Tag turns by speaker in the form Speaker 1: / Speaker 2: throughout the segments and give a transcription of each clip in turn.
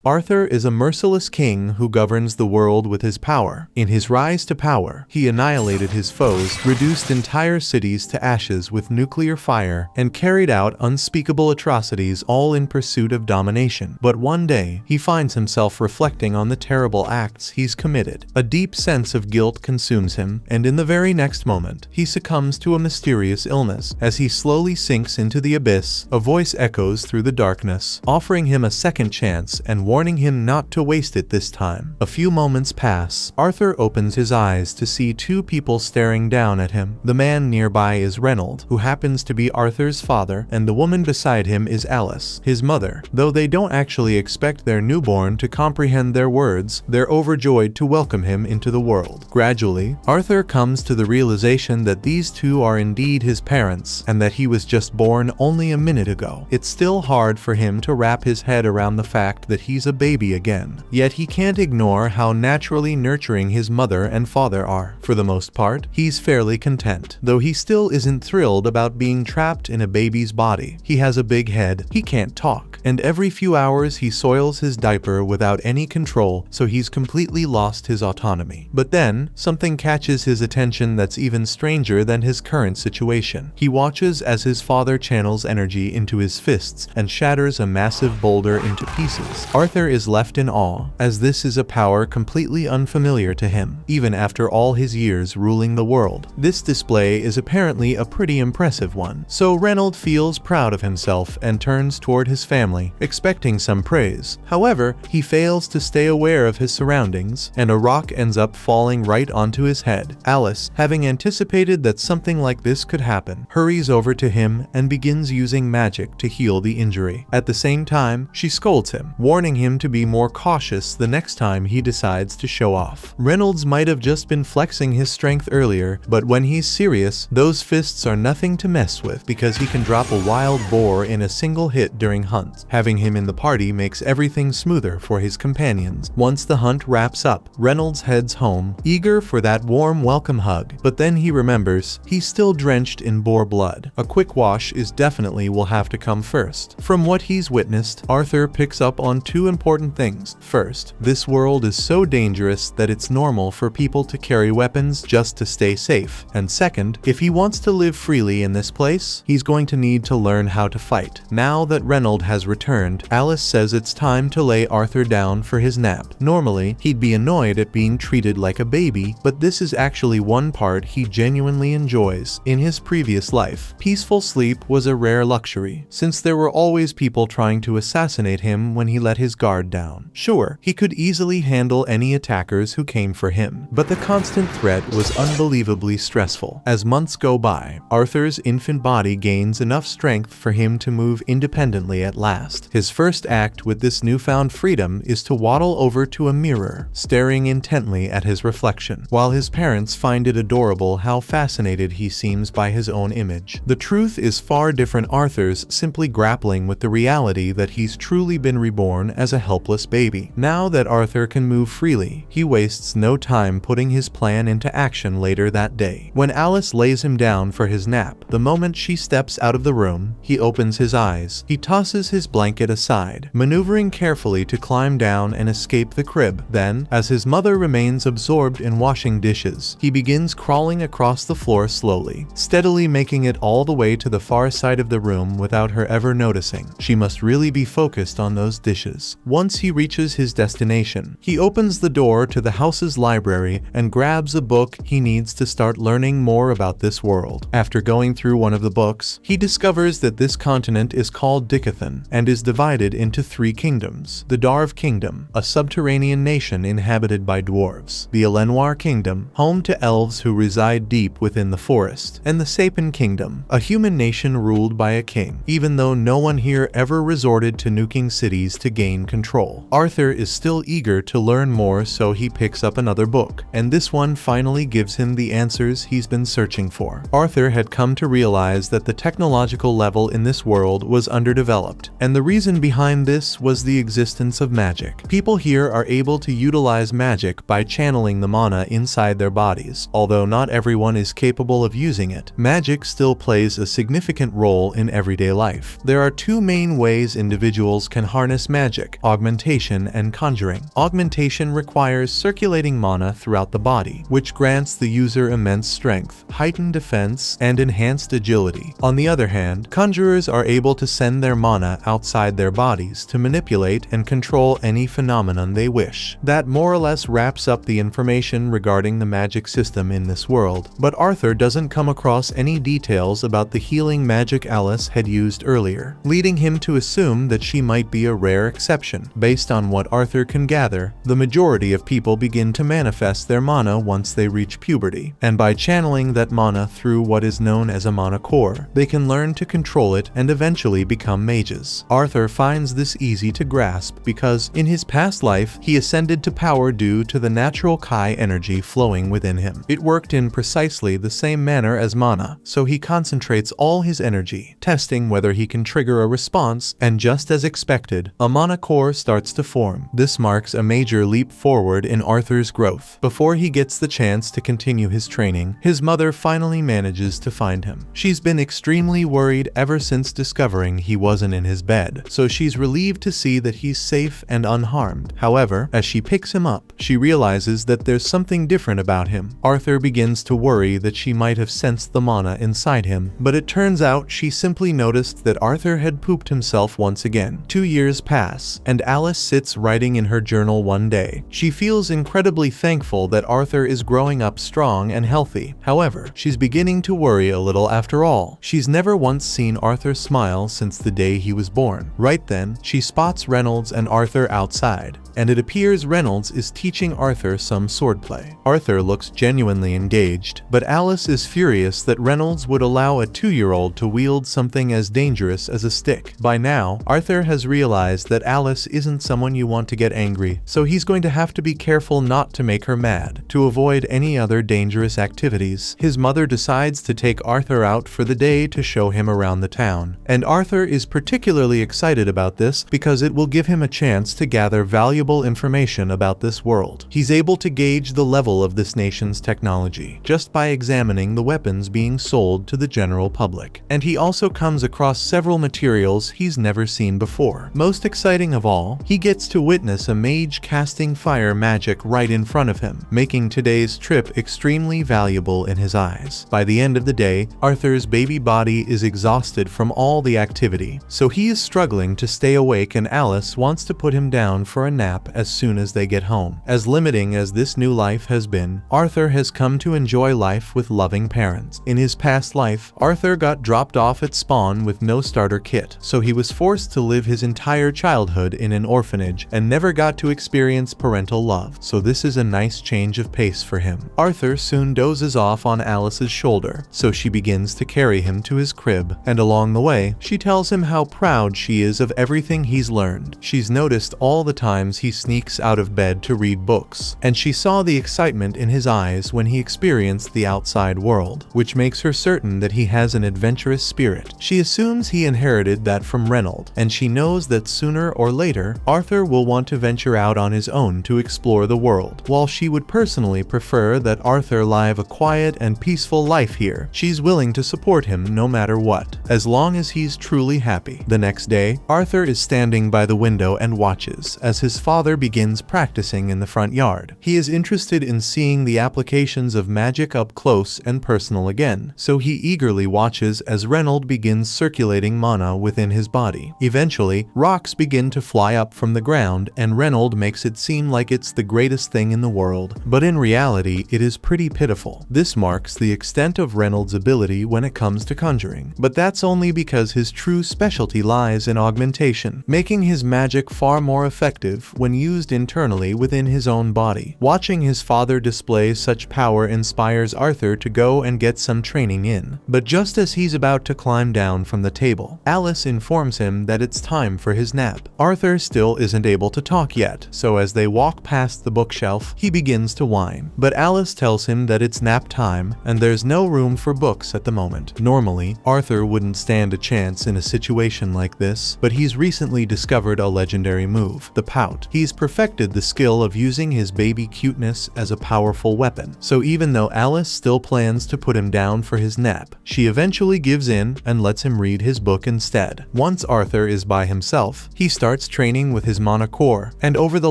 Speaker 1: Arthur is a merciless king who governs the world with his power. In his rise to power, he annihilated his foes, reduced entire cities to ashes with nuclear fire, and carried out unspeakable atrocities, all in pursuit of domination. But one day, he finds himself reflecting on the terrible acts he's committed. A deep sense of guilt consumes him, and in the very next moment, he succumbs to a mysterious illness. As he slowly sinks into the abyss, a voice echoes through the darkness, offering him a second chance and warning him not to waste it this time. A few moments pass. Arthur opens his eyes to see two people staring down at him. The man nearby is Reynold, who happens to be Arthur's father, and the woman beside him is Alice, his mother. Though they don't actually expect their newborn to comprehend their words, they're overjoyed to welcome him into the world. Gradually, Arthur comes to the realization that these two are indeed his parents, and that he was just born only a minute ago. It's still hard for him to wrap his head around the fact that he's a baby again. Yet he can't ignore how naturally nurturing his mother and father are. For the most part, he's fairly content, though he still isn't thrilled about being trapped in a baby's body. He has a big head, he can't talk, and every few hours he soils his diaper without any control, so he's completely lost his autonomy. But then, something catches his attention that's even stranger than his current situation. He watches as his father channels energy into his fists and shatters a massive boulder into pieces. Arthur is left in awe, as this is a power completely unfamiliar to him, even after all his years ruling the world. This display is apparently a pretty impressive one, so Reynold feels proud of himself and turns toward his family, expecting some praise. However, he fails to stay aware of his surroundings, and a rock ends up falling right onto his head. Alice, having anticipated that something like this could happen, hurries over to him and begins using magic to heal the injury. At the same time, she scolds him, warning him to be more cautious the next time he decides to show off. Reynolds might have just been flexing his strength earlier, but when he's serious, those fists are nothing to mess with, because he can drop a wild boar in a single hit during hunts. Having him in the party makes everything smoother for his companions. Once the hunt wraps up, Reynolds heads home, eager for that warm welcome hug, but then he remembers he's still drenched in boar blood. A quick wash is definitely will have to come first. From what he's witnessed, Arthur picks up on two important things. First, this world is so dangerous that it's normal for people to carry weapons just to stay safe. And second, if he wants to live freely in this place, he's going to need to learn how to fight. Now that Reynold has returned, Alice says it's time to lay Arthur down for his nap. Normally, he'd be annoyed at being treated like a baby, but this is actually one part he genuinely enjoys. In his previous life, peaceful sleep was a rare luxury, since there were always people trying to assassinate him when he let his guard down. Sure, he could easily handle any attackers who came for him, but the constant threat was unbelievably stressful. As months go by, Arthur's infant body gains enough strength for him to move independently at last. His first act with this newfound freedom is to waddle over to a mirror, staring intently at his reflection. While his parents find it adorable how fascinated he seems by his own image, the truth is far different. Arthur's simply grappling with the reality that he's truly been reborn as a helpless baby. Now that Arthur can move freely, he wastes no time putting his plan into action later that day. When Alice lays him down for his nap, the moment she steps out of the room, he opens his eyes. He tosses his blanket aside, maneuvering carefully to climb down and escape the crib. Then, as his mother remains absorbed in washing dishes, he begins crawling across the floor slowly, steadily making it all the way to the far side of the room without her ever noticing. She must really be focused on those dishes. Once he reaches his destination, he opens the door to the house's library and grabs a book he needs to start learning more about this world. After going through one of the books, he discovers that this continent is called Dicathan and is divided into three kingdoms. The Darv Kingdom, a subterranean nation inhabited by dwarves. The Elenwar Kingdom, home to elves who reside deep within the forest. And the Sapin Kingdom, a human nation ruled by a king, even though no one here ever resorted to nuking cities to gain control. Arthur is still eager to learn more, so he picks up another book, and this one finally gives him the answers he's been searching for. Arthur had come to realize that the technological level in this world was underdeveloped, and the reason behind this was the existence of magic. People here are able to utilize magic by channeling the mana inside their bodies. Although not everyone is capable of using it, magic still plays a significant role in everyday life. There are two main ways individuals can harness magic: magic, augmentation, and conjuring. Augmentation requires circulating mana throughout the body, which grants the user immense strength, heightened defense, and enhanced agility. On the other hand, conjurers are able to send their mana outside their bodies to manipulate and control any phenomenon they wish. That more or less wraps up the information regarding the magic system in this world, but Arthur doesn't come across any details about the healing magic Alice had used earlier, leading him to assume that she might be a rare exception. Based on what Arthur can gather, the majority of people begin to manifest their mana once they reach puberty, and by channeling that mana through what is known as a mana core, they can learn to control it and eventually become mages. Arthur finds this easy to grasp because, in his past life, he ascended to power due to the natural Kai energy flowing within him. It worked in precisely the same manner as mana, so he concentrates all his energy, testing whether he can trigger a response, and just as expected, a mana core starts to form. This marks a major leap forward in Arthur's growth. Before he gets the chance to continue his training, his mother finally manages to find him. She's been extremely worried ever since discovering he wasn't in his bed, so she's relieved to see that he's safe and unharmed. However, as she picks him up, she realizes that there's something different about him. Arthur begins to worry that she might have sensed the mana inside him, but it turns out she simply noticed that Arthur had pooped himself once again. 2 years pass, and Alice sits writing in her journal one day. She feels incredibly thankful that Arthur is growing up strong and healthy. However, she's beginning to worry a little after all. She's never once seen Arthur smile since the day he was born. Right then, she spots Reynolds and Arthur outside, and it appears Reynolds is teaching Arthur some swordplay. Arthur looks genuinely engaged, but Alice is furious that Reynolds would allow a 2-year-old to wield something as dangerous as a stick. By now, Arthur has realized that Alice isn't someone you want to get angry, so he's going to have to be careful not to make her mad. To avoid any other dangerous activities, his mother decides to take Arthur out for the day to show him around the town. And Arthur is particularly excited about this because it will give him a chance to gather valuable information about this world. He's able to gauge the level of this nation's technology just by examining the weapons being sold to the general public. And he also comes across several materials he's never seen before. Most exciting of all, he gets to witness a mage casting fire magic right in front of him, making today's trip extremely valuable in his eyes. By the end of the day, Arthur's baby body is exhausted from all the activity, so he is struggling to stay awake, and Alice wants to put him down for a nap as soon as they get home. As limiting as this new life has been, Arthur has come to enjoy life with loving parents. In his past life, Arthur got dropped off at spawn with no starter kit, so he was forced to live his entire childhood in an orphanage and never got to experience parental love, so this is a nice change of pace for him. Arthur soon dozes off on Alice's shoulder, so she begins to carry him to his crib, and along the way, she tells him how proud she is of everything he's learned. She's noticed all the times he sneaks out of bed to read books, and she saw the excitement in his eyes when he experienced the outside world, which makes her certain that he has an adventurous spirit. She assumes he inherited that from Reynolds, and she knows that sooner or later, Arthur will want to venture out on his own to explore the world. While she would personally prefer that Arthur live a quiet and peaceful life here, she's willing to support him no matter what, as long as he's truly happy. The next day, Arthur is standing by the window and watches as his father begins practicing in the front yard. He is interested in seeing the applications of magic up close and personal again, so he eagerly watches as Reynolds begins circulating mana within his body. Eventually, rocks begin to fly up from the ground, and Reynolds makes it seem like it's the greatest thing in the world, but in reality, it is pretty pitiful. This marks the extent of Reynolds' ability when it comes to conjuring, but that's only because his true specialty lies in augmentation, making his magic far more effective when used internally within his own body. Watching his father display such power inspires Arthur to go and get some training in, but just as he's about to climb down from the table, Alice informs him that it's time for his nap. Arthur still isn't able to talk yet, so as they walk past the bookshelf, he begins to whine, but Alice tells him that it's nap time and there's no room for books at the moment. Normally, Arthur wouldn't stand a chance in a situation like this, but he's recently discovered a legendary move, the pout. He's perfected the skill of using his baby cuteness as a powerful weapon, so even though Alice still plans to put him down for his nap, she eventually gives in and lets him read his book instead. Once Arthur is by himself, he starts starts training with his mana core, and over the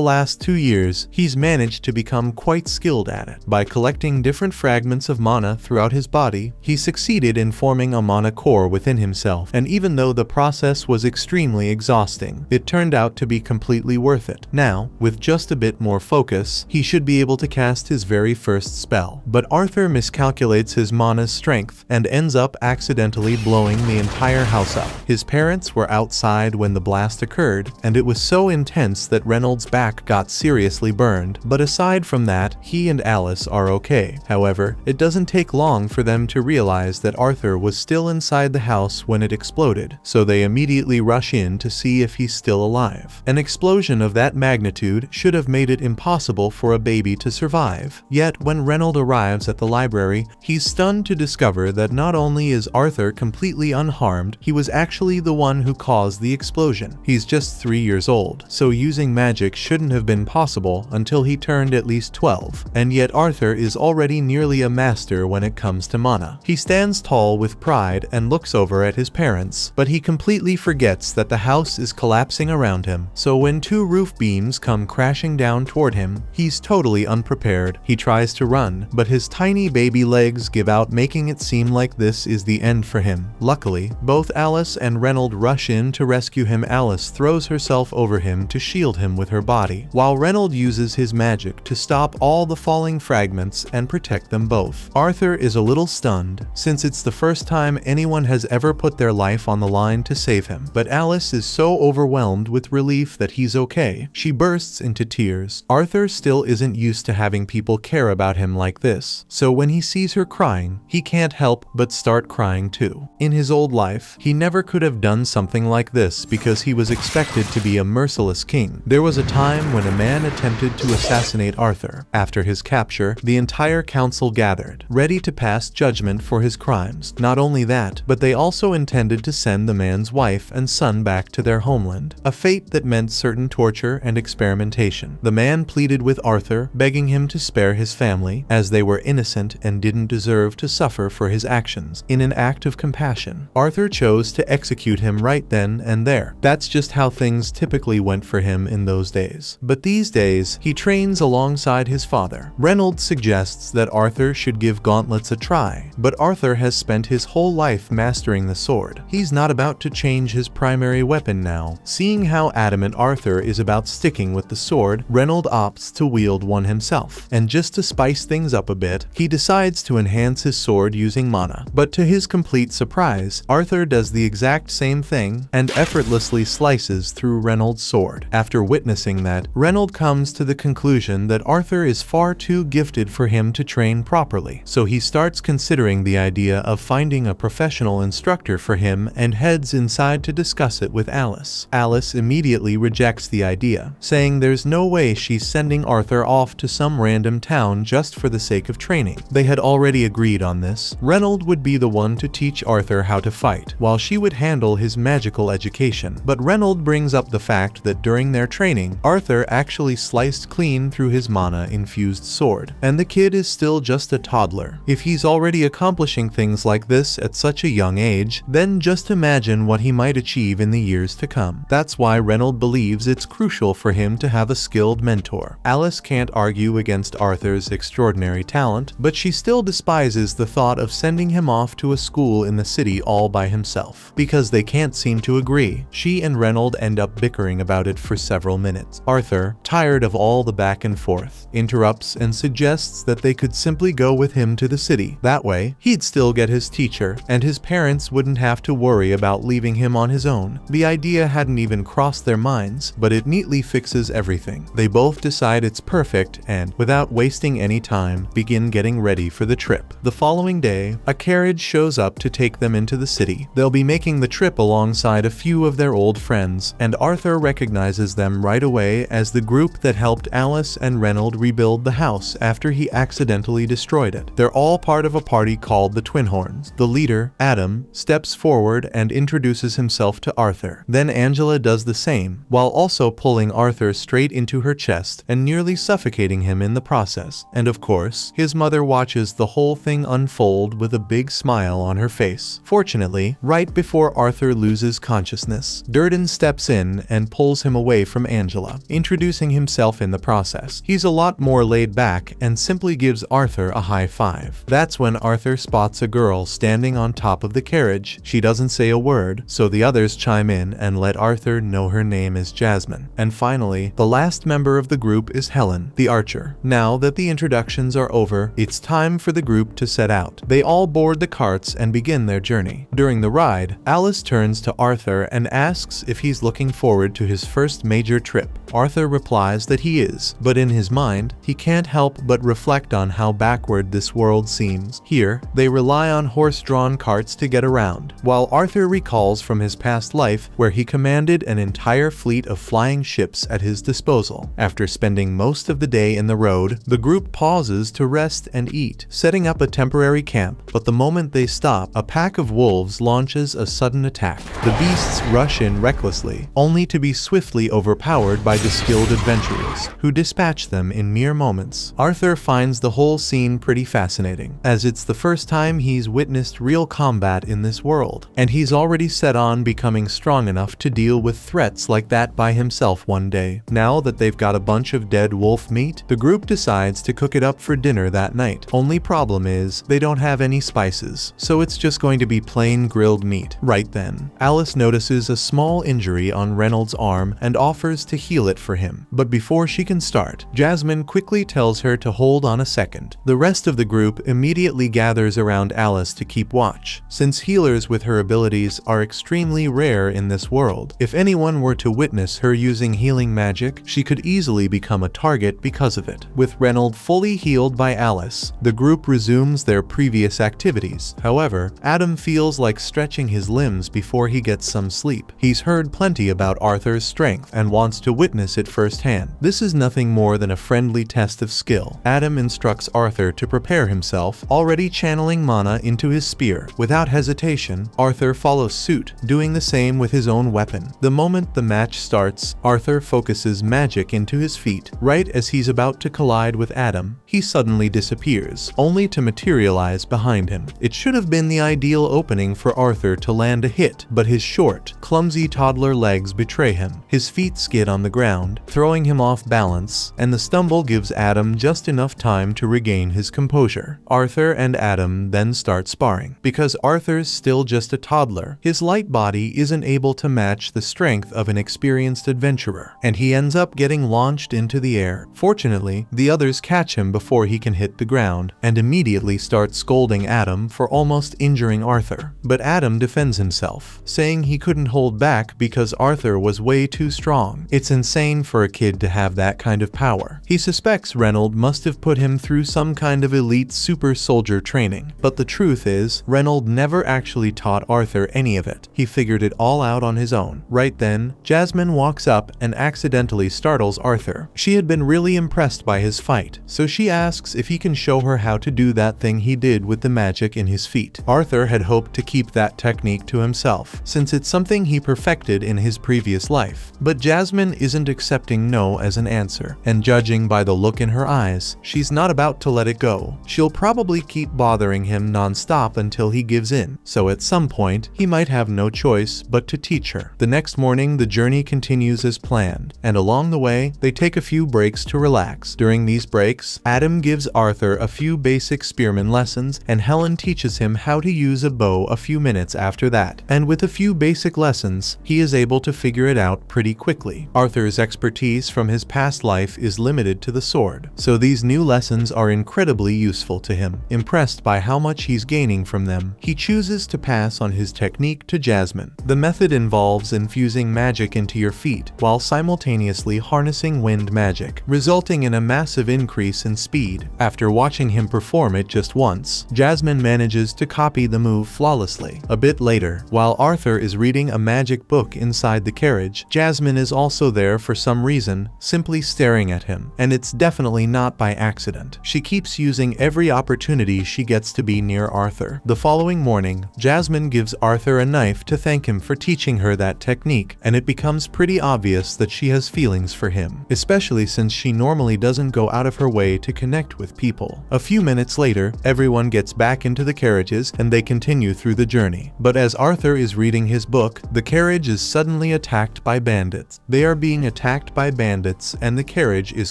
Speaker 1: last 2 years, he's managed to become quite skilled at it. By collecting different fragments of mana throughout his body, he succeeded in forming a mana core within himself, and even though the process was extremely exhausting, it turned out to be completely worth it. Now, with just a bit more focus, he should be able to cast his very first spell. But Arthur miscalculates his mana's strength and ends up accidentally blowing the entire house up. His parents were outside when the blast occurred, and it was so intense that Reynolds' back got seriously burned, but aside from that, he and Alice are okay. However, it doesn't take long for them to realize that Arthur was still inside the house when it exploded, so they immediately rush in to see if he's still alive. An explosion of that magnitude should have made it impossible for a baby to survive. Yet, when Reynolds arrives at the library, he's stunned to discover that not only is Arthur completely unharmed, he was actually the one who caused the explosion. He's just 3 years old, so using magic shouldn't have been possible until he turned at least 12, and yet Arthur is already nearly a master when it comes to mana. He stands tall with pride and looks over at his parents, but he completely forgets that the house is collapsing around him, so when 2 roof beams come crashing down toward him, he's totally unprepared. He tries to run, but his tiny baby legs give out, making it seem like this is the end for him. Luckily, both Alice and Reynolds rush in to rescue him. Alice throws herself over him to shield him with her body, while Reynolds uses his magic to stop all the falling fragments and protect them both. Arthur is a little stunned, since it's the first time anyone has ever put their life on the line to save him, but Alice is so overwhelmed with relief that he's okay. She bursts into tears. Arthur still isn't used to having people care about him like this, so when he sees her crying, he can't help but start crying too. In his old life, he never could have done something like this because he was expected to be a merciless king. There was a time when a man attempted to assassinate Arthur. After his capture, the entire council gathered, ready to pass judgment for his crimes. Not only that, but they also intended to send the man's wife and son back to their homeland, a fate that meant certain torture and experimentation. The man pleaded with Arthur, begging him to spare his family, as they were innocent and didn't deserve to suffer for his actions. In an act of compassion, Arthur chose to execute him right then and there. That's just how things typically went for him in those days. But these days, he trains alongside his father. Reynolds suggests that Arthur should give gauntlets a try, but Arthur has spent his whole life mastering the sword. He's not about to change his primary weapon now. Seeing how adamant Arthur is about sticking with the sword, Reynolds opts to wield one himself. And just to spice things up a bit, he decides to enhance his sword using mana. But to his complete surprise, Arthur does the exact same thing and effortlessly slices through Reynolds' sword. After witnessing that, Reynolds comes to the conclusion that Arthur is far too gifted for him to train properly, so he starts considering the idea of finding a professional instructor for him and heads inside to discuss it with Alice. Alice immediately rejects the idea, saying there's no way she's sending Arthur off to some random town just for the sake of training. They had already agreed on this. Reynolds would be the one to teach Arthur how to fight, while she would handle his magical education. But Reynolds brings up the fact that during their training, Arthur actually sliced clean through his mana-infused sword, and the kid is still just a toddler. If he's already accomplishing things like this at such a young age, then just imagine what he might achieve in the years to come. That's why Reynolds believes it's crucial for him to have a skilled mentor. Alice can't argue against Arthur's extraordinary talent, but she still despises the thought of sending him off to a school in the city all by himself. Because they can't seem to agree, she and Reynolds end up bickering about it for several minutes. Arthur, tired of all the back and forth, interrupts and suggests that they could simply go with him to the city. That way, he'd still get his teacher, and his parents wouldn't have to worry about leaving him on his own. The idea hadn't even crossed their minds, but it neatly fixes everything. They both decide it's perfect and, without wasting any time, begin getting ready for the trip. The following day, a carriage shows up to take them into the city. They'll be making the trip alongside a few of their old friends, and Arthur recognizes them right away as the group that helped Alice and Reynolds rebuild the house after he accidentally destroyed it. They're all part of a party called the Twin Horns. The leader, Adam, steps forward and introduces himself to Arthur. Then Angela does the same, while also pulling Arthur straight into her chest and nearly suffocating him in the process. And of course, his mother watches the whole thing unfold with a big smile on her face. Fortunately, right before Arthur loses consciousness, Durden steps in in and pulls him away from Angela, introducing himself in the process. He's a lot more laid back and simply gives Arthur a high five. That's when Arthur spots a girl standing on top of the carriage. She doesn't say a word, so the others chime in and let Arthur know her name is Jasmine. And finally, the last member of the group is Helen, the archer. Now that the introductions are over, it's time for the group to set out. They all board the carts and begin their journey. During the ride, Alice turns to Arthur and asks if he's looking forward to his first major trip. Arthur replies that he is, but in his mind, he can't help but reflect on how backward this world seems. Here, they rely on horse-drawn carts to get around, while Arthur recalls from his past life where he commanded an entire fleet of flying ships at his disposal. After spending most of the day in the road, the group pauses to rest and eat, setting up a temporary camp, but the moment they stop, a pack of wolves launches a sudden attack. The beasts rush in recklessly, only to be swiftly overpowered by the skilled adventurers, who dispatch them in mere moments. Arthur finds the whole scene pretty fascinating, as it's the first time he's witnessed real combat in this world, and he's already set on becoming strong enough to deal with threats like that by himself one day. Now that they've got a bunch of dead wolf meat, the group decides to cook it up for dinner that night. Only problem is, they don't have any spices, so it's just going to be plain grilled meat. Right then, Alice notices a small injury on Reynolds' arm and offers to heal it for him. But before she can start, Jasmine quickly tells her to hold on a second. The rest of the group immediately gathers around Alice to keep watch, since healers with her abilities are extremely rare in this world. If anyone were to witness her using healing magic, she could easily become a target because of it. With Reynolds fully healed by Alice, the group resumes their previous activities. However, Adam feels like stretching his limbs before he gets some sleep. He's heard plenty about Arthur's strength and wants to witness it firsthand. This is nothing more than a friendly test of skill. Adam instructs Arthur to prepare himself, already channeling mana into his spear. Without hesitation, Arthur follows suit, doing the same with his own weapon. The moment the match starts, Arthur focuses magic into his feet. Right as he's about to collide with Adam, he suddenly disappears, only to materialize behind him. It should have been the ideal opening for Arthur to land a hit, but his short, clumsy toddler legs betray him. His feet skid on the ground, throwing him off balance, and the stumble gives Adam just enough time to regain his composure. Arthur and Adam then start sparring. Because Arthur's still just a toddler, his light body isn't able to match the strength of an experienced adventurer, and he ends up getting launched into the air. Fortunately, the others catch him before he can hit the ground, and immediately start scolding Adam for almost injuring Arthur. But Adam defends himself, saying he couldn't hold back because Arthur was way too strong. It's insane for a kid to have that kind of power. He suspects Reynolds must have put him through some kind of elite super soldier training, but the truth is, Reynolds never actually taught Arthur any of it. He figured it all out on his own. Right then, Jasmine walks up and accidentally startles Arthur. She had been really impressed by his fight, so she asks if he can show her how to do that thing he did with the magic in his feet. Arthur had hoped to keep that technique to himself, since it's something he perfected in his previous life. But Jasmine isn't accepting no as an answer, and judging by the look in her eyes, she's not about to let it go. She'll probably keep bothering him non-stop until he gives in, so at some point, he might have no choice but to teach her. The next morning, the journey continues as planned, and along the way, they take a few breaks to relax. During these breaks, Adam gives Arthur a few basic spearman lessons, and Helen teaches him how to use a bow a few minutes after that. And with a few basic lessons, he is able to figure it out pretty quickly. Arthur's expertise from his past life is limited to the sword, so these new lessons are incredibly useful to him. Impressed by how much he's gaining from them, he chooses to pass on his technique to Jasmine. The method involves infusing magic into your feet while simultaneously harnessing wind magic, resulting in a massive increase in speed. After watching him perform it just once, Jasmine manages to copy the move flawlessly. A bit later, while Arthur is reading a magic book inside the carriage, Jasmine is also there for some reason, simply staring at him, and it's definitely not by accident. She keeps using every opportunity she gets to be near Arthur. The following morning, Jasmine gives Arthur a knife to thank him for teaching her that technique, and it becomes pretty obvious that she has feelings for him, especially since she normally doesn't go out of her way to connect with people. A few minutes later, everyone gets back into the carriages and they continue through the journey. But as Arthur is reading his book, the carriage is suddenly suddenly attacked by bandits. They are being attacked by bandits and the carriage is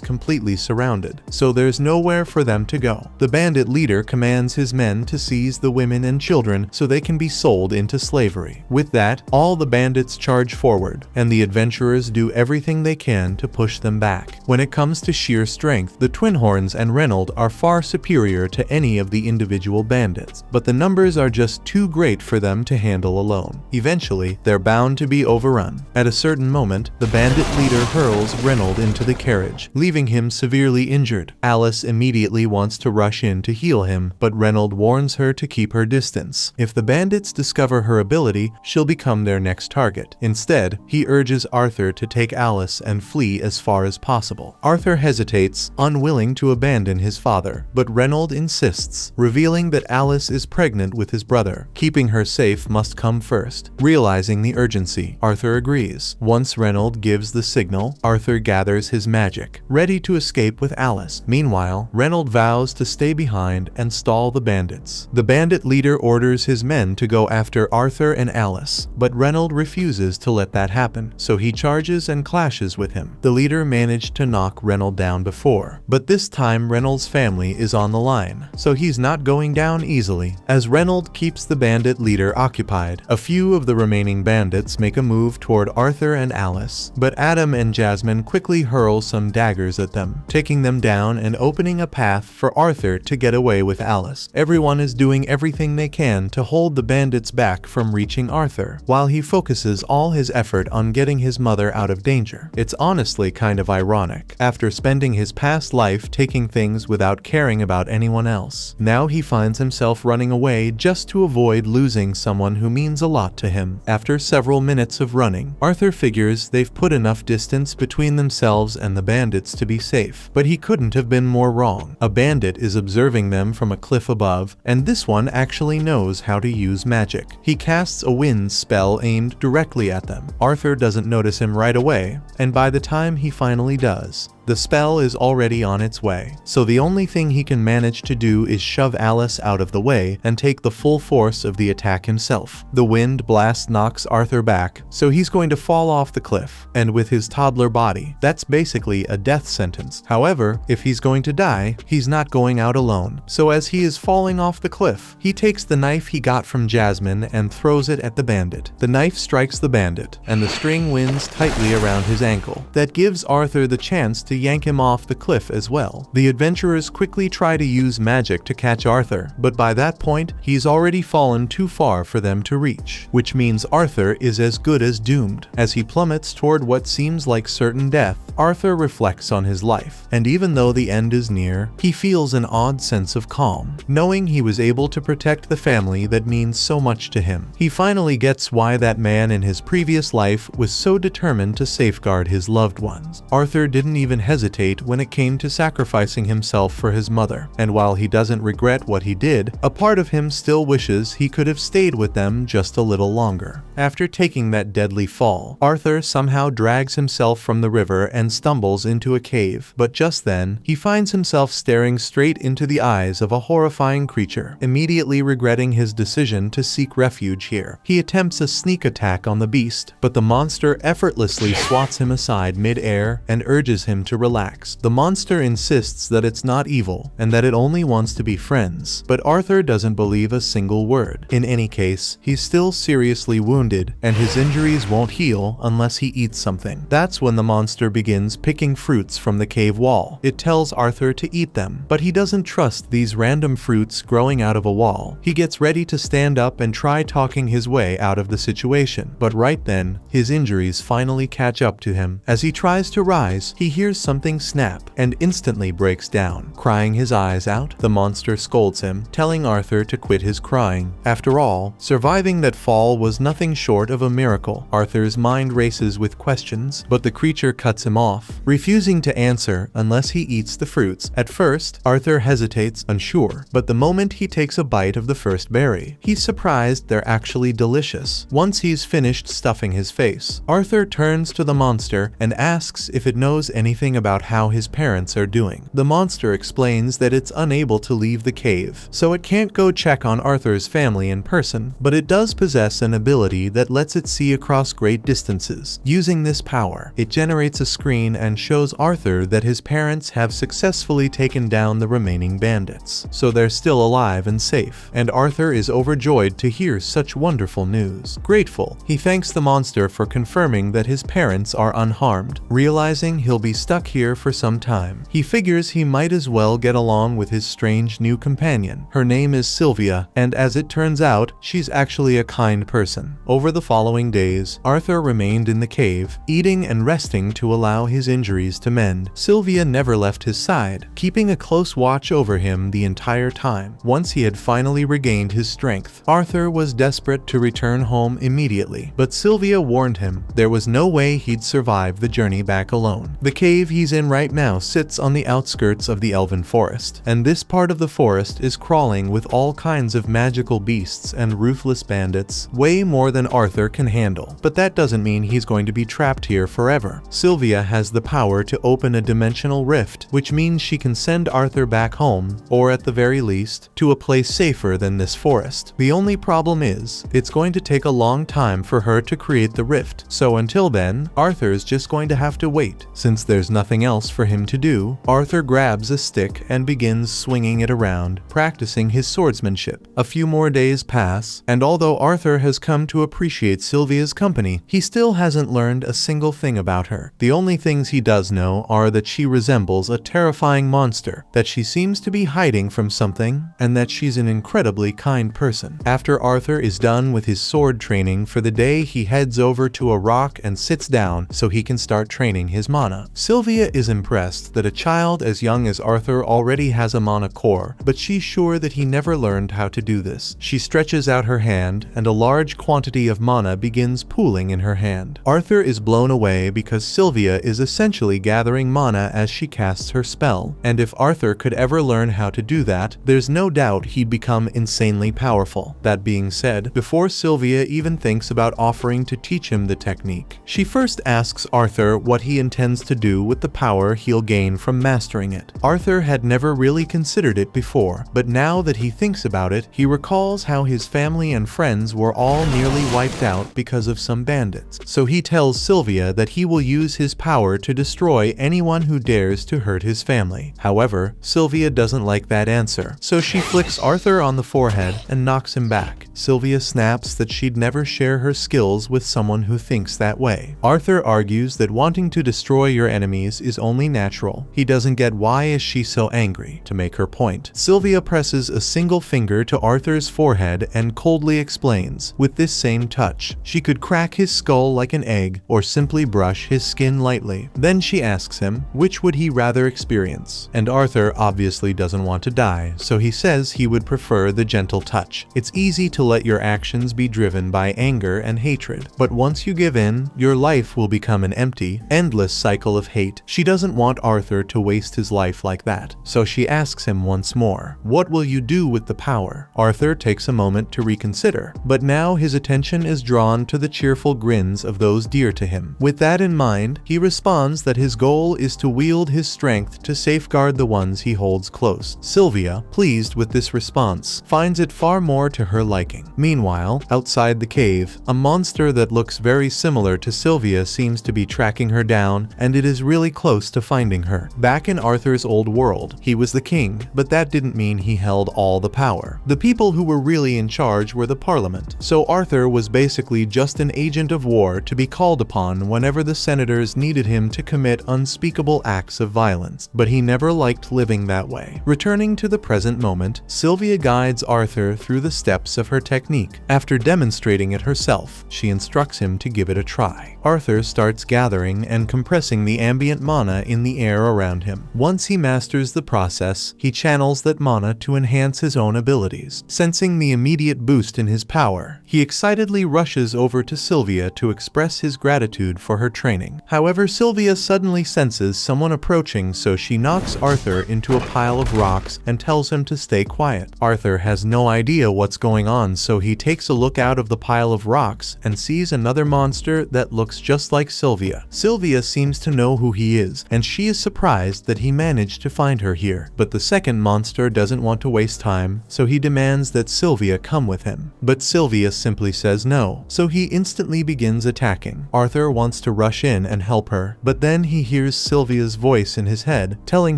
Speaker 1: completely surrounded, so there's nowhere for them to go. The bandit leader commands his men to seize the women and children so they can be sold into slavery. With that, all the bandits charge forward, and the adventurers do everything they can to push them back. When it comes to sheer strength, the Twin Horns and Reynold are far superior to any of the individual bandits, but the numbers are just too great for them to handle alone. Eventually, they're bound to be overrun. At a certain moment, the bandit leader hurls Reynold into the carriage, leaving him severely injured. Alice immediately wants to rush in to heal him, but Reynold warns her to keep her distance. If the bandits discover her ability, she'll become their next target. Instead, he urges Arthur to take Alice and flee as far as possible. Arthur hesitates, unwilling to abandon his father, but Reynold insists, revealing that Alice is pregnant with his brother. Keeping her safe must come first. Realizing the urgency, Arthur agrees. Once Reynold gives the signal, Arthur gathers his magic, ready to escape with Alice. Meanwhile, Reynold vows to stay behind and stall the bandits. The bandit leader orders his men to go after Arthur and Alice, but Reynold refuses to let that happen, so he charges and clashes with him. The leader managed to knock Reynold down before, but this time Reynold's family is on the line, so he's not going down easily. As Reynold keeps the bandit leader occupied, a few of the remaining bandits make a move toward Arthur and Alice, but Adam and Jasmine quickly hurl some daggers at them, taking them down and opening a path for Arthur to get away with Alice. Everyone is doing everything they can to hold the bandits back from reaching Arthur, while he focuses all his effort on getting his mother out of danger. It's honestly kind of ironic. After spending his past life taking things without caring about anyone else, now he finds himself running away just to avoid losing someone who means a lot to him. After several minutes of running, Arthur figures they've put enough distance between themselves and the bandits to be safe, but he couldn't have been more wrong. A bandit is observing them from a cliff above, and this one actually knows how to use magic. He casts a wind spell aimed directly at them. Arthur doesn't notice him right away, and by the time he finally does, the spell is already on its way, so the only thing he can manage to do is shove Alice out of the way and take the full force of the attack himself. The wind blast knocks Arthur back, so he's going to fall off the cliff, and with his toddler body, that's basically a death sentence. However, if he's going to die, he's not going out alone, so as he is falling off the cliff, he takes the knife he got from Jasmine and throws it at the bandit. The knife strikes the bandit, and the string winds tightly around his ankle. That gives Arthur the chance to yank him off the cliff as well. The adventurers quickly try to use magic to catch Arthur, but by that point, he's already fallen too far for them to reach, which means Arthur is as good as doomed. As he plummets toward what seems like certain death, Arthur reflects on his life, and even though the end is near, he feels an odd sense of calm, knowing he was able to protect the family that means so much to him. He finally gets why that man in his previous life was so determined to safeguard his loved ones. Arthur didn't even hesitate when it came to sacrificing himself for his mother, and while he doesn't regret what he did, a part of him still wishes he could have stayed with them just a little longer. After taking that deadly fall, Arthur somehow drags himself from the river and stumbles into a cave, but just then, he finds himself staring straight into the eyes of a horrifying creature. Immediately regretting his decision to seek refuge here, he attempts a sneak attack on the beast, but the monster effortlessly swats him aside mid-air and urges him to relax. The monster insists that it's not evil and that it only wants to be friends, but Arthur doesn't believe a single word. In any case, he's still seriously wounded and his injuries won't heal unless he eats something. That's when the monster begins picking fruits from the cave wall. It tells Arthur to eat them, but he doesn't trust these random fruits growing out of a wall. He gets ready to stand up and try talking his way out of the situation, but right then, his injuries finally catch up to him. As he tries to rise, he hears something snap and instantly breaks down. Crying his eyes out, the monster scolds him, telling Arthur to quit his crying. After all, surviving that fall was nothing short of a miracle. Arthur's mind races with questions, but the creature cuts him off, refusing to answer unless he eats the fruits. At first, Arthur hesitates, unsure, but the moment he takes a bite of the first berry, he's surprised they're actually delicious. Once he's finished stuffing his face, Arthur turns to the monster and asks if it knows anything asking about how his parents are doing. The monster explains that it's unable to leave the cave, so it can't go check on Arthur's family in person, but it does possess an ability that lets it see across great distances. Using this power, it generates a screen and shows Arthur that his parents have successfully taken down the remaining bandits, so they're still alive and safe, and Arthur is overjoyed to hear such wonderful news. Grateful, he thanks the monster for confirming that his parents are unharmed. Realizing he'll be stuck here for some time, he figures he might as well get along with his strange new companion. Her name is Sylvia, and as it turns out, she's actually a kind person. Over the following days, Arthur remained in the cave, eating and resting to allow his injuries to mend. Sylvia never left his side, keeping a close watch over him the entire time. Once he had finally regained his strength, Arthur was desperate to return home immediately, but Sylvia warned him there was no way he'd survive the journey back alone. The cave he's in right now sits on the outskirts of the elven forest, and this part of the forest is crawling with all kinds of magical beasts and ruthless bandits, way more than Arthur can handle. But that doesn't mean he's going to be trapped here forever. Sylvia has the power to open a dimensional rift, which means she can send Arthur back home, or at the very least, to a place safer than this forest. The only problem is, it's going to take a long time for her to create the rift, so until then, Arthur's just going to have to wait. Since there's nothing else for him to do, Arthur grabs a stick and begins swinging it around, practicing his swordsmanship. A few more days pass, and although Arthur has come to appreciate Sylvia's company, he still hasn't learned a single thing about her. The only things he does know are that she resembles a terrifying monster, that she seems to be hiding from something, and that she's an incredibly kind person. After Arthur is done with his sword training for the day, he heads over to a rock and sits down so he can start training his mana. Sylvia is impressed that a child as young as Arthur already has a mana core, but she's sure that he never learned how to do this. She stretches out her hand, and a large quantity of mana begins pooling in her hand. Arthur is blown away because Sylvia is essentially gathering mana as she casts her spell, and if Arthur could ever learn how to do that, there's no doubt he'd become insanely powerful. That being said, before Sylvia even thinks about offering to teach him the technique, she first asks Arthur what he intends to do with the power he'll gain from mastering it. Arthur had never really considered it before, but now that he thinks about it, he recalls how his family and friends were all nearly wiped out because of some bandits. So he tells Sylvia that he will use his power to destroy anyone who dares to hurt his family. However, Sylvia doesn't like that answer, so she flicks Arthur on the forehead and knocks him back. Sylvia snaps that she'd never share her skills with someone who thinks that way. Arthur argues that wanting to destroy your enemies is only natural. He doesn't get why is she so angry. To make her point, Sylvia presses a single finger to Arthur's forehead and coldly explains, with this same touch, she could crack his skull like an egg or simply brush his skin lightly. Then she asks him, which would he rather experience? And Arthur obviously doesn't want to die, so he says he would prefer the gentle touch. It's easy to let your actions be driven by anger and hatred, but once you give in, your life will become an empty, endless cycle of hate. She doesn't want Arthur to waste his life like that, so she asks him once more, what will you do with the power? Arthur takes a moment to reconsider, but now his attention is drawn to the cheerful grins of those dear to him. With that in mind, he responds that his goal is to wield his strength to safeguard the ones he holds close. Sylvia, pleased with this response, finds it far more to her liking. Meanwhile, outside the cave, a monster that looks very similar to Sylvia seems to be tracking her down, and it is really close to finding her. Back in Arthur's old world, he was the king, but that didn't mean he held all the power. The people who were really in charge were the parliament, so Arthur was basically just an agent of war to be called upon whenever the senators needed him to commit unspeakable acts of violence, but he never liked living that way. Returning to the present moment, Sylvia guides Arthur through the steps of her technique. After demonstrating it herself, she instructs him to give it a try. Arthur starts gathering and compressing the ambient mana in the air around him. Once he masters the process, he channels that mana to enhance his own abilities. Sensing the immediate boost in his power, he excitedly rushes over to Sylvia to express his gratitude for her training. However, Sylvia suddenly senses someone approaching, so she knocks Arthur into a pile of rocks and tells him to stay quiet. Arthur has no idea what's going on, and so he takes a look out of the pile of rocks and sees another monster that looks just like Sylvia. Sylvia seems to know who he is, and she is surprised that he managed to find her here. But the second monster doesn't want to waste time, so he demands that Sylvia come with him. But Sylvia simply says no, so he instantly begins attacking. Arthur wants to rush in and help her, but then he hears Sylvia's voice in his head, telling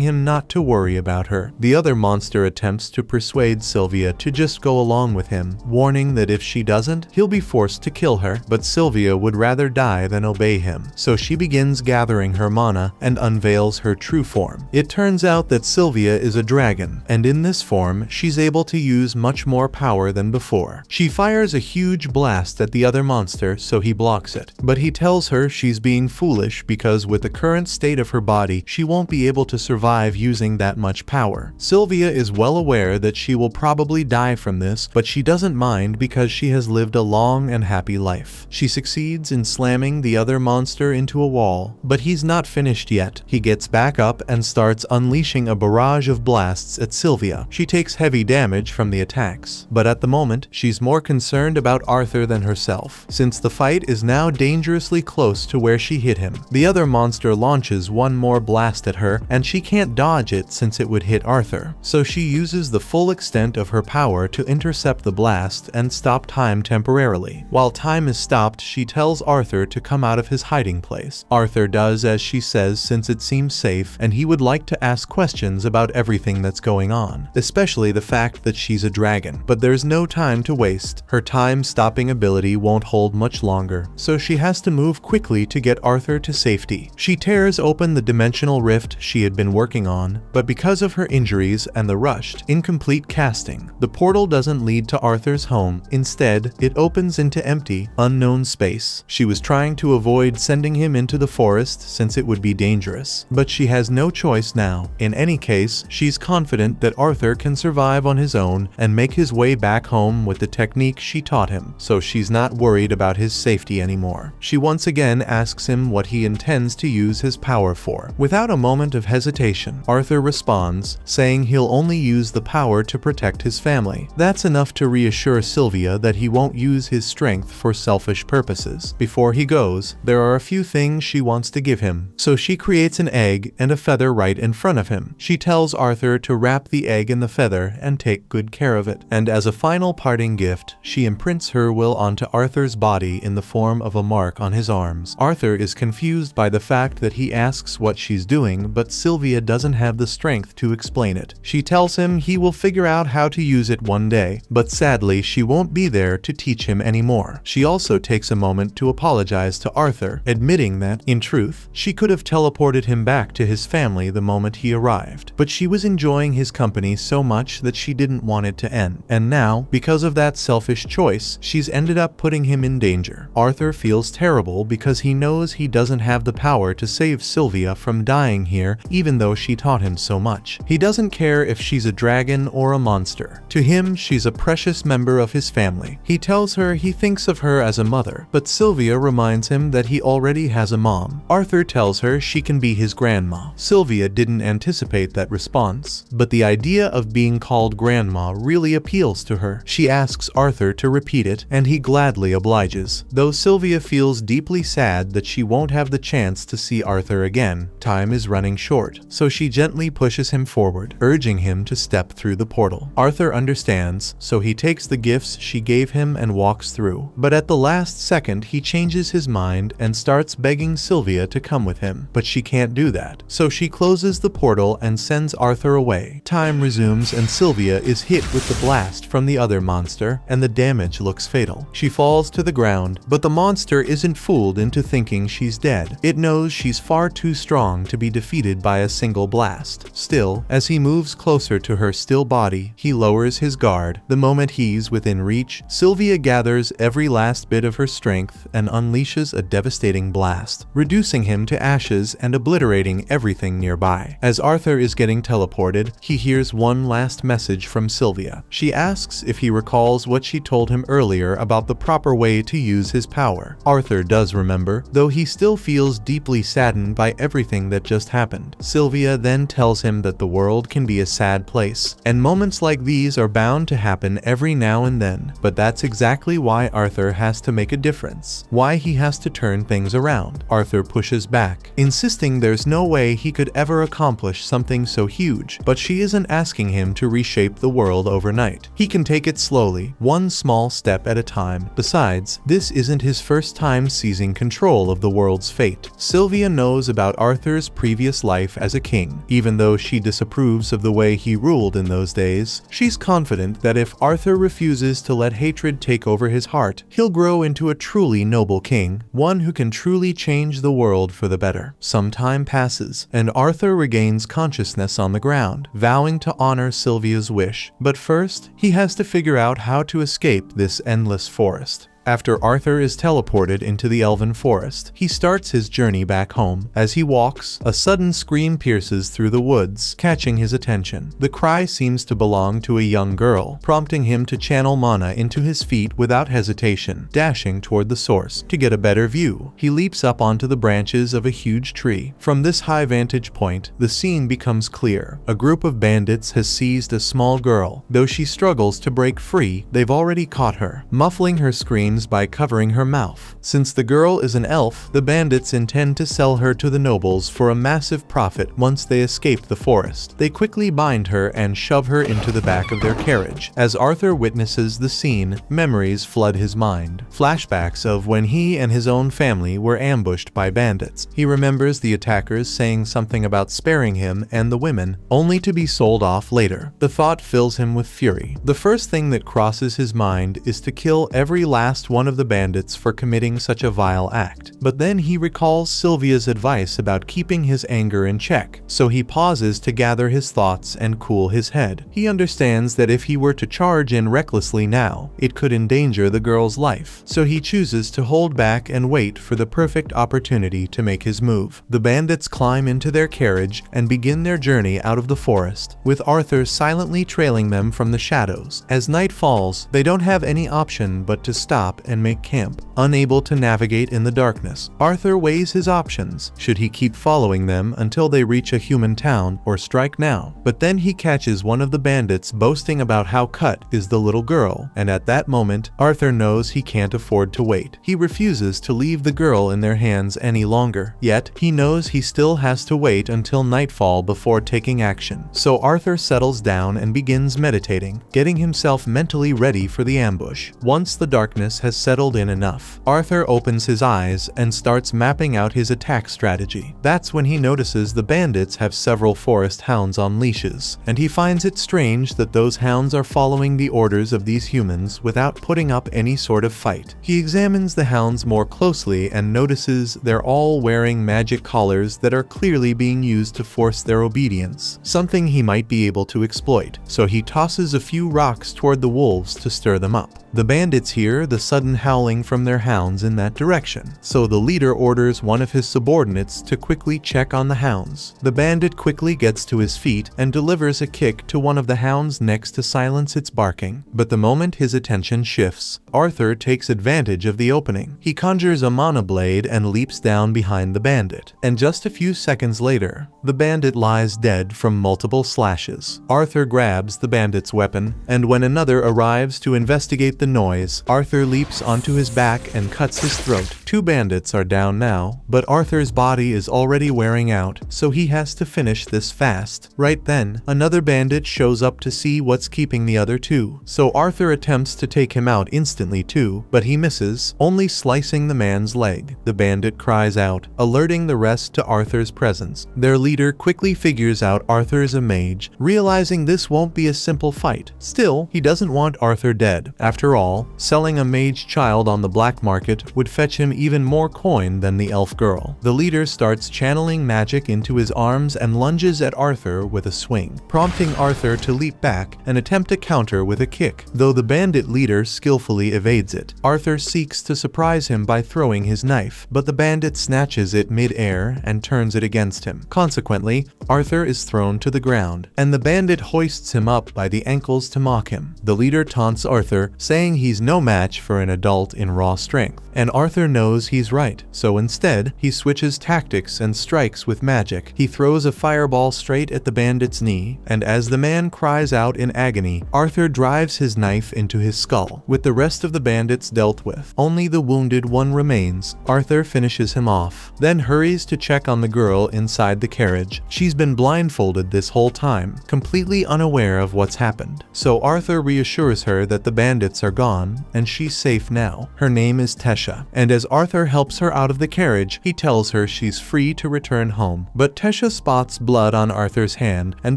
Speaker 1: him not to worry about her. The other monster attempts to persuade Sylvia to just go along with him, warning that if she doesn't, he'll be forced to kill her. But Sylvia would rather die than obey him, so she begins gathering her mana and unveils her true form. It turns out that Sylvia is a dragon, and in this form, she's able to use much more power than before. She fires a huge blast at the other monster, so he blocks it. But he tells her she's being foolish because with the current state of her body, she won't be able to survive using that much power. Sylvia is well aware that she will probably die from this, but she doesn't mind because she has lived a long and happy life. She succeeds in slamming the other monster into a wall, but he's not finished yet. He gets back up and starts unleashing a barrage of blasts at Sylvia. She takes heavy damage from the attacks, but at the moment, she's more concerned about Arthur than herself, since the fight is now dangerously close to where she hit him. The other monster launches one more blast at her, and she can't dodge it since it would hit Arthur. So she uses the full extent of her power to intercept the blast and stop time temporarily. While time is stopped, she tells Arthur to come out of his hiding place. Arthur does as she says since it seems safe, and he would like to ask questions about everything that's going on, especially the fact that she's a dragon. But there's no time to waste. Her time-stopping ability won't hold much longer, so she has to move quickly to get Arthur to safety. She tears open the dimensional rift she had been working on, but because of her injuries and the rushed, incomplete casting, the portal doesn't lead to Arthur's home. Instead, it opens into empty, unknown space. She was trying to avoid sending him into the forest since it would be dangerous, but she has no choice now. In any case, she's confident that Arthur can survive on his own and make his way back home with the technique she taught him, so she's not worried about his safety anymore. She once again asks him what he intends to use his power for. Without a moment of hesitation, Arthur responds, saying he'll only use the power to protect his family. That's enough to reassure Sylvia that he won't use his strength for selfish purposes. Before he goes, there are a few things she wants to give him, so she creates an egg and a feather right in front of him. She tells Arthur to wrap the egg in the feather and take good care of it, and as a final parting gift, she imprints her will onto Arthur's body in the form of a mark on his arms. Arthur is confused by the fact that he asks what she's doing, but Sylvia doesn't have the strength to explain it. She tells him he will figure out how to use it one day, but sadly she won't be there to teach him anymore. She also takes a moment to apologize to Arthur, admitting that, in truth, she could have teleported him back to his family the moment he arrived, but she was enjoying his company so much that she didn't want it to end. And now, because of that selfish choice, she's ended up putting him in danger. Arthur feels terrible because he knows he doesn't have the power to save Sylvia from dying here, even though she taught him so much. He doesn't care if she's a dragon or a monster. To him, she's a precious member of his family. He tells her he thinks of her as a mother, but Sylvia reminds him that he already has a mom. Arthur tells her she can be his grandma. Sylvia didn't anticipate that response, but the idea of being called grandma really appeals to her. She asks Arthur to repeat it, and he gladly obliges. Though Sylvia feels deeply sad that she won't have the chance to see Arthur again, time is running short, so she gently pushes him forward, urging him to step through the portal. Arthur understands, so he takes the gifts she gave him and walks through. But at the last second, he changes his mind and starts begging Sylvia to come with him. But she can't do that, so she closes the portal and sends Arthur away. Time resumes and Sylvia is hit with the blast from the other monster, and the damage looks fatal. She falls to the ground, but the monster isn't fooled into thinking she's dead. It knows she's far too strong to be defeated by a single blast. Still, as he moves closer to her still body, he lowers his guard. The moment he's within reach, Sylvia gathers every last bit of her strength and unleashes a devastating blast, reducing him to ashes and obliterating everything nearby. As Arthur is getting teleported, he hears one last message from Sylvia. She asks if he recalls what she told him earlier about the proper way to use his power. Arthur does remember, though he still feels deeply saddened by everything that just happened. Sylvia then tells him that the world can be a sad place, and moments like these are bound to happen every now and then, but that's exactly why Arthur has to make a difference. Why he has to turn things around. Arthur pushes back, insisting there's no way he could ever accomplish something so huge, but she isn't asking him to reshape the world overnight. He can take it slowly, one small step at a time. Besides, this isn't his first time seizing control of the world's fate. Sylvia knows about Arthur's previous life as a king. Even though she disapproves of the way he ruled in those days, she's confident that if Arthur refuses to let hatred take over his heart, he'll grow into a truly noble king, one who can truly change the world for the better. Some time passes, and Arthur regains consciousness on the ground, vowing to honor Sylvia's wish. But first, he has to figure out how to escape this endless forest. After Arthur is teleported into the elven forest, he starts his journey back home. As he walks, a sudden scream pierces through the woods, catching his attention. The cry seems to belong to a young girl, prompting him to channel mana into his feet without hesitation, dashing toward the source. To get a better view, he leaps up onto the branches of a huge tree. From this high vantage point, the scene becomes clear. A group of bandits has seized a small girl. Though she struggles to break free, they've already caught her, muffling her screams by covering her mouth. Since the girl is an elf, the bandits intend to sell her to the nobles for a massive profit once they escape the forest. They quickly bind her and shove her into the back of their carriage. As Arthur witnesses the scene, memories flood his mind. Flashbacks of when he and his own family were ambushed by bandits. He remembers the attackers saying something about sparing him and the women, only to be sold off later. The thought fills him with fury. The first thing that crosses his mind is to kill every last one of the bandits for committing such a vile act. But then he recalls Sylvia's advice about keeping his anger in check, so he pauses to gather his thoughts and cool his head. He understands that if he were to charge in recklessly now, it could endanger the girl's life, so he chooses to hold back and wait for the perfect opportunity to make his move. The bandits climb into their carriage and begin their journey out of the forest, with Arthur silently trailing them from the shadows. As night falls, they don't have any option but to stop and make camp. Unable to navigate in the darkness, Arthur weighs his options. Should he keep following them until they reach a human town, or strike now? But then he catches one of the bandits boasting about how cut is the little girl, and at that moment, Arthur knows he can't afford to wait. He refuses to leave the girl in their hands any longer. Yet, he knows he still has to wait until nightfall before taking action. So Arthur settles down and begins meditating, getting himself mentally ready for the ambush. Once the darkness has settled in enough, Arthur opens his eyes and starts mapping out his attack strategy. That's when he notices the bandits have several forest hounds on leashes, and he finds it strange that those hounds are following the orders of these humans without putting up any sort of fight. He examines the hounds more closely and notices they're all wearing magic collars that are clearly being used to force their obedience, something he might be able to exploit, so he tosses a few rocks toward the wolves to stir them up. The bandits hear the sudden howling from their hounds in that direction, so the leader orders one of his subordinates to quickly check on the hounds. The bandit quickly gets to his feet and delivers a kick to one of the hounds' necks to silence its barking. But the moment his attention shifts, Arthur takes advantage of the opening. He conjures a mana blade and leaps down behind the bandit, and just a few seconds later, the bandit lies dead from multiple slashes. Arthur grabs the bandit's weapon, and when another arrives to investigate the noise, Arthur leaps onto his back and cuts his throat. Two bandits are down now, but Arthur's body is already wearing out, so he has to finish this fast. Right then, another bandit shows up to see what's keeping the other two, so Arthur attempts to take him out instantly too, but he misses, only slicing the man's leg. The bandit cries out, alerting the rest to Arthur's presence. Their leader quickly figures out Arthur is a mage, realizing this won't be a simple fight. Still, he doesn't want Arthur dead. After all, selling a mage child on the black market would fetch him even more coin than the elf girl. The leader starts channeling magic into his arms and lunges at Arthur with a swing, prompting Arthur to leap back and attempt a counter with a kick. Though the bandit leader skillfully evades it, Arthur seeks to surprise him by throwing his knife, but the bandit snatches it mid-air and turns it against him. Consequently, Arthur is thrown to the ground, and the bandit hoists him up by the ankles to mock him. The leader taunts Arthur, saying saying he's no match for an adult in raw strength. And Arthur knows he's right, so instead, he switches tactics and strikes with magic. He throws a fireball straight at the bandit's knee, and as the man cries out in agony, Arthur drives his knife into his skull. With the rest of the bandits dealt with, only the wounded one remains. Arthur finishes him off, then hurries to check on the girl inside the carriage. She's been blindfolded this whole time, completely unaware of what's happened. So Arthur reassures her that the bandits are gone, and she's safe now. Her name is Tesha, and as Arthur helps her out of the carriage, he tells her she's free to return home. But Tesha spots blood on Arthur's hand and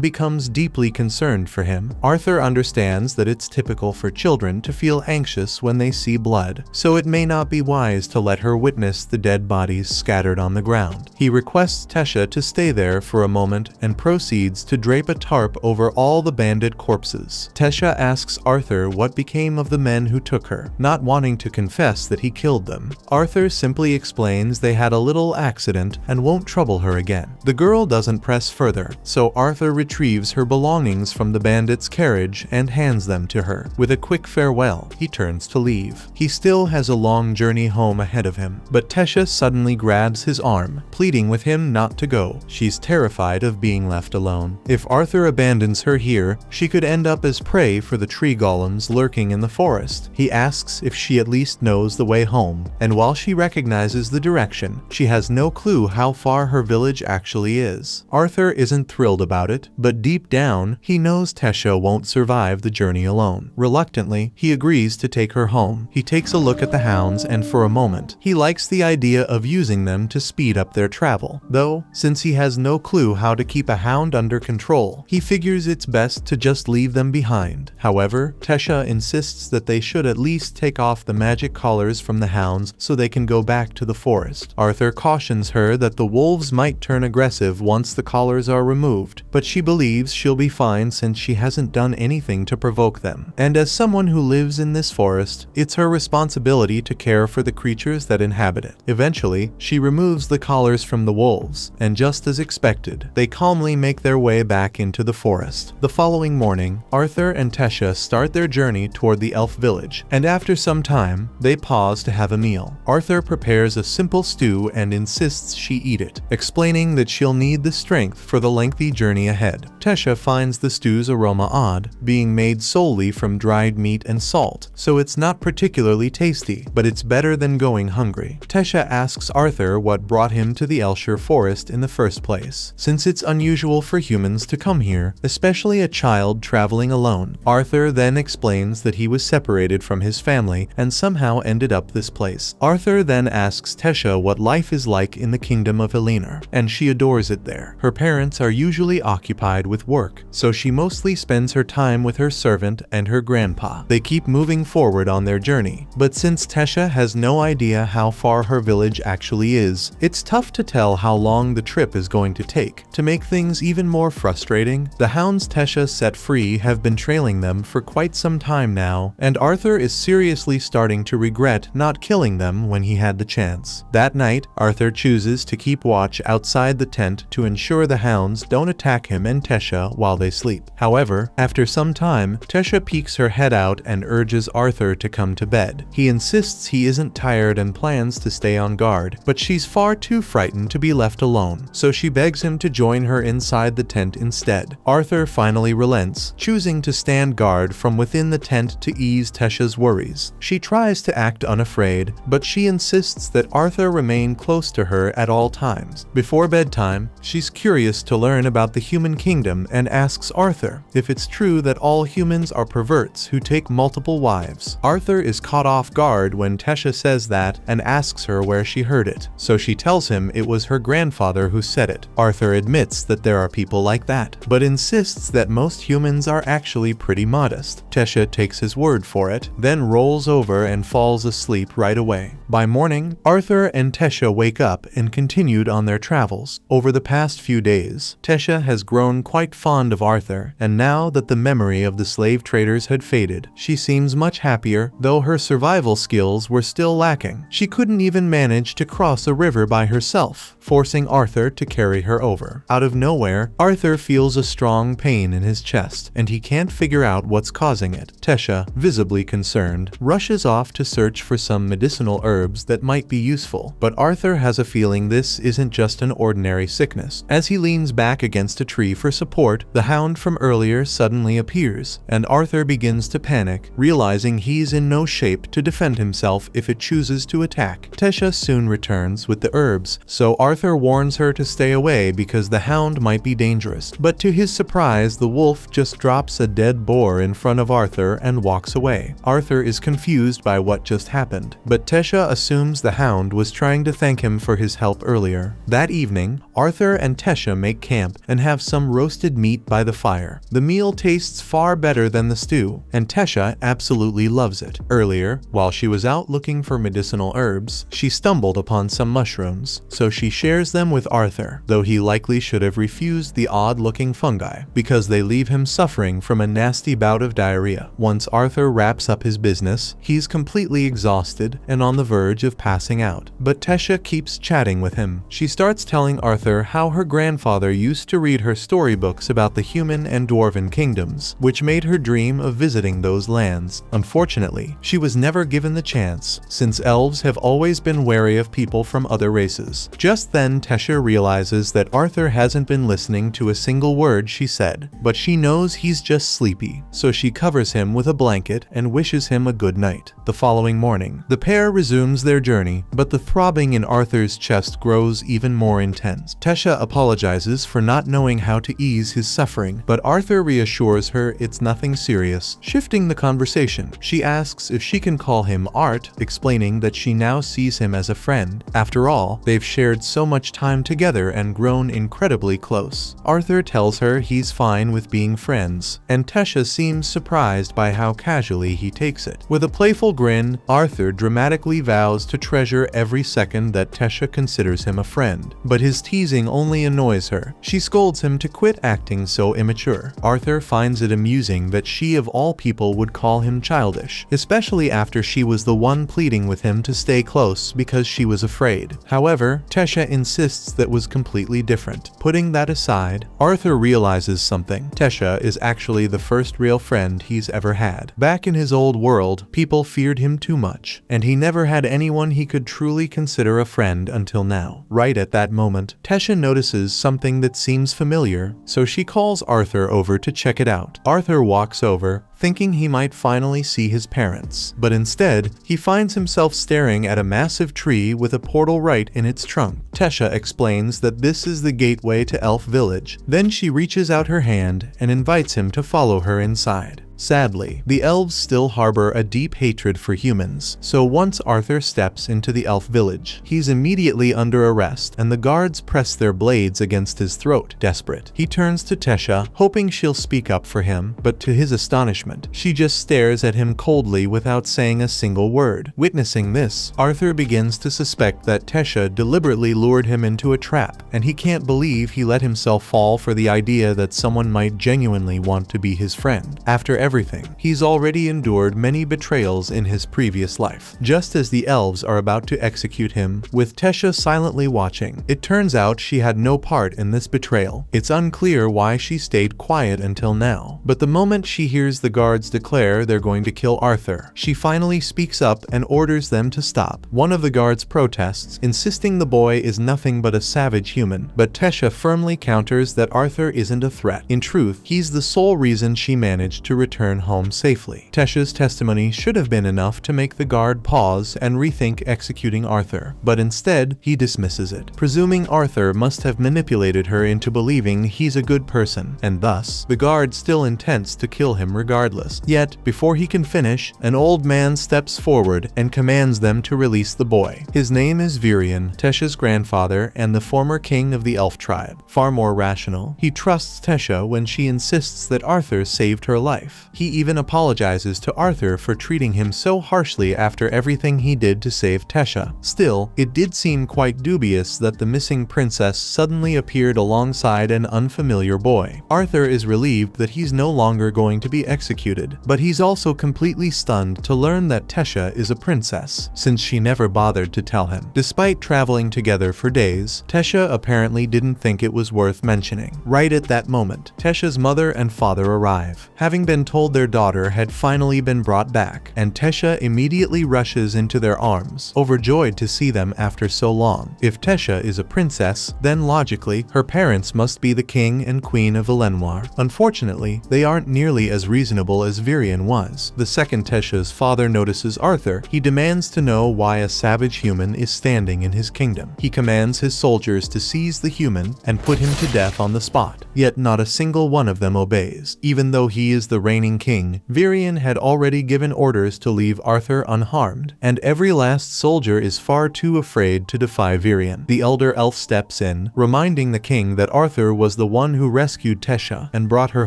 Speaker 1: becomes deeply concerned for him. Arthur understands that it's typical for children to feel anxious when they see blood, so it may not be wise to let her witness the dead bodies scattered on the ground. He requests Tesha to stay there for a moment and proceeds to drape a tarp over all the bandit corpses. Tesha asks Arthur what became of the men who took her, not wanting to confess that he killed them. Arthur simply explains they had a little accident and won't trouble her again. The girl doesn't press further, so Arthur retrieves her belongings from the bandit's carriage and hands them to her. With a quick farewell, he turns to leave. He still has a long journey home ahead of him, but Tesha suddenly grabs his arm, pleading with him not to go. She's terrified of being left alone. If Arthur abandons her here, she could end up as prey for the tree golems lurking in the forest. He asks if she at least knows the way home, and while she recognizes the direction, she has no clue how far her village actually is. Arthur isn't thrilled about it, but deep down, he knows Tesha won't survive the journey alone. Reluctantly, he agrees to take her home. He takes a look at the hounds, and for a moment, he likes the idea of using them to speed up their travel. Though, since he has no clue how to keep a hound under control, he figures it's best to just leave them behind. However, Tesha insists that they should at least take off the magic collars from the hounds so they can go back to the forest. Arthur cautions her that the wolves might turn aggressive once the collars are removed, but she believes she'll be fine since she hasn't done anything to provoke them. And as someone who lives in this forest, it's her responsibility to care for the creatures that inhabit it. Eventually, she removes the collars from the wolves, and just as expected, they calmly make their way back into the forest. The following morning, Arthur and Tesha start their journey toward the elf village, and after some time, they pause to have a meal. Arthur prepares a simple stew and insists she eat it, explaining that she'll need the strength for the lengthy journey ahead. Tesha finds the stew's aroma odd, being made solely from dried meat and salt, so it's not particularly tasty, but it's better than going hungry. Tesha asks Arthur what brought him to the Elshire forest in the first place, since it's unusual for humans to come here, especially a child traveling alone. Arthur then explains that he was separated from his family and somehow ended up this place. Arthur then asks Tesha what life is like in the kingdom of Eleanor, and she adores it there. Her parents are usually occupied with work, so she mostly spends her time with her servant and her grandpa. They keep moving forward on their journey, but since Tesha has no idea how far her village actually is, it's tough to tell how long the trip is going to take. To make things even more frustrating, the hounds Tesha set free have been trailing them for quite some time now, and Arthur is seriously starting to regret not killing them when he had the chance. That night, Arthur chooses to keep watch outside the tent to ensure the hounds don't attack him and Tesha while they sleep. However, after some time, Tesha peeks her head out and urges Arthur to come to bed. He insists he isn't tired and plans to stay on guard, but she's far too frightened to be left alone, so she begs him to join her inside the tent instead. Arthur finally relents, choosing to stand guard from within the tent to ease Tesha's worries. She tries to act unafraid, but she insists that Arthur remain close to her at all times. Before bedtime, she's curious to learn about the human kingdom and asks Arthur if it's true that all humans are perverts who take multiple wives. Arthur is caught off guard when Tesha says that and asks her where she heard it, so she tells him it was her grandfather who said it. Arthur admits that there are people like that, but insists that most humans are actually pretty modest. Tesha takes his word for it, then rolls over and falls asleep right away. By morning, Arthur and Tesha wake up and continued on their travels. Over the past few days, Tesha has grown quite fond of Arthur, and now that the memory of the slave traders had faded, she seems much happier, though her survival skills were still lacking. She couldn't even manage to cross a river by herself, forcing Arthur to carry her over. Out of nowhere, Arthur feels a strong pain in his chest, and he can't figure out what's causing it. Tesha, visibly concerned, rushes off to search for some medicinal herbs that might be useful. But Arthur has a feeling this isn't just an ordinary sickness. As he leans back against a tree for support, the hound from earlier suddenly appears, and Arthur begins to panic, realizing he's in no shape to defend himself if it chooses to attack. Tesha soon returns with the herbs, so Arthur warns her to stay away because the hound might be dangerous. But to his surprise, the wolf just drops a dead boar in front of Arthur and walks away. Arthur is confused by what just happened, but Tesha assumes the hound was trying to thank him for his help earlier. That evening, Arthur and Tesha make camp and have some roasted meat by the fire. The meal tastes far better than the stew, and Tesha absolutely loves it. Earlier, while she was out looking for medicinal herbs, she stumbled upon some mushrooms, so she shares them with Arthur, though he likely should have refused the odd-looking fungi, because they leave him suffering from a nasty bout of diarrhea. Once Arthur wraps up his business, he's completely exhausted and on the verge of passing out. But Tesha keeps chatting with him. She starts telling Arthur how her grandfather used to read her storybooks about the human and dwarven kingdoms, which made her dream of visiting those lands. Unfortunately, she was never given the chance, since elves have always been wary of people from other races. Just then, Tesha realizes that Arthur hasn't been listening to a single word she said, but she knows he's just sleepy, so she covers him with a blanket and wishes him a good night. The following morning, the pair resumes their journey, but the throbbing in Arthur's chest grows even more intense. Tesha apologizes for not knowing how to ease his suffering, but Arthur reassures her it's nothing serious. Shifting the conversation, she asks if she can call him Art, explaining that she now sees him as a friend. After all, they've shared so much time together and grown incredibly close. Arthur tells her he's fine with being friends, and Tesha seems surprised by how casually he takes it. With a playful grin, Arthur dramatically vows to treasure every second that Tesha considers him a friend, but his teasing only annoys her. She scolds him to quit acting so immature. Arthur finds it amusing that she of all people would call him childish, especially after she was the one pleading with him to stay close because she was afraid. However, Tesha insists that was completely different. Putting that aside, Arthur realizes something. Tesha is actually the first real friend he's ever had. Back in his old world, people feared him too much, and he never had anyone he could truly consider a friend until now. Right at that moment, Tesha notices something that seems familiar, so she calls Arthur over to check it out. Arthur walks over, thinking he might finally see his parents, but instead, he finds himself staring at a massive tree with a portal right in its trunk. Tesha explains that this is the gateway to Elf Village. Then she reaches out her hand and invites him to follow her inside. Sadly, the elves still harbor a deep hatred for humans, so once Arthur steps into the elf village, he's immediately under arrest and the guards press their blades against his throat. Desperate, he turns to Tesha, hoping she'll speak up for him, but to his astonishment, she just stares at him coldly without saying a single word. Witnessing this, Arthur begins to suspect that Tesha deliberately lured him into a trap, and he can't believe he let himself fall for the idea that someone might genuinely want to be his friend. After everything, he's already endured many betrayals in his previous life. Just as the elves are about to execute him, with Tesha silently watching, it turns out she had no part in this betrayal. It's unclear why she stayed quiet until now, but the moment she hears the guards declare they're going to kill Arthur, she finally speaks up and orders them to stop. One of the guards protests, insisting the boy is nothing but a savage human, but Tesha firmly counters that Arthur isn't a threat. In truth, he's the sole reason she managed to return home safely. Tesha's testimony should have been enough to make the guard pause and rethink executing Arthur, but instead, he dismisses it, presuming Arthur must have manipulated her into believing he's a good person, and thus, the guard still intends to kill him regardless. Yet, before he can finish, an old man steps forward and commands them to release the boy. His name is Virion, Tesha's grandfather and the former king of the elf tribe. Far more rational, he trusts Tesha when she insists that Arthur saved her life. He even apologizes to Arthur for treating him so harshly after everything he did to save Tesha. Still, it did seem quite dubious that the missing princess suddenly appeared alongside an unfamiliar boy. Arthur is relieved that he's no longer going to be executed, but he's also completely stunned to learn that Tesha is a princess, since she never bothered to tell him. Despite traveling together for days, Tesha apparently didn't think it was worth mentioning. Right at that moment, Tesha's mother and father arrive. Having been told their daughter had finally been brought back, and Tesha immediately rushes into their arms, overjoyed to see them after so long. If Tesha is a princess, then logically, her parents must be the king and queen of Elenoir. Unfortunately, they aren't nearly as reasonable as Virion was. The second Tesha's father notices Arthur, he demands to know why a savage human is standing in his kingdom. He commands his soldiers to seize the human and put him to death on the spot. Yet not a single one of them obeys. Even though he is the reigning king, Virion had already given orders to leave Arthur unharmed, and every last soldier is far too afraid to defy Virion. The elder elf steps in, reminding the king that Arthur was the one who rescued Tesha and brought her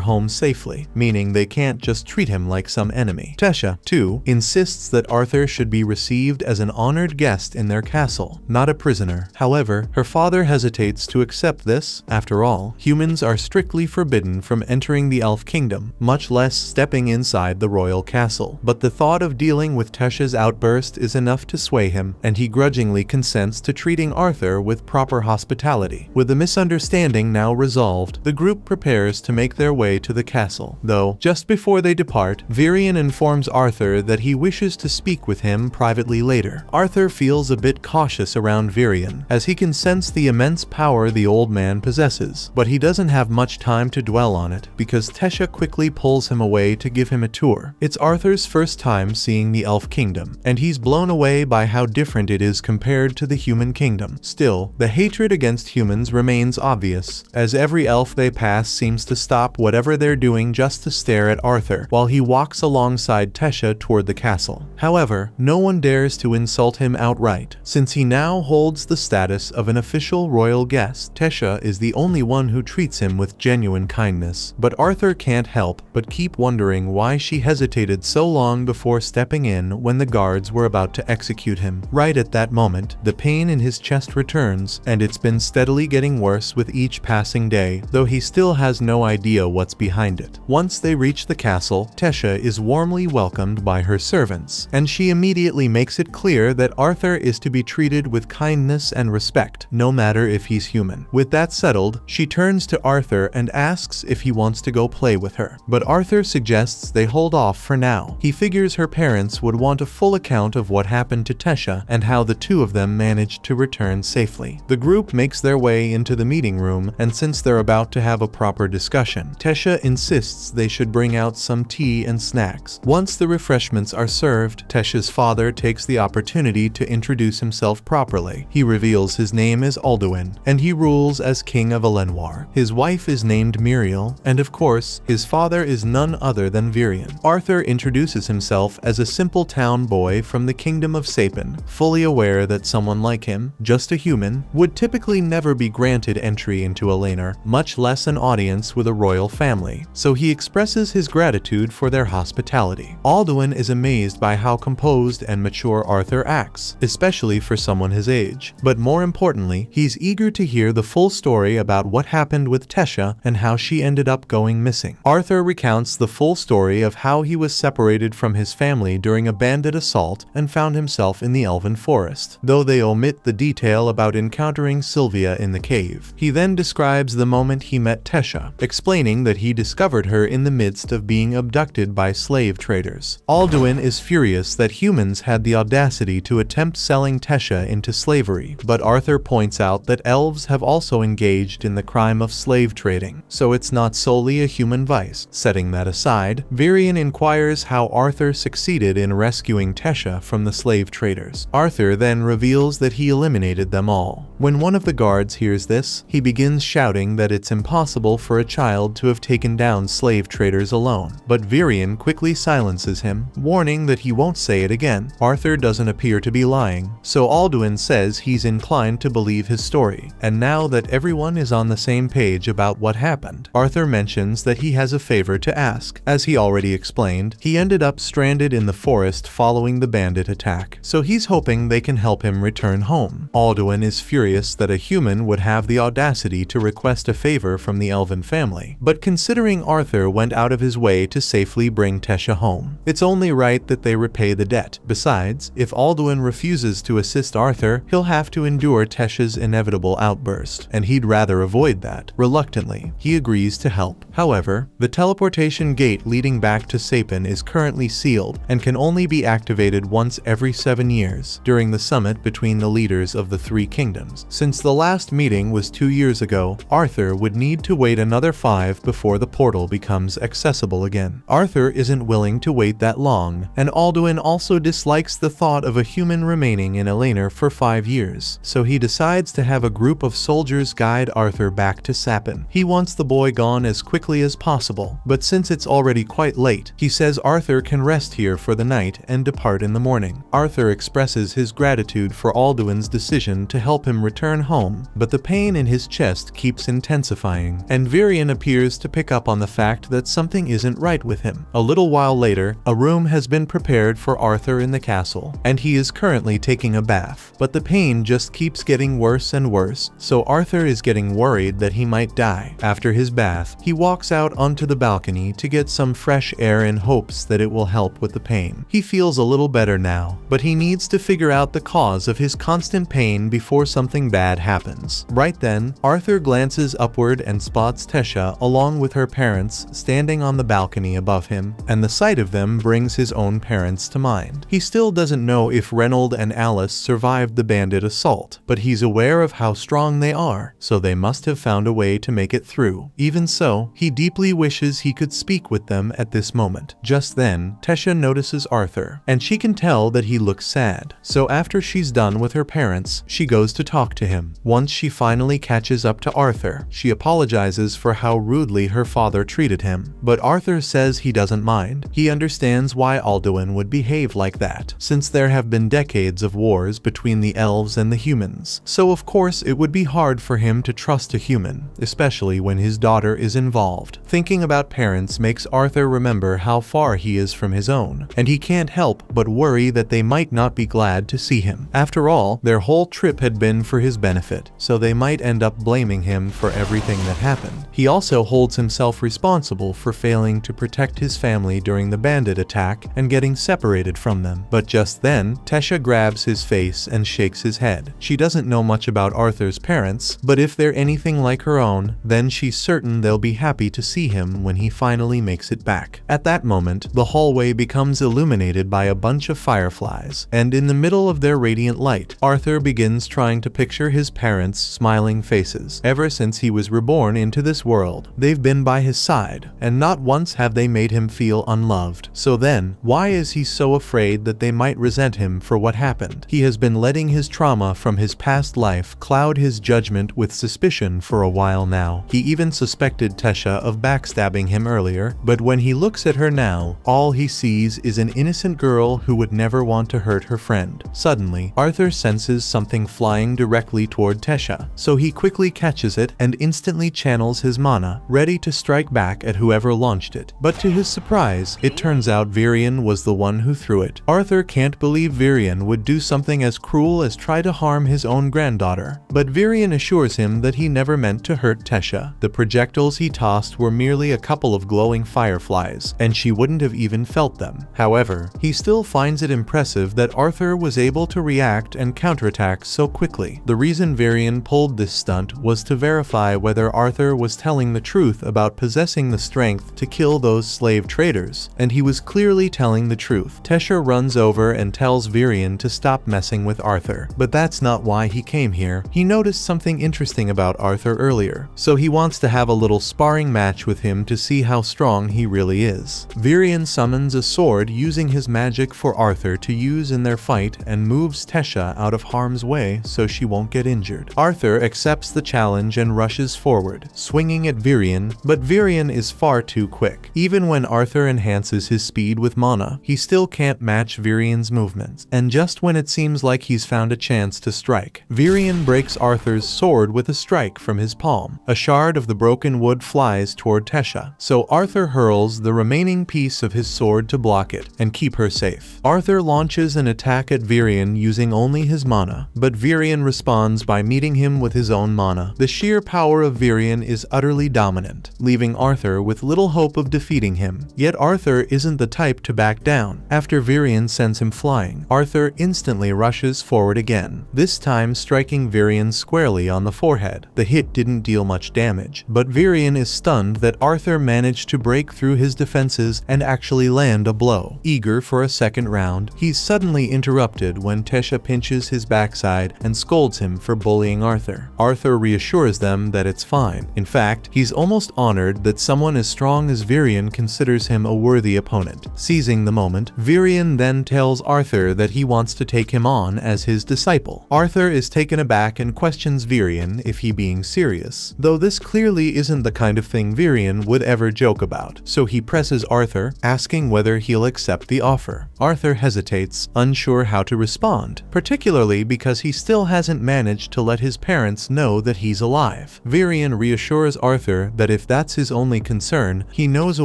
Speaker 1: home safely, meaning they can't just treat him like some enemy. Tesha, too, insists that Arthur should be received as an honored guest in their castle, not a prisoner. However, her father hesitates to accept this. After all, humans are strictly forbidden from entering the elf kingdom, much less stepping inside the royal castle. But the thought of dealing with Tesha's outburst is enough to sway him, and he grudgingly consents to treating Arthur with proper hospitality. With the misunderstanding now resolved, the group prepares to make their way to the castle. Though, just before they depart, Virion informs Arthur that he wishes to speak with him privately later. Arthur feels a bit cautious around Virion, as he can sense the immense power the old man possesses, but he doesn't have much time to dwell on it, because Tesha quickly pulls him away to give him a tour. It's Arthur's first time seeing the elf kingdom, and he's blown away by how different it is compared to the human kingdom. Still, the hatred against humans remains obvious, as every elf they pass seems to stop whatever they're doing just to stare at Arthur, while he walks alongside Tesha toward the castle. However, no one dares to insult him outright, since he now holds the status of an official royal guest. Tesha is the only one who treats him with genuine kindness, but Arthur can't help but keep wondering why she hesitated so long before stepping in when the guards were about to execute him. Right at that moment, the pain in his chest returns, and it's been steadily getting worse with each passing day, though he still has no idea what's behind it. Once they reach the castle, Tesha is warmly welcomed by her servants, and she immediately makes it clear that Arthur is to be treated with kindness and respect, no matter if he's human. With that settled, she turns to Arthur and asks if he wants to go play with her, but Arthur suggests they hold off for now. He figures her parents would want a full account of what happened to Tesha and how the two of them managed to return safely. The group makes their way into the meeting room, and since they're about to have a proper discussion, Tesha insists they should bring out some tea and snacks. Once the refreshments are served, Tesha's father takes the opportunity to introduce himself properly. He reveals his name is Alduin, and he rules as king of Elenoir. His wife is named Muriel, and of course, his father is none other than Virion. Arthur introduces himself as a simple town boy from the kingdom of Sapin, fully aware that someone like him, just a human, would typically never be granted entry into Elenoir, much less an audience with a royal family, so he expresses his gratitude for their hospitality. Alduin is amazed by how composed and mature Arthur acts, especially for someone his age. But more importantly, he's eager to hear the full story about what happened with Tesha and how she ended up going missing. Arthur recounts the full story of how he was separated from his family during a bandit assault and found himself in the Elven Forest, though they omit the detail about encountering Sylvia in the cave. He then describes the moment he met Tesha, explaining that he discovered her in the midst of being abducted by slave traders. Alduin is furious that humans had the audacity to attempt selling Tesha into slavery, but Arthur points out that elves have also engaged in the crime of slave trading, so it's not solely a human vice. Setting that aside, Virion inquires how Arthur succeeded in rescuing Tesha from the slave traders. Arthur then reveals that he eliminated them all. When one of the guards hears this, he begins shouting that it's impossible for a child to have taken down slave traders alone, but Virion quickly silences him, warning that he won't say it again. Arthur doesn't appear to be lying, so Alduin says he's inclined to believe his story, and now that everyone is on the same page about what happened, Arthur mentions that he has a favor to ask. As he already explained, he ended up stranded in the forest following the bandit attack, so he's hoping they can help him return home. Alduin is furious that a human would have the audacity to request a favor from the elven family, but considering Arthur went out of his way to safely bring Tesha home, it's only right that they repay the debt. Besides, if Alduin refuses to assist Arthur, he'll have to endure Tesha's inevitable outburst, and he'd rather avoid that. Reluctantly, he agrees to help. However, the teleportation gate leading back to Sapin is currently sealed and can only be activated once every 7 years during the summit between the leaders of the 3 kingdoms. Since the last meeting was 2 years ago, Arthur would need to wait another 5 before the portal becomes accessible again. Arthur isn't willing to wait that long, and Alduin also dislikes the thought of a human remaining in Elainer for 5 years, so he decides to have a group of soldiers guide Arthur back to Sapin. He wants the boy gone as quickly as possible, but since it's already quite late, he says Arthur can rest here for the night and depart in the morning. Arthur expresses his gratitude for Alduin's decision to help him return home, but the pain in his chest keeps intensifying, and Virion appears to pick up on the fact that something isn't right with him. A little while later, a room has been prepared for Arthur in the castle, and he is currently taking a bath, but the pain just keeps getting worse and worse, so Arthur is getting worried that he might die. After his bath, he walks out onto the balcony to get some fresh air in hopes that it will help with the pain. He feels a little better now, but he needs to figure out the cause of his constant pain before something bad happens. Right then, Arthur glances upward and spots Tesha along with her parents standing on the balcony above him, and the sight of them brings his own parents to mind. He still doesn't know if Reynold and Alice survived the bandit assault, but he's aware of how strong they are, so they must have found a way to make it through. Even so, he deeply wishes he could speak with them at this moment. Just then, Tesha notices Arthur, and she can tell that he looks sad. So after she's done with her parents, she goes to talk to him. Once she finally catches up to Arthur, she apologizes for how rudely her father treated him, but Arthur says he doesn't mind. He understands why Alduin would behave like that, since there have been decades of wars between the elves and the humans, so of course it would be hard for him to trust a human, especially when his daughter is involved. Thinking about parents makes Arthur remember how far he is from his own, and he can't help but worry that they might not be glad to see him. After all, their whole trip had been for his benefit, so they might end up blaming him for everything that happened. He also holds himself responsible for failing to protect his family during the bandit attack and getting separated from them. But just then, Tesha grabs his face and shakes his head. She doesn't know much about Arthur's parents, but if they're anything like her own, then she's certain they'll be happy to see him when he finally makes it back. At that moment, the hallway becomes illuminated by a bunch of fireflies, and in the middle of their radiant light, Arthur begins trying to picture his parents' smiling faces. Ever since he was reborn into this world, they've been by his side, and not once have they made him feel unloved. So then, why is he so afraid that they might resent him for what happened? He has been letting his trauma from his past life cloud his judgment with suspicion for a while now. He even suspected Tesha of backstabbing him earlier, but when he looks at her now, all he sees is an innocent girl who would never want to hurt her friend. Suddenly, Arthur senses something flying directly toward Tesha, so he quickly catches it and instantly channels his mana, ready to strike back at whoever launched it. But to his surprise, it turns out Virion was the one who threw it. Arthur can't believe Virion would do something as cruel as try to harm his own granddaughter, but Virion assures him that he never meant to hurt Tesha. The projectiles he tossed were merely a couple of glowing fireflies, and she wouldn't have even felt them. However, he still finds it impressive that Arthur was able to react and counterattack so quickly. The reason Virion pulled this stunt was to verify whether Arthur was telling the truth about possessing the strength to kill those slave traders, and he was clearly telling the truth. Tesha runs over and tells Virion to stop messing with Arthur, but that's not why he came here. He noticed something interesting about Arthur earlier, so he wants to have a little sparring match with him to see how strong he really is. Virion summons a sword using his magic for Arthur to use in their fight and moves Tesha out of harm's way so she won't get injured. Arthur accepts the challenge and rushes forward, swinging at Virion, but Virion is far too quick. Even when Arthur enhances his speed with mana, he still can't match Virion's movements, and just when it seems like he's found a chance to strike, Virion breaks Arthur's sword with a strike from his palm. A shard of the broken wood flies toward Tesha, so Arthur hurls the remaining piece of his sword to block it and keep her safe. Arthur launches an attack at Virion using only his mana, but Virion responds by meeting him with his own mana. The sheer power of Virion is utterly dominant, leaving Arthur with little hope of defeating him. Yet Arthur isn't the type to back down. After Virion sends him flying, Arthur instantly rushes forward again, this time striking Virion squarely on the forehead. The hit didn't deal much damage, but Virion is stunned that Arthur managed to break through his defenses and actually land a blow. Eager for a second round, he's suddenly interrupted when Tesha pinches his backside and scolds him for bullying Arthur. Arthur reassures them that it's fine. In fact, he's almost honored that someone as strong as Virion considers him a worthy opponent. Seizing the moment, Virion then tells Arthur that he wants to take him on as his disciple. Arthur is taken aback and questions Virion if he being serious, though this clearly isn't the kind of thing Virion would ever joke about, so he presses Arthur, asking whether he'll accept the offer. Arthur hesitates, unsure how to respond, particularly because he still hasn't managed to let his parents know that he's alive. Virion reassures Arthur that if that's his only concern, he knows a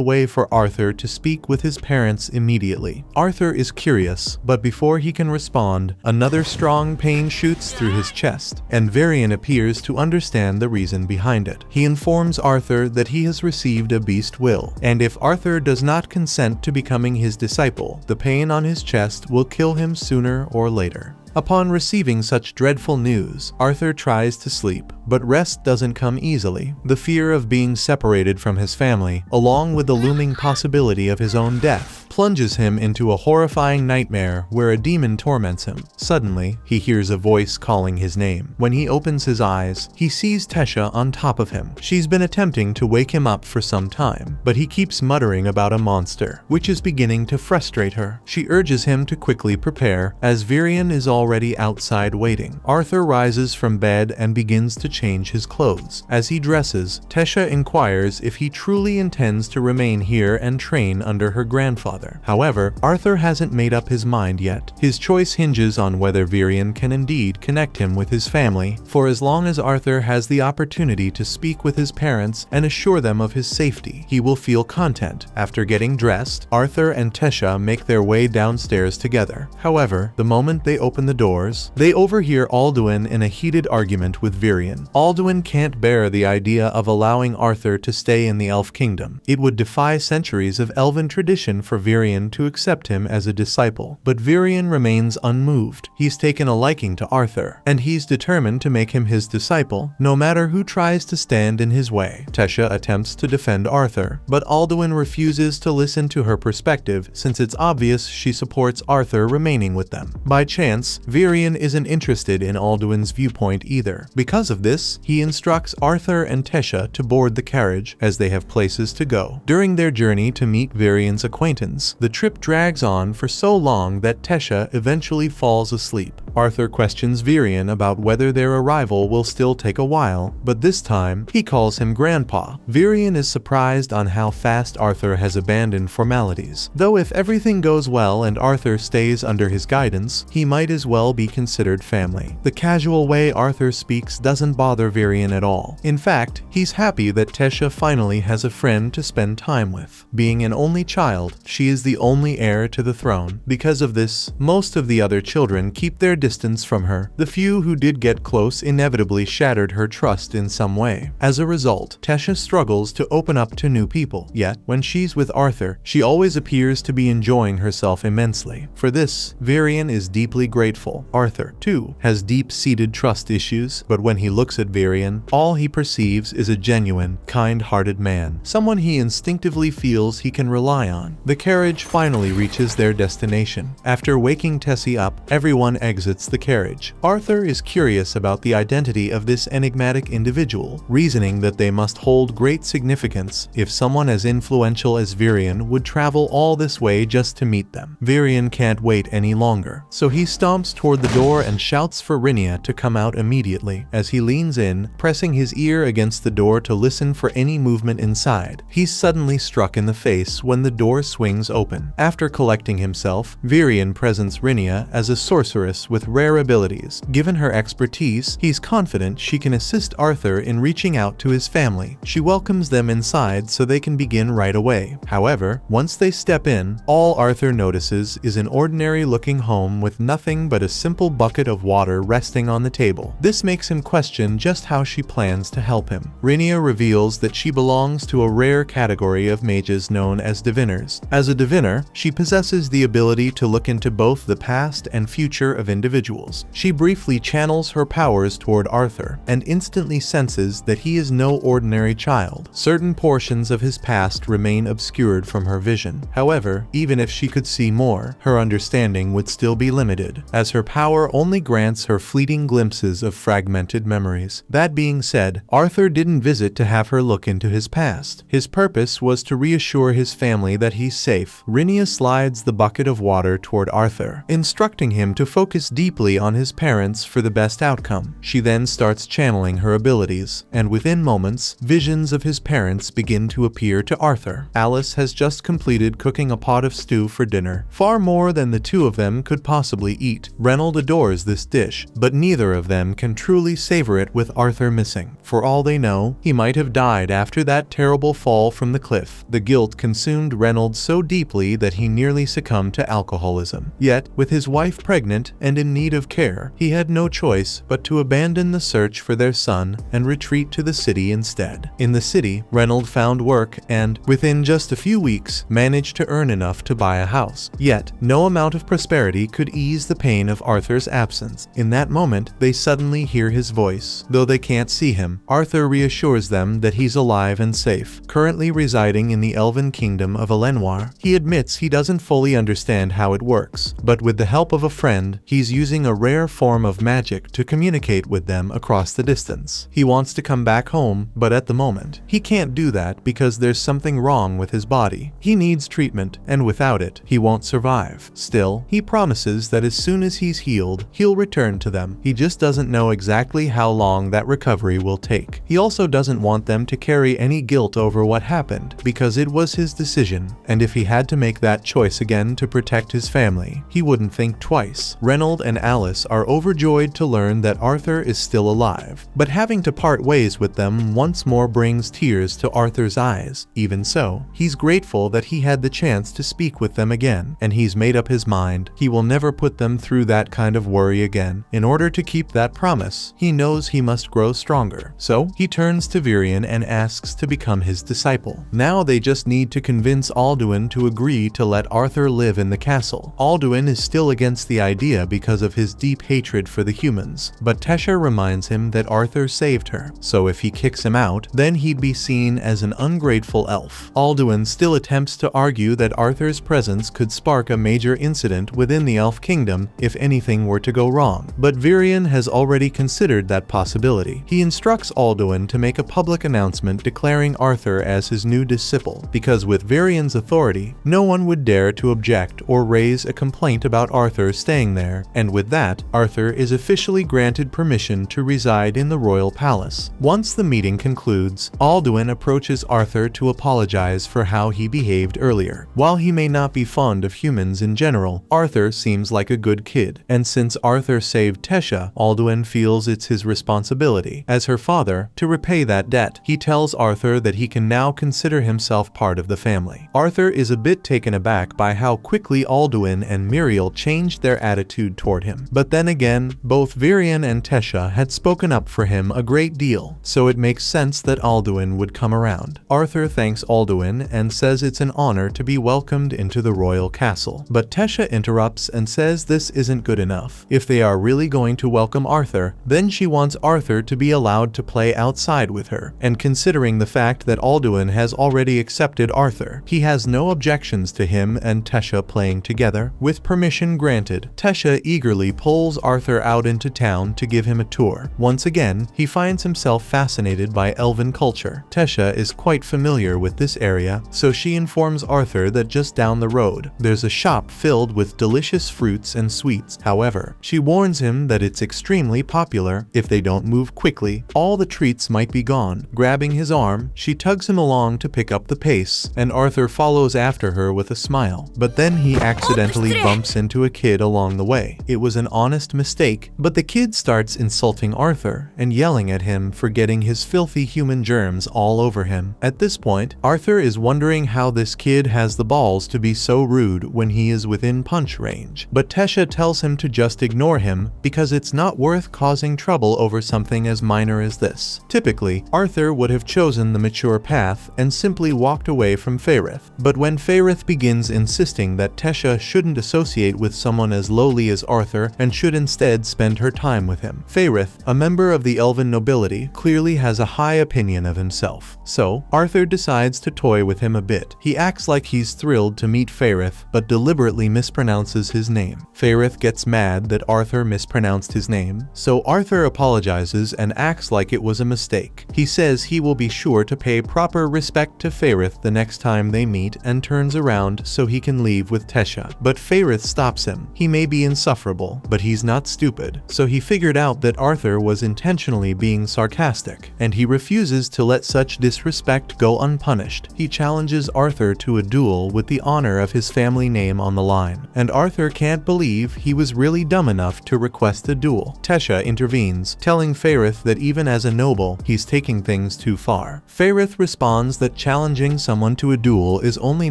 Speaker 1: way for Arthur to speak with his parents immediately. Arthur is curious, but before he can respond, another strong pain shoots through his chest, and Virion appears to understand the reason behind it. He informs Arthur that he has received a beast will, and if Arthur does not consent to becoming his disciple, the pain on his chest will kill him sooner or later. Upon receiving such dreadful news, Arthur tries to sleep, but rest doesn't come easily. The fear of being separated from his family, along with the looming possibility of his own death, plunges him into a horrifying nightmare where a demon torments him. Suddenly, he hears a voice calling his name. When he opens his eyes, he sees Tesha on top of him. She's been attempting to wake him up for some time, but he keeps muttering about a monster, which is beginning to frustrate her. She urges him to quickly prepare, as Virion is already outside waiting. Arthur rises from bed and begins to change his clothes. As he dresses, Tesha inquires if he truly intends to remain here and train under her grandfather. However, Arthur hasn't made up his mind yet. His choice hinges on whether Virion can indeed connect him with his family, for as long as Arthur has the opportunity to speak with his parents and assure them of his safety, he will feel content. After getting dressed, Arthur and Tesha make their way downstairs together. However, the moment they open the doors, they overhear Alduin in a heated argument with Virion. Alduin can't bear the idea of allowing Arthur to stay in the Elf Kingdom. It would defy centuries of elven tradition for Virion to accept him as a disciple. But Virion remains unmoved. He's taken a liking to Arthur, and he's determined to make him his disciple, no matter who tries to stand in his way. Tesha attempts to defend Arthur, but Alduin refuses to listen to her perspective since it's obvious she supports Arthur remaining with them. By chance, Virion isn't interested in Alduin's viewpoint either. Because of this, he instructs Arthur and Tesha to board the carriage as they have places to go. During their journey to meet Virion's acquaintance, the trip drags on for so long that Tesha eventually falls asleep. Arthur questions Virion about whether their arrival will still take a while, but this time, he calls him Grandpa. Virion is surprised on how fast Arthur has abandoned formalities. Though if everything goes well and Arthur stays under his guidance, he might as well be considered family. The casual way Arthur speaks doesn't bother Virion at all. In fact, he's happy that Tesha finally has a friend to spend time with. Being an only child, she is the only heir to the throne. Because of this, most of the other children keep their distance from her. The few who did get close inevitably shattered her trust in some way. As a result, Tesha struggles to open up to new people. Yet, when she's with Arthur, she always appears to be enjoying herself immensely. For this, Virion is deeply grateful. Arthur, too, has deep-seated trust issues, but when he looks at Virion, all he perceives is a genuine, kind-hearted man, someone he instinctively feels he can rely on. The carriage finally reaches their destination. After waking Tessie up, everyone exits the carriage. Arthur is curious about the identity of this enigmatic individual, reasoning that they must hold great significance if someone as influential as Virion would travel all this way just to meet them. Virion can't wait any longer, so he stomps toward the door and shouts for Rinia to come out immediately. As he leans in, pressing his ear against the door to listen for any movement inside, he's suddenly struck in the face when the door swings open. After collecting himself, Virion presents Rinia as a sorceress with rare abilities. Given her expertise, he's confident she can assist Arthur in reaching out to his family. She welcomes them inside so they can begin right away. However, once they step in, all Arthur notices is an ordinary-looking home with nothing but a simple bucket of water resting on the table. This makes him question just how she plans to help him. Rinia reveals that she belongs to a rare category of mages known as diviners. As a diviner, she possesses the ability to look into both the past and future of individuals. individuals. She briefly channels her powers toward Arthur and instantly senses that he is no ordinary child. Certain portions of his past remain obscured from her vision. However, even if she could see more, her understanding would still be limited, as her power only grants her fleeting glimpses of fragmented memories. That being said, Arthur didn't visit to have her look into his past. His purpose was to reassure his family that he's safe. Rhaenyra slides the bucket of water toward Arthur, instructing him to focus deeply on his parents for the best outcome. She then starts channeling her abilities, and within moments, visions of his parents begin to appear to Arthur. Alicent has just completed cooking a pot of stew for dinner, far more than the two of them could possibly eat. Reynald adores this dish, but neither of them can truly savor it with Arthur missing. For all they know, he might have died after that terrible fall from the cliff. The guilt consumed Reynald so deeply that he nearly succumbed to alcoholism. Yet, with his wife pregnant and in need of care, he had no choice but to abandon the search for their son and retreat to the city instead. In the city, Reynald found work and, within just a few weeks, managed to earn enough to buy a house. Yet, no amount of prosperity could ease the pain of Arthur's absence. In that moment, they suddenly hear his voice. Though they can't see him, Arthur reassures them that he's alive and safe. Currently residing in the elven kingdom of Elenoir, he admits he doesn't fully understand how it works, but with the help of a friend, he's using a rare form of magic to communicate with them across the distance. He wants to come back home, but at the moment, he can't do that because there's something wrong with his body. He needs treatment, and without it, he won't survive. Still, he promises that as soon as he's healed, he'll return to them. He just doesn't know exactly how long that recovery will take. He also doesn't want them to carry any guilt over what happened, because it was his decision, and if he had to make that choice again to protect his family, he wouldn't think twice. Reynald and Alicent are overjoyed to learn that Arthur is still alive, but having to part ways with them once more brings tears to Arthur's eyes. Even so, he's grateful that he had the chance to speak with them again, and he's made up his mind he will never put them through that kind of worry again. In order to keep that promise, he knows he must grow stronger. So, he turns to Varian and asks to become his disciple. Now they just need to convince Alduin to agree to let Arthur live in the castle. Alduin is still against the idea because of his deep hatred for the humans, but Tesha reminds him that Arthur saved her, so if he kicks him out, then he'd be seen as an ungrateful elf. Alduin still attempts to argue that Arthur's presence could spark a major incident within the elf kingdom if anything were to go wrong, but Varian has already considered that possibility. He instructs Alduin to make a public announcement declaring Arthur as his new disciple, because with Varian's authority, no one would dare to object or raise a complaint about Arthur staying there, and with that, Arthur is officially granted permission to reside in the royal palace. Once the meeting concludes, Alduin approaches Arthur to apologize for how he behaved earlier. While he may not be fond of humans in general, Arthur seems like a good kid, and since Arthur saved Tesha, Alduin feels it's his responsibility, as her father, to repay that debt. He tells Arthur that he can now consider himself part of the family. Arthur is a bit taken aback by how quickly Alduin and Muriel changed their attitude toward him. But then again, both Varian and Tesha had spoken up for him a great deal, so it makes sense that Alduin would come around. Arthur thanks Alduin and says it's an honor to be welcomed into the royal castle. But Tesha interrupts and says this isn't good enough. If they are really going to welcome Arthur, then she wants Arthur to be allowed to play outside with her, and considering the fact that Alduin has already accepted Arthur, he has no objections to him and Tesha playing together. With permission granted, Tesha eagerly pulls Arthur out into town to give him a tour. Once again, he finds himself fascinated by elven culture. Tesha is quite familiar with this area, so she informs Arthur that just down the road, there's a shop filled with delicious fruits and sweets. However, she warns him that it's extremely popular. If they don't move quickly, all the treats might be gone. Grabbing his arm, she tugs him along to pick up the pace, and Arthur follows after her with a smile. But then he accidentally bumps into a kid along the way. It was an honest mistake, but the kid starts insulting Arthur and yelling at him for getting his filthy human germs all over him. At this point, Arthur is wondering how this kid has the balls to be so rude when he is within punch range. But Tesha tells him to just ignore him because it's not worth causing trouble over something as minor as this. Typically, Arthur would have chosen the mature path and simply walked away from Faerith. But when Faerith begins insisting that Tesha shouldn't associate with someone as lowly as Arthur, Arthur and should instead spend her time with him. Fairith, a member of the elven nobility, clearly has a high opinion of himself. So, Arthur decides to toy with him a bit. He acts like he's thrilled to meet Fairith, but deliberately mispronounces his name. Fairith gets mad that Arthur mispronounced his name, so Arthur apologizes and acts like it was a mistake. He says he will be sure to pay proper respect to Fairith the next time they meet and turns around so he can leave with Tesha. But Fairith stops him. He may be insufferable, but he's not stupid, so he figured out that Arthur was intentionally being sarcastic, and he refuses to let such disrespect go unpunished. He challenges Arthur to a duel with the honor of his family name on the line, and Arthur can't believe he was really dumb enough to request a duel. Tesha intervenes, telling Fairith that even as a noble, he's taking things too far. Fairith responds that challenging someone to a duel is only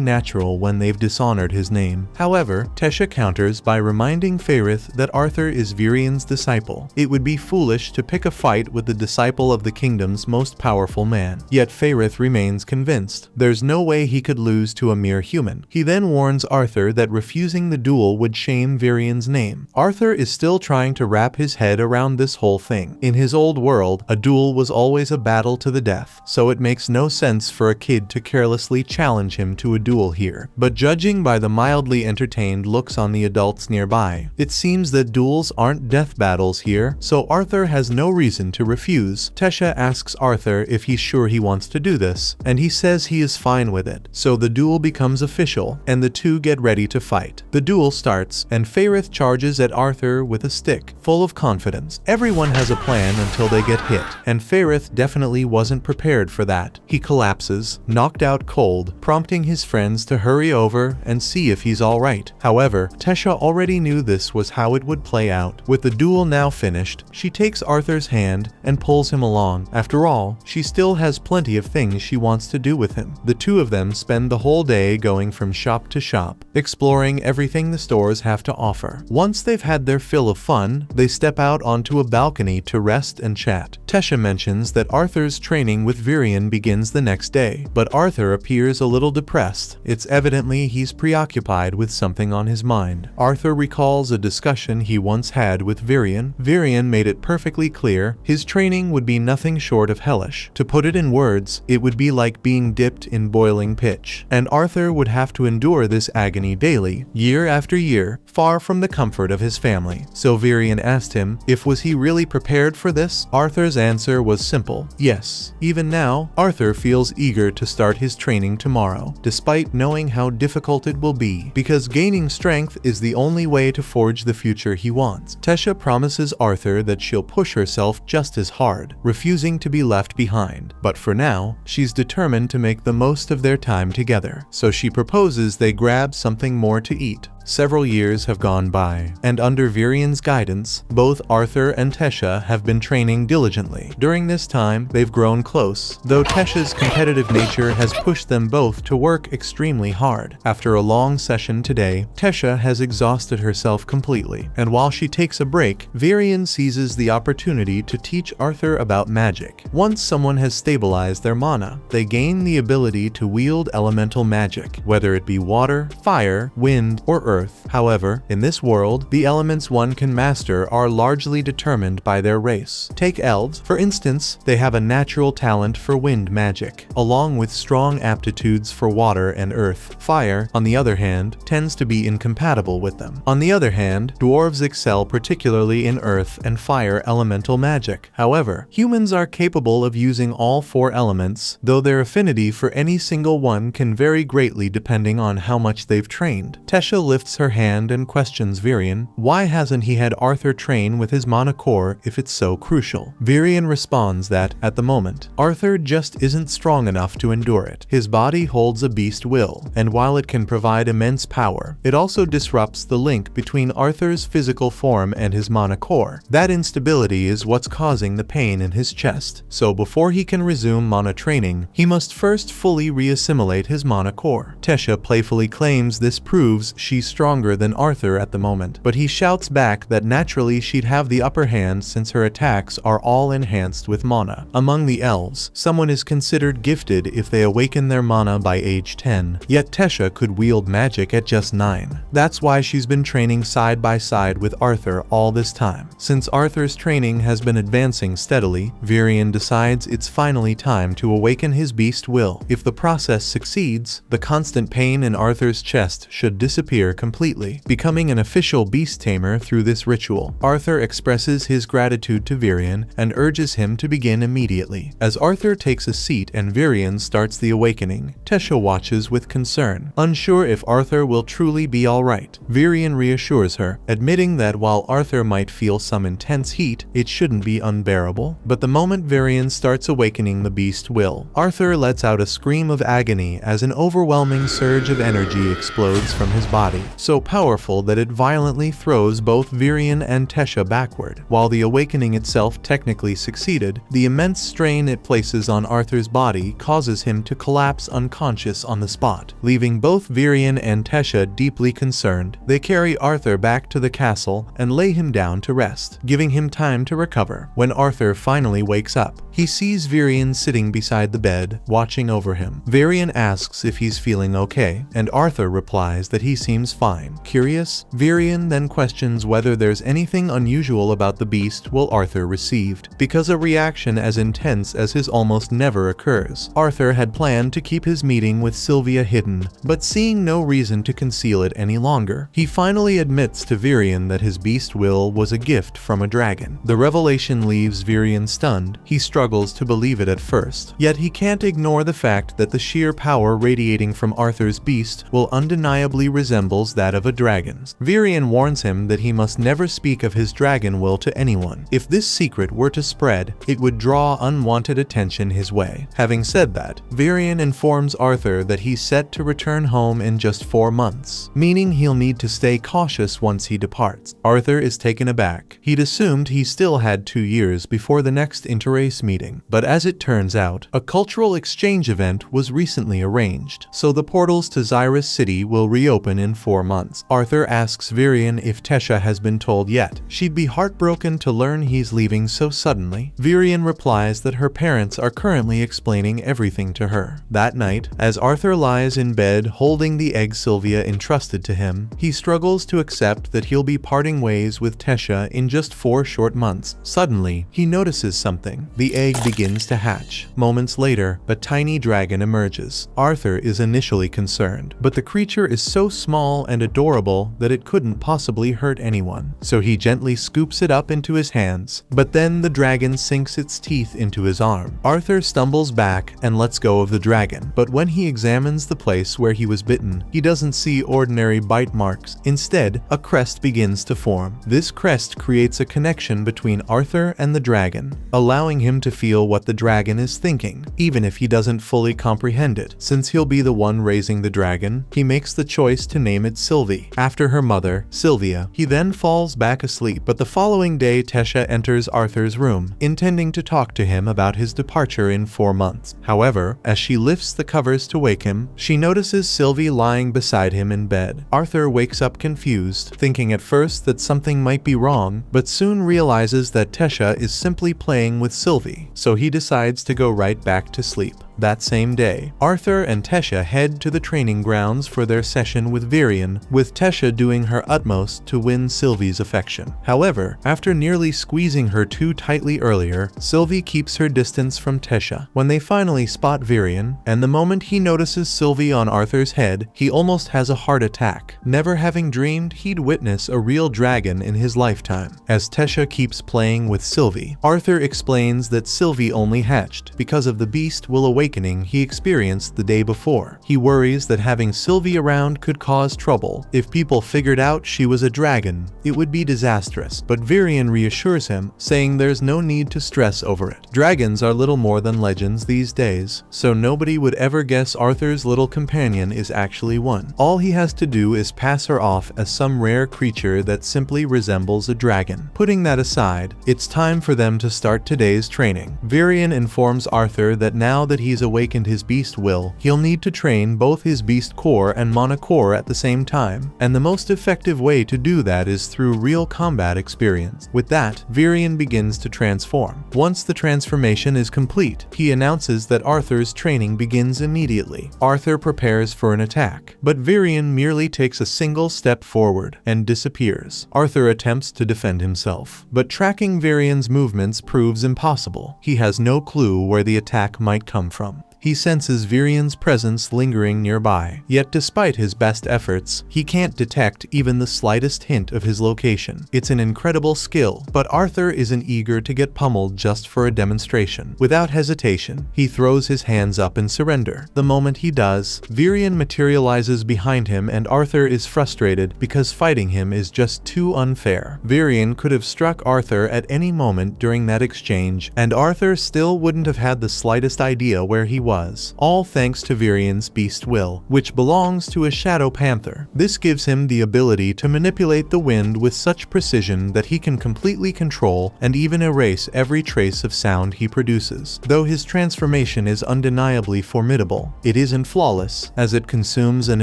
Speaker 1: natural when they've dishonored his name. However, Tesha counters by reminding Fairith that Arthur is Virian's disciple. It would be foolish to pick a fight with the disciple of the kingdom's most powerful man. Yet Fairith remains convinced. There's no way he could lose to a mere human. He then warns Arthur that refusing the duel would shame Virian's name. Arthur is still trying to wrap his head around this whole thing. In his old world, a duel was always a battle to the death, so it makes no sense for a kid to carelessly challenge him to a duel here. But judging by the mildly entertained looks on the adults nearby, it seems that duels aren't death battles here, so Arthur has no reason to refuse. Tesha asks Arthur if he's sure he wants to do this, and he says he is fine with it. So the duel becomes official, and the two get ready to fight. The duel starts, and Fairith charges at Arthur with a stick, full of confidence. Everyone has a plan until they get hit, and Fairith definitely wasn't prepared for that. He collapses, knocked out cold, prompting his friends to hurry over and see if he's alright. However, Tesha already knew this was how it would play out. With the duel now finished, she takes Arthur's hand and pulls him along. After all, she still has plenty of things she wants to do with him. The two of them spend the whole day going from shop to shop, exploring everything the stores have to offer. Once they've had their fill of fun, they step out onto a balcony to rest and chat. Tesha mentions that Arthur's training with Virian begins the next day, but Arthur appears a little depressed. It's evidently he's preoccupied with something on his mind. Arthur recalls a discussion he once had with Virian. Virian made it perfectly clear his training would be nothing short of hellish. To put it in words, it would be like being dipped in boiling pitch, and Arthur would have to endure this agony daily, year after year, far from the comfort of his family. So Virian asked him if was he really prepared for this. Arthur's answer was simple: yes. Even now, Arthur feels eager to start his training tomorrow, despite knowing how difficult it will be, because gaining strength is the only way to forge the future he wants. Tesha promises Arthur that she'll push herself just as hard, refusing to be left behind. But for now, she's determined to make the most of their time together, so she proposes they grab something more to eat. Several years have gone by, and under Virian's guidance, both Arthur and Tesha have been training diligently. During this time, they've grown close, though Tesha's competitive nature has pushed them both to work extremely hard. After a long session today, Tesha has exhausted herself completely, and while she takes a break, Virian seizes the opportunity to teach Arthur about magic. Once someone has stabilized their mana, they gain the ability to wield elemental magic, whether it be water, fire, wind, or earth. However, in this world, the elements one can master are largely determined by their race. Take elves, for instance. They have a natural talent for wind magic, along with strong aptitudes for water and earth. Fire, on the other hand, tends to be incompatible with them. On the other hand, dwarves excel particularly in earth and fire elemental magic. However, humans are capable of using all four elements, though their affinity for any single one can vary greatly depending on how much they've trained. Tesha lifts her hand and questions Virian. Why hasn't he had Arthur train with his mana core if it's so crucial? Virian responds that, at the moment, Arthur just isn't strong enough to endure it. His body holds a beast will, and while it can provide immense power, it also disrupts the link between Arthur's physical form and his mana core. That instability is what's causing the pain in his chest, so before he can resume mana training, he must first fully reassimilate his mana core. Tesha playfully claims this proves she's stronger than Arthur at the moment, but he shouts back that naturally she'd have the upper hand since her attacks are all enhanced with mana. Among the elves, someone is considered gifted if they awaken their mana by age 10, yet Tesha could wield magic at just 9. That's why she's been training side by side with Arthur all this time. Since Arthur's training has been advancing steadily, Virion decides it's finally time to awaken his beast will. If the process succeeds, the constant pain in Arthur's chest should disappear completely, becoming an official beast tamer through this ritual. Arthur expresses his gratitude to Virion and urges him to begin immediately. As Arthur takes a seat and Virion starts the awakening, Tesha watches with concern, unsure if Arthur will truly be alright. Virion reassures her, admitting that while Arthur might feel some intense heat, it shouldn't be unbearable. But the moment Virion starts awakening the beast will, Arthur lets out a scream of agony as an overwhelming surge of energy explodes from his body, so powerful that it violently throws both Virion and Tesha backward. While the awakening itself technically succeeded, the immense strain it places on Arthur's body causes him to collapse unconscious on the spot, leaving both Virion and Tesha deeply concerned. They carry Arthur back to the castle and lay him down to rest, giving him time to recover. When Arthur finally wakes up, he sees Virion sitting beside the bed, watching over him. Virion asks if he's feeling okay, and Arthur replies that he seems fine. Curious, Virion then questions whether there's anything unusual about the beast will Arthur received, because a reaction as intense as his almost never occurs. Arthur had planned to keep his meeting with Sylvia hidden, but seeing no reason to conceal it any longer, he finally admits to Virion that his beast will was a gift from a dragon. The revelation leaves Virion stunned. He struggles to believe it at first, yet he can't ignore the fact that the sheer power radiating from Arthur's beast will undeniably resembles that of a dragon's. Virion warns him that he must never speak of his dragon will to anyone. If this secret were to spread, it would draw unwanted attention his way. Having said that, Virion informs Arthur that he's set to return home in just 4 months, meaning he'll need to stay cautious once he departs. Arthur is taken aback. He'd assumed he still had 2 years before the next interrace meeting, but as it turns out, a cultural exchange event was recently arranged, so the portals to Xyrus City will reopen in 4 months. Arthur asks Virion if Tesha has been told yet. She'd be heartbroken to learn he's leaving so suddenly. Virion replies that her parents are currently explaining everything to her. That night, as Arthur lies in bed holding the egg Sylvia entrusted to him, he struggles to accept that he'll be parting ways with Tesha in just 4 short months. Suddenly, he notices something. The egg begins to hatch. Moments later, a tiny dragon emerges. Arthur is initially concerned, but the creature is so small and adorable that it couldn't possibly hurt anyone, so he gently scoops it up into his hands. But then the dragon sinks its teeth into his arm. Arthur stumbles back and lets go of the dragon, but when he examines the place where he was bitten, he doesn't see ordinary bite marks. Instead, a crest begins to form. This crest creates a connection between Arthur and the dragon, allowing him to feel what the dragon is thinking, even if he doesn't fully comprehend it. Since he'll be the one raising the dragon, he makes the choice to name it Sylvie, after her mother, Sylvia. He then falls back asleep, but the following day Tesha enters Arthur's room, intending to talk to him about his departure in 4 months. However, as she lifts the covers to wake him, she notices Sylvie lying beside him in bed. Arthur wakes up confused, thinking at first that something might be wrong, but soon realizes that Tesha is simply playing with Sylvie, so he decides to go right back to sleep. That same day, Arthur and Tesha head to the training grounds for their session with Virion, with Tesha doing her utmost to win Sylvie's affection. However, after nearly squeezing her too tightly earlier, Sylvie keeps her distance from Tesha. When they finally spot Virion, and the moment he notices Sylvie on Arthur's head, he almost has a heart attack, never having dreamed he'd witness a real dragon in his lifetime. As Tesha keeps playing with Sylvie, Arthur explains that Sylvie only hatched because of the beast will awakening he experienced the day before. He worries that having Sylvie around could cause trouble. If people figured out she was a dragon, it would be disastrous, but Virion reassures him, saying there's no need to stress over it. Dragons are little more than legends these days, so nobody would ever guess Arthur's little companion is actually one. All he has to do is pass her off as some rare creature that simply resembles a dragon. Putting that aside, it's time for them to start today's training. Virion informs Arthur that now that he he's awakened his beast will, he'll need to train both his beast core and mana core at the same time, and the most effective way to do that is through real combat experience. With that, Virion begins to transform. Once the transformation is complete, he announces that Arthur's training begins immediately. Arthur prepares for an attack, but Virion merely takes a single step forward and disappears. Arthur attempts to defend himself, but tracking Virion's movements proves impossible. He has no clue where the attack might come from. He senses Virion's presence lingering nearby, yet despite his best efforts, he can't detect even the slightest hint of his location. It's an incredible skill, but Arthur isn't eager to get pummeled just for a demonstration. Without hesitation, he throws his hands up in surrender. The moment he does, Virion materializes behind him and Arthur is frustrated because fighting him is just too unfair. Virion could have struck Arthur at any moment during that exchange, and Arthur still wouldn't have had the slightest idea where he was. All thanks to Virion's beast will, which belongs to a shadow panther. This gives him the ability to manipulate the wind with such precision that he can completely control and even erase every trace of sound he produces. Though his transformation is undeniably formidable, it isn't flawless, as it consumes an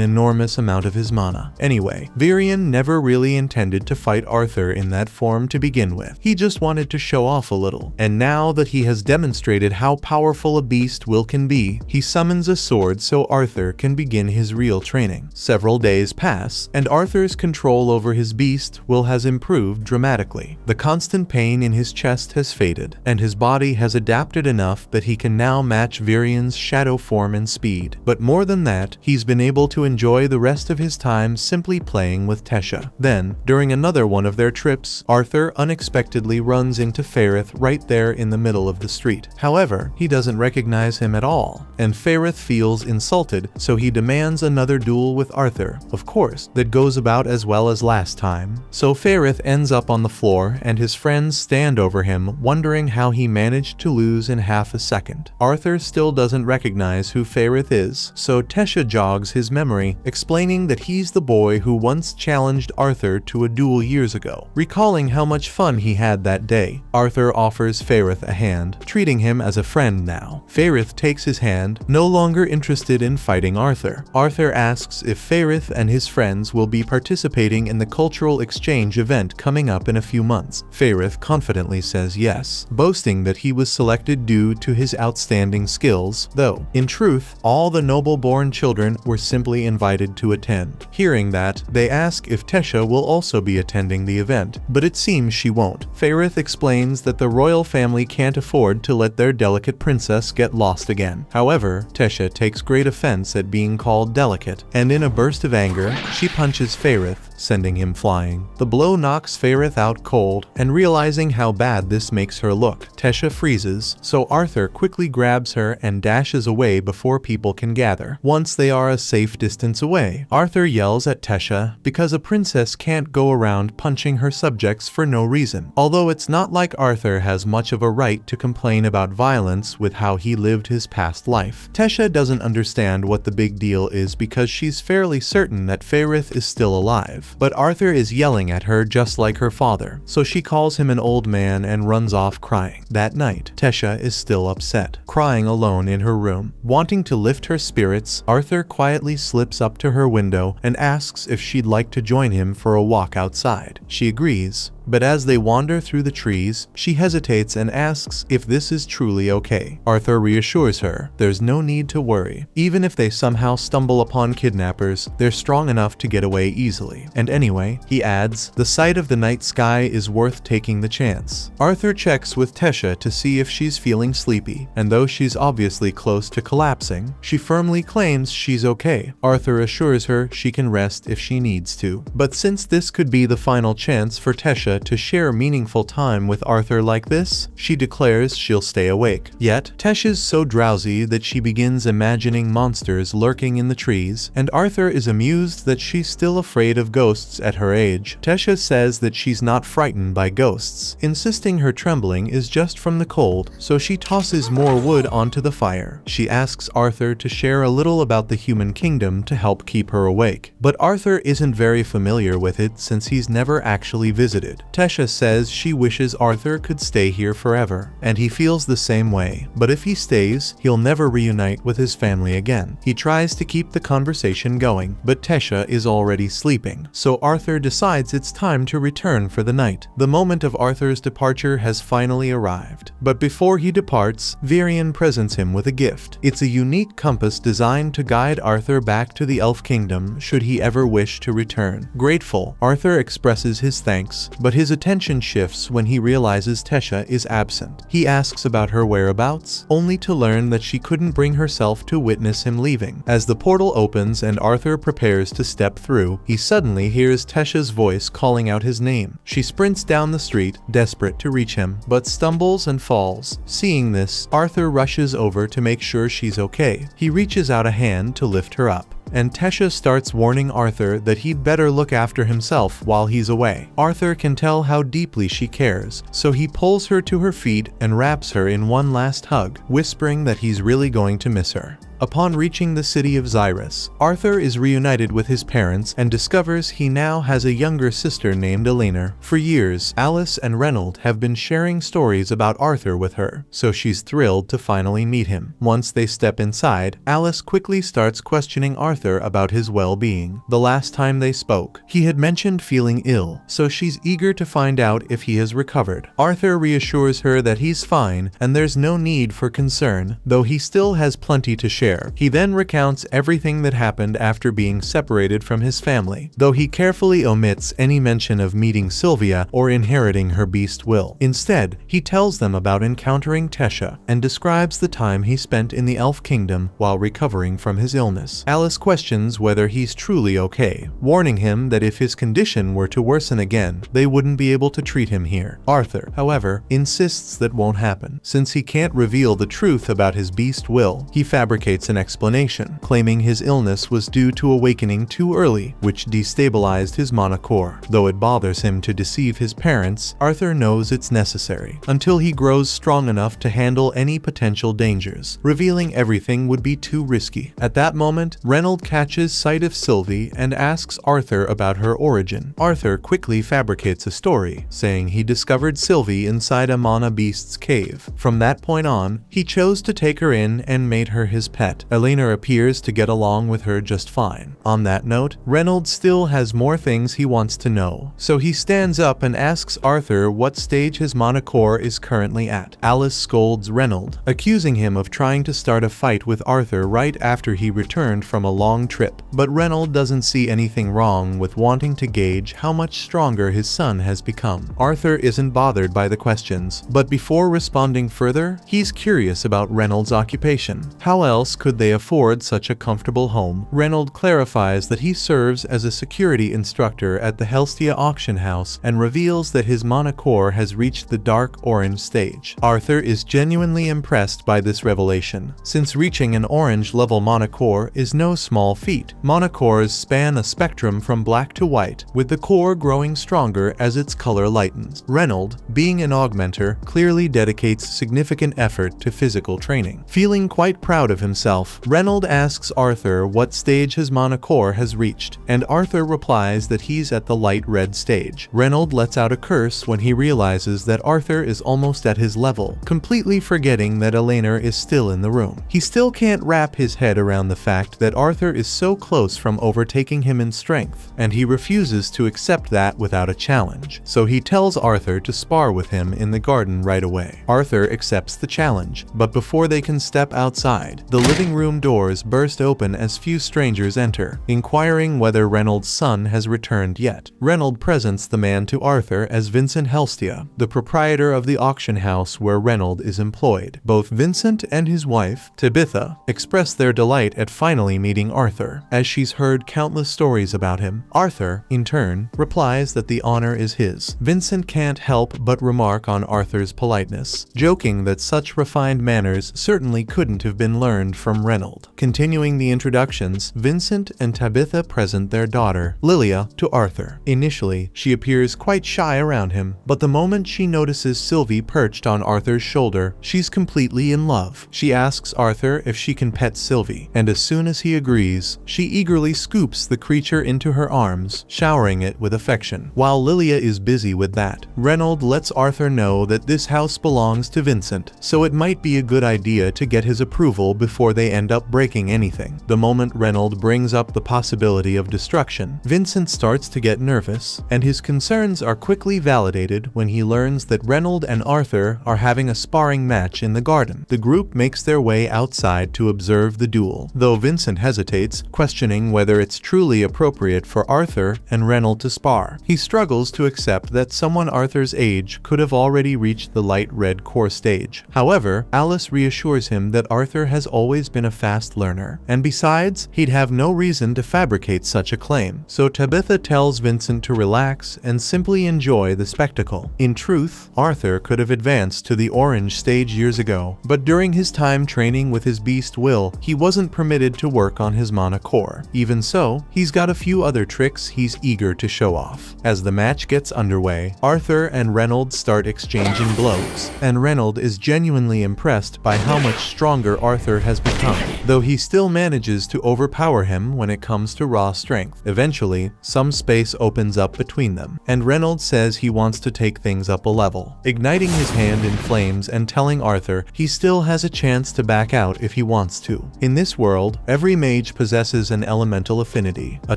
Speaker 1: enormous amount of his mana. Anyway, Virion never really intended to fight Arthur in that form to begin with. He just wanted to show off a little, and now that he has demonstrated how powerful a beast will can be, he summons a sword so Arthur can begin his real training. Several days pass, and Arthur's control over his beast will has improved dramatically. The constant pain in his chest has faded, and his body has adapted enough that he can now match Virion's shadow form and speed. But more than that, he's been able to enjoy the rest of his time simply playing with Tesha. Then, during another one of their trips, Arthur unexpectedly runs into Faerith right there in the middle of the street. However, he doesn't recognize him at all, and Faerith feels insulted, so he demands another duel with Arthur. Of course, that goes about as well as last time. So Faerith ends up on the floor, and his friends stand over him, wondering how he managed to lose in half a second. Arthur still doesn't recognize who Faerith is, so Tesha jogs his memory, explaining that he's the boy who once challenged Arthur to a duel years ago. Recalling how much fun he had that day, Arthur offers Faerith a hand, treating him as a friend now. Faerith takes his hand, no longer interested in fighting Arthur. Arthur asks if Faerith and his friends will be participating in the cultural exchange event coming up in a few months. Faerith confidently says yes, boasting that he was selected due to his outstanding skills, though, in truth, all the noble-born children were simply invited to attend. Hearing that, they ask if Tesha will also be attending the event, but it seems she won't. Faerith explains that the royal family can't afford to let their delicate princess get lost again. However, Tesha takes great offense at being called delicate, and in a burst of anger, she punches Faerith, sending him flying. The blow knocks Faerith out cold, and realizing how bad this makes her look, Tesha freezes, so Arthur quickly grabs her and dashes away before people can gather. Once they are a safe distance away, Arthur yells at Tesha because a princess can't go around punching her subjects for no reason. Although it's not like Arthur has much of a right to complain about violence with how he lived his past life. Tesha doesn't understand what the big deal is because she's fairly certain that Faerith is still alive. But Arthur is yelling at her just like her father, so she calls him an old man and runs off crying. That night, Tesha is still upset, crying alone in her room. Wanting to lift her spirits, Arthur quietly slips up to her window and asks if she'd like to join him for a walk outside. She agrees, but as they wander through the trees, she hesitates and asks if this is truly okay. Arthur reassures her there's no need to worry. Even if they somehow stumble upon kidnappers, they're strong enough to get away easily. And anyway, he adds, the sight of the night sky is worth taking the chance. Arthur checks with Tesha to see if she's feeling sleepy, and though she's obviously close to collapsing, she firmly claims she's okay. Arthur assures her she can rest if she needs to. But since this could be the final chance for Tesha to share meaningful time with Arthur like this, she declares she'll stay awake. Yet, Tesha's so drowsy that she begins imagining monsters lurking in the trees, and Arthur is amused that she's still afraid of ghosts at her age. Tesha says that she's not frightened by ghosts, insisting her trembling is just from the cold, so she tosses more wood onto the fire. She asks Arthur to share a little about the human kingdom to help keep her awake, but Arthur isn't very familiar with it since he's never actually visited. excited. Tesha says she wishes Arthur could stay here forever, and he feels the same way. But if he stays, he'll never reunite with his family again. He tries to keep the conversation going, but Tesha is already sleeping, so Arthur decides it's time to return for the night. The moment of Arthur's departure has finally arrived. But before he departs, Varian presents him with a gift. It's a unique compass designed to guide Arthur back to the Elf Kingdom should he ever wish to return. Grateful, Arthur expresses his thanks, but his attention shifts when he realizes Tesha is absent. He asks about her whereabouts, only to learn that she couldn't bring herself to witness him leaving. As the portal opens and Arthur prepares to step through, he suddenly hears Tesha's voice calling out his name. She sprints down the street, desperate to reach him, but stumbles and falls. Seeing this, Arthur rushes over to make sure she's okay. He reaches out a hand to lift her up, and Tesha starts warning Arthur that he'd better look after himself while he's away. Arthur can tell how deeply she cares, so he pulls her to her feet and wraps her in one last hug, whispering that he's really going to miss her. Upon reaching the city of Xyrus, Arthur is reunited with his parents and discovers he now has a younger sister named Elena. For years, Alice and Reynold have been sharing stories about Arthur with her, so she's thrilled to finally meet him. Once they step inside, Alice quickly starts questioning Arthur about his well-being. The last time they spoke, he had mentioned feeling ill, so she's eager to find out if he has recovered. Arthur reassures her that he's fine and there's no need for concern, though he still has plenty to share. He then recounts everything that happened after being separated from his family, though he carefully omits any mention of meeting Sylvia or inheriting her beast will. Instead, he tells them about encountering Tesha and describes the time he spent in the Elf Kingdom while recovering from his illness. Alice questions whether he's truly okay, warning him that if his condition were to worsen again, they wouldn't be able to treat him here. Arthur, however, insists that won't happen. Since he can't reveal the truth about his beast will, he fabricates an explanation, claiming his illness was due to awakening too early, which destabilized his mana core. Though it bothers him to deceive his parents, Arthur knows it's necessary, until he grows strong enough to handle any potential dangers. Revealing everything would be too risky. At that moment, Reynold catches sight of Sylvie and asks Arthur about her origin. Arthur quickly fabricates a story, saying he discovered Sylvie inside a mana beast's cave. From that point on, he chose to take her in and made her his pet. Elena appears to get along with her just fine. On that note, Reynold still has more things he wants to know, so he stands up and asks Arthur what stage his mana core is currently at. Alice scolds Reynold, accusing him of trying to start a fight with Arthur right after he returned from a long trip, but Reynold doesn't see anything wrong with wanting to gauge how much stronger his son has become. Arthur isn't bothered by the questions, but before responding further, he's curious about Reynold's occupation. How else could they afford such a comfortable home? Reynold clarifies that he serves as a security instructor at the Helstia auction house and reveals that his mana core has reached the dark orange stage. Arthur is genuinely impressed by this revelation, since reaching an orange level mana core is no small feat. Mana cores span a spectrum from black to white, with the core growing stronger as its color lightens. Reynold, being an augmenter, clearly dedicates significant effort to physical training. Feeling quite proud of himself, Reynold asks Arthur what stage his mana core has reached, and Arthur replies that he's at the light red stage. Reynold lets out a curse when he realizes that Arthur is almost at his level, completely forgetting that Elena is still in the room. He still can't wrap his head around the fact that Arthur is so close from overtaking him in strength, and he refuses to accept that without a challenge, so he tells Arthur to spar with him in the garden right away. Arthur accepts the challenge, but before they can step outside, the living room doors burst open as few strangers enter, inquiring whether Reynold's son has returned yet. Reynold presents the man to Arthur as Vincent Helstia, the proprietor of the auction house where Reynold is employed. Both Vincent and his wife, Tabitha, express their delight at finally meeting Arthur, as she's heard countless stories about him. Arthur, in turn, replies that the honor is his. Vincent can't help but remark on Arthur's politeness, joking that such refined manners certainly couldn't have been learned from Reynold. Continuing the introductions, Vincent and Tabitha present their daughter, Lilia, to Arthur. Initially, she appears quite shy around him, but the moment she notices Sylvie perched on Arthur's shoulder, she's completely in love. She asks Arthur if she can pet Sylvie, and as soon as he agrees, she eagerly scoops the creature into her arms, showering it with affection. While Lilia is busy with that, Reynold lets Arthur know that this house belongs to Vincent, so it might be a good idea to get his approval before they end up breaking anything. The moment Reynold brings up the possibility of destruction, Vincent starts to get nervous, and his concerns are quickly validated when he learns that Reynold and Arthur are having a sparring match in the garden. The group makes their way outside to observe the duel, though Vincent hesitates, questioning whether it's truly appropriate for Arthur and Reynold to spar. He struggles to accept that someone Arthur's age could have already reached the light red core stage. However, Alice reassures him that Arthur has always been a fast learner, and besides, he'd have no reason to fabricate such a claim. So Tabitha tells Vincent to relax and simply enjoy the spectacle. In truth, Arthur could have advanced to the orange stage years ago, but during his time training with his beast will, he wasn't permitted to work on his mana core. Even so, he's got a few other tricks he's eager to show off. As the match gets underway, Arthur and Reynold start exchanging blows, and Reynold is genuinely impressed by how much stronger Arthur has become, though he still manages to overpower him when it comes to raw strength. Eventually, some space opens up between them, and Reynold says he wants to take things up a level, igniting his hand in flames and telling Arthur he still has a chance to back out if he wants to. In this world, every mage possesses an elemental affinity, a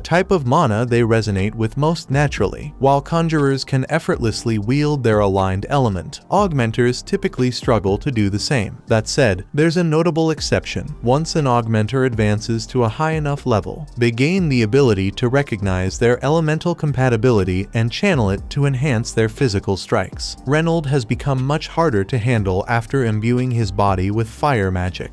Speaker 1: type of mana they resonate with most naturally. While conjurers can effortlessly wield their aligned element, augmenters typically struggle to do the same. That said, there's a notable exception. Once an augmenter advances to a high enough level, they gain the ability to recognize their elemental compatibility and channel it to enhance their physical strikes. Reynold has become much harder to handle after imbuing his body with fire magic.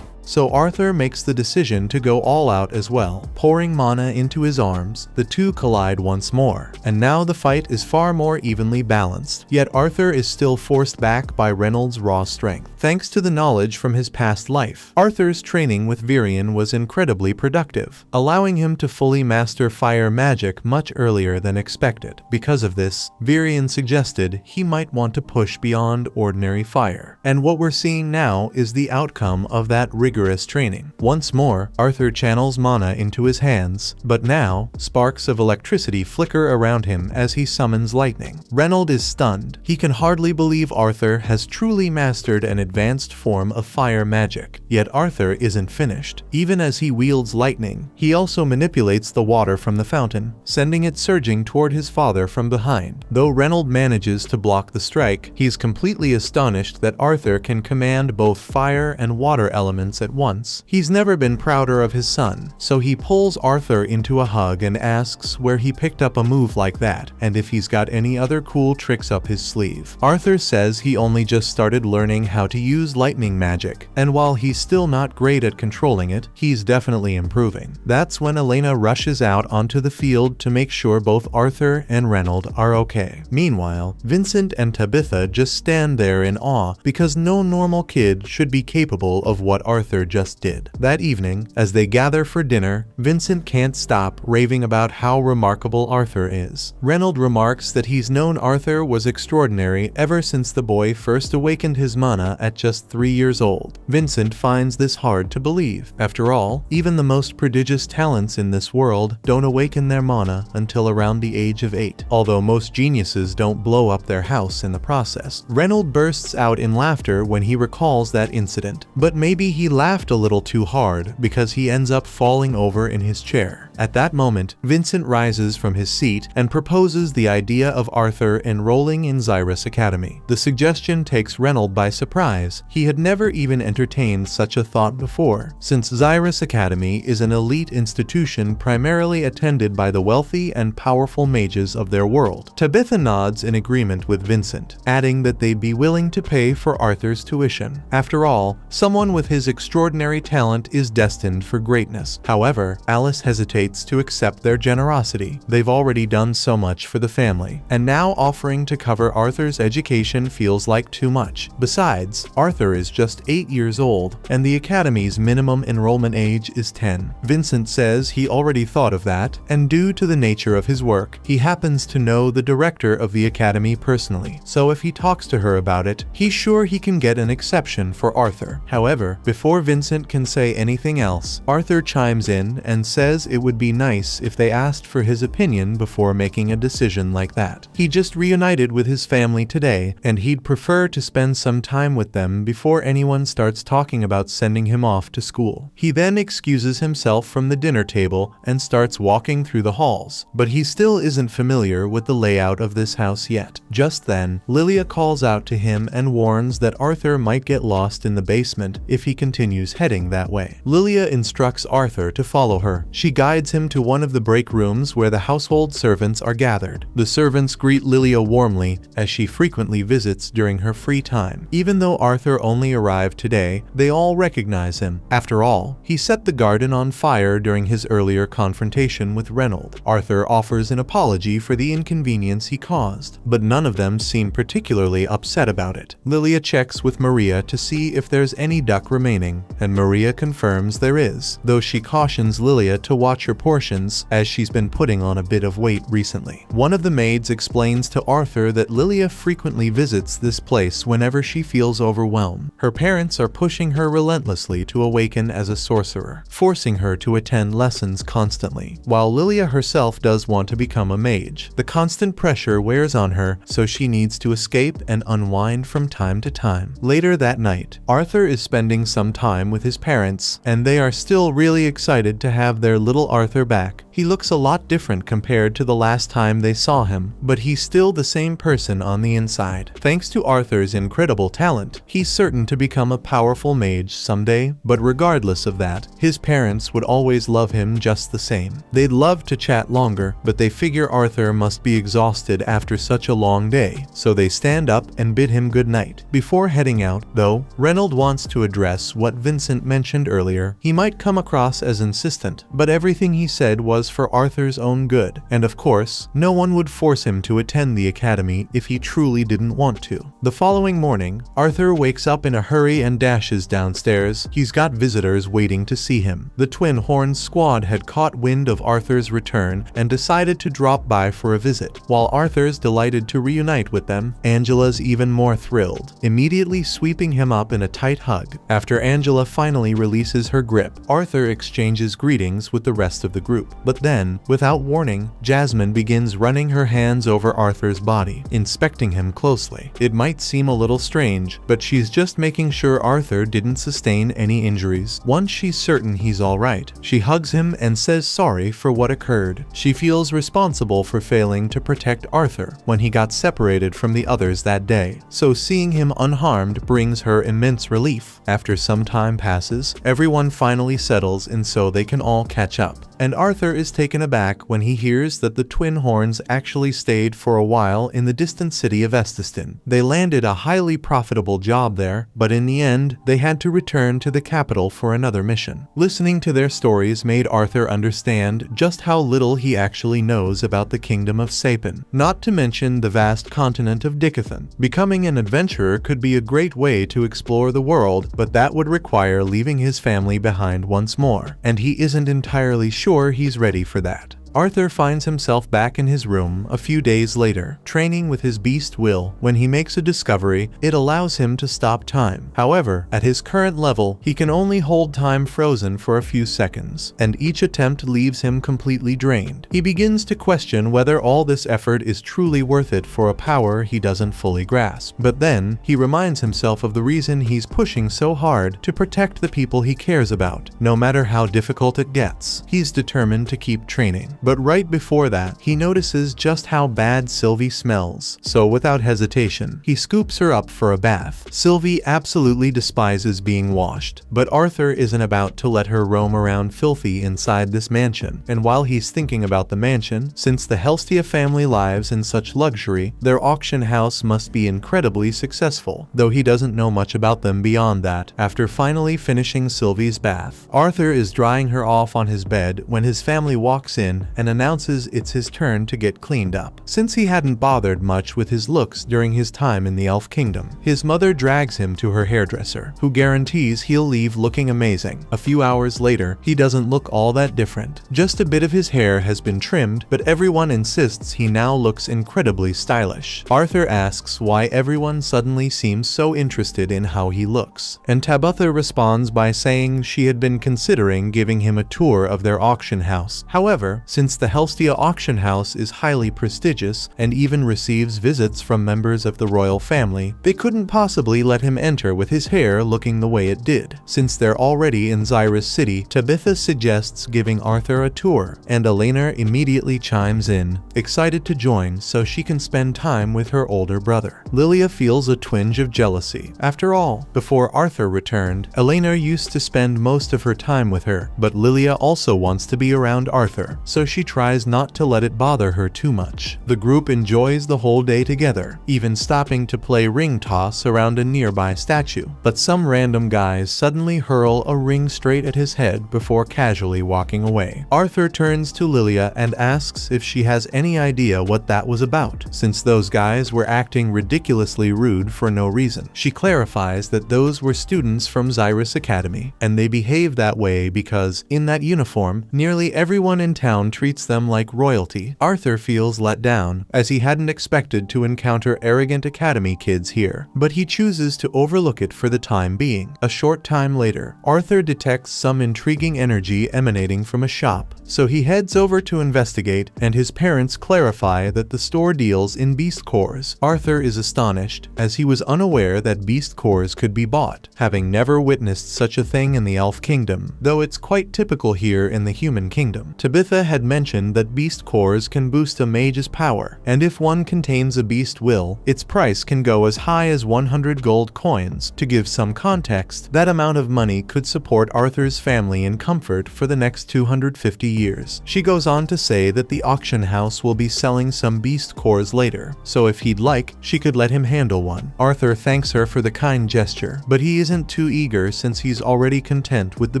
Speaker 1: So Arthur makes the decision to go all out as well, pouring mana into his arms. The two collide once more, and now the fight is far more evenly balanced. Yet Arthur is still forced back by Reynold's raw strength. Thanks to the knowledge from his past life, Arthur's training with Virion was incredibly productive, allowing him to fully master fire magic much earlier than expected. Because of this, Virion suggested he might want to push beyond ordinary fire. And what we're seeing now is the outcome of that rigorous training. Once more, Arthur channels mana into his hands, but now, sparks of electricity flicker around him as he summons lightning. Reynold is stunned. He can hardly believe Arthur has truly mastered an advanced form of fire magic. Yet Arthur isn't finished. Even as he wields lightning, he also manipulates the water from the fountain, sending it surging toward his father from behind. Though Reynold manages to block the strike, he's completely astonished that Arthur can command both fire and water elements at once. He's never been prouder of his son, so he pulls Arthur into a hug and asks where he picked up a move like that, and if he's got any other cool tricks up his sleeve. Arthur says he only just started learning how to use lightning magic, and while he's still not great at controlling it, he's definitely improving. That's when Elena rushes out onto the field to make sure both Arthur and Reynold are okay. Meanwhile, Vincent and Tabitha just stand there in awe because no normal kid should be capable of what Arthur just did. That evening, as they gather for dinner, Vincent can't stop raving about how remarkable Arthur is. Reynold remarks that he's known Arthur was extraordinary ever since the boy first awakened his mana at just 3 years old. Vincent finds this hard to believe. After all, even the most prodigious talents in this world don't awaken their mana until around the age of 8, although most geniuses don't blow up their house in the process. Reynold bursts out in laughter when he recalls that incident, but maybe he laughed a little too hard because he ends up falling over in his chair. At that moment, Vincent rises from his seat and proposes the idea of Arthur enrolling in Xyrus Academy. The suggestion takes Reynold by surprise. He had never even entertained such a thought before, since Xyrus Academy is an elite institution primarily attended by the wealthy and powerful mages of their world. Tabitha nods in agreement with Vincent, adding that they'd be willing to pay for Arthur's tuition. After all, someone with his extreme extraordinary talent is destined for greatness. However, Alice hesitates to accept their generosity. They've already done so much for the family, and now offering to cover Arthur's education feels like too much. Besides, Arthur is just 8 years old, and the Academy's minimum enrollment age is 10. Vincent says he already thought of that, and due to the nature of his work, he happens to know the director of the Academy personally, so if he talks to her about it, he's sure he can get an exception for Arthur. However, before Vincent can say anything else, Arthur chimes in and says it would be nice if they asked for his opinion before making a decision like that. He just reunited with his family today, and he'd prefer to spend some time with them before anyone starts talking about sending him off to school. He then excuses himself from the dinner table and starts walking through the halls, but he still isn't familiar with the layout of this house yet. Just then, Lilia calls out to him and warns that Arthur might get lost in the basement if he continues heading that way. Lilia instructs Arthur to follow her. She guides him to one of the break rooms where the household servants are gathered. The servants greet Lilia warmly, as she frequently visits during her free time. Even though Arthur only arrived today, they all recognize him. After all, he set the garden on fire during his earlier confrontation with Reynolds. Arthur offers an apology for the inconvenience he caused, but none of them seem particularly upset about it. Lilia checks with Maria to see if there's any duck remaining, and Maria confirms there is, though she cautions Lilia to watch her portions as she's been putting on a bit of weight recently. One of the maids explains to Arthur that Lilia frequently visits this place whenever she feels overwhelmed. Her parents are pushing her relentlessly to awaken as a sorcerer, forcing her to attend lessons constantly, while Lilia herself does want to become a mage. The constant pressure wears on her, so she needs to escape and unwind from time to time. Later that night, Arthur is spending some time with his parents, and they are still really excited to have their little Arthur back. He looks a lot different compared to the last time they saw him, but he's still the same person on the inside. Thanks to Arthur's incredible talent, he's certain to become a powerful mage someday, but regardless of that, his parents would always love him just the same. They'd love to chat longer, but they figure Arthur must be exhausted after such a long day, so they stand up and bid him good night. Before heading out, though, Reynolds wants to address what Vincent mentioned earlier. He might come across as insistent, but everything he said was for Arthur's own good, and of course, no one would force him to attend the academy if he truly didn't want to. The following morning, Arthur wakes up in a hurry and dashes downstairs. He's got visitors waiting to see him. The Twin Horns squad had caught wind of Arthur's return and decided to drop by for a visit. While Arthur's delighted to reunite with them, Angela's even more thrilled, immediately sweeping him up in a tight hug. After Angela finally releases her grip, Arthur exchanges greetings with the rest of the group. But then, without warning, Jasmine begins running her hands over Arthur's body, inspecting him closely. It might seem a little strange, but she's just making sure Arthur didn't sustain any injuries. Once she's certain he's alright, she hugs him and says sorry for what occurred. She feels responsible for failing to protect Arthur when he got separated from the others that day, so seeing him unharmed brings her immense relief. After some time passes, everyone finally settles and so they can all catch up, and Arthur is taken aback when he hears that the Twin Horns actually stayed for a while in the distant city of Estiston. They landed a highly profitable job there, but in the end, they had to return to the capital for another mission. Listening to their stories made Arthur understand just how little he actually knows about the kingdom of Sapin, not to mention the vast continent of Dickathon. Becoming an adventurer could be a great way to explore the world, but that would require leaving his family behind once more, and he isn't entirely sure he's ready for that. Arthur finds himself back in his room a few days later, training with his beast will. When he makes a discovery, it allows him to stop time. However, at his current level, he can only hold time frozen for a few seconds, and each attempt leaves him completely drained. He begins to question whether all this effort is truly worth it for a power he doesn't fully grasp. But then, he reminds himself of the reason he's pushing so hard to protect the people he cares about. No matter how difficult it gets, he's determined to keep training. But right before that, he notices just how bad Sylvie smells. So without hesitation, he scoops her up for a bath. Sylvie absolutely despises being washed, but Arthur isn't about to let her roam around filthy inside this mansion. And while he's thinking about the mansion, since the Helstia family lives in such luxury, their auction house must be incredibly successful, though he doesn't know much about them beyond that. After finally finishing Sylvie's bath, Arthur is drying her off on his bed when his family walks in and announces it's his turn to get cleaned up. Since he hadn't bothered much with his looks during his time in the Elf Kingdom, his mother drags him to her hairdresser, who guarantees he'll leave looking amazing. A few hours later, he doesn't look all that different. Just a bit of his hair has been trimmed, but everyone insists he now looks incredibly stylish. Arthur asks why everyone suddenly seems so interested in how he looks, and Tabitha responds by saying she had been considering giving him a tour of their auction house. However, since the Helstia auction house is highly prestigious and even receives visits from members of the royal family, they couldn't possibly let him enter with his hair looking the way it did. Since they're already in Xyrus City, Tabitha suggests giving Arthur a tour, and Elena immediately chimes in, excited to join so she can spend time with her older brother. Lilia feels a twinge of jealousy. After all, before Arthur returned, Elena used to spend most of her time with her, but Lilia also wants to be around Arthur, so she tries not to let it bother her too much. The group enjoys the whole day together, even stopping to play ring toss around a nearby statue. But some random guys suddenly hurl a ring straight at his head before casually walking away. Arthur turns to Lilia and asks if she has any idea what that was about, since those guys were acting ridiculously rude for no reason. She clarifies that those were students from Xyrus Academy, and they behave that way because, in that uniform, nearly everyone in town treats them like royalty. Arthur feels let down, as he hadn't expected to encounter arrogant academy kids here, but he chooses to overlook it for the time being. A short time later, Arthur detects some intriguing energy emanating from a shop, so he heads over to investigate, and his parents clarify that the store deals in beast cores. Arthur is astonished, as he was unaware that beast cores could be bought, having never witnessed such a thing in the Elf Kingdom, though it's quite typical here in the Human Kingdom. Tabitha had mentioned that beast cores can boost a mage's power, and if one contains a beast will, its price can go as high as 100 gold coins. To give some context, that amount of money could support Arthur's family in comfort for the next 250 years. She goes on to say that the auction house will be selling some beast cores later, so if he'd like, she could let him handle one. Arthur thanks her for the kind gesture, but he isn't too eager since he's already content with the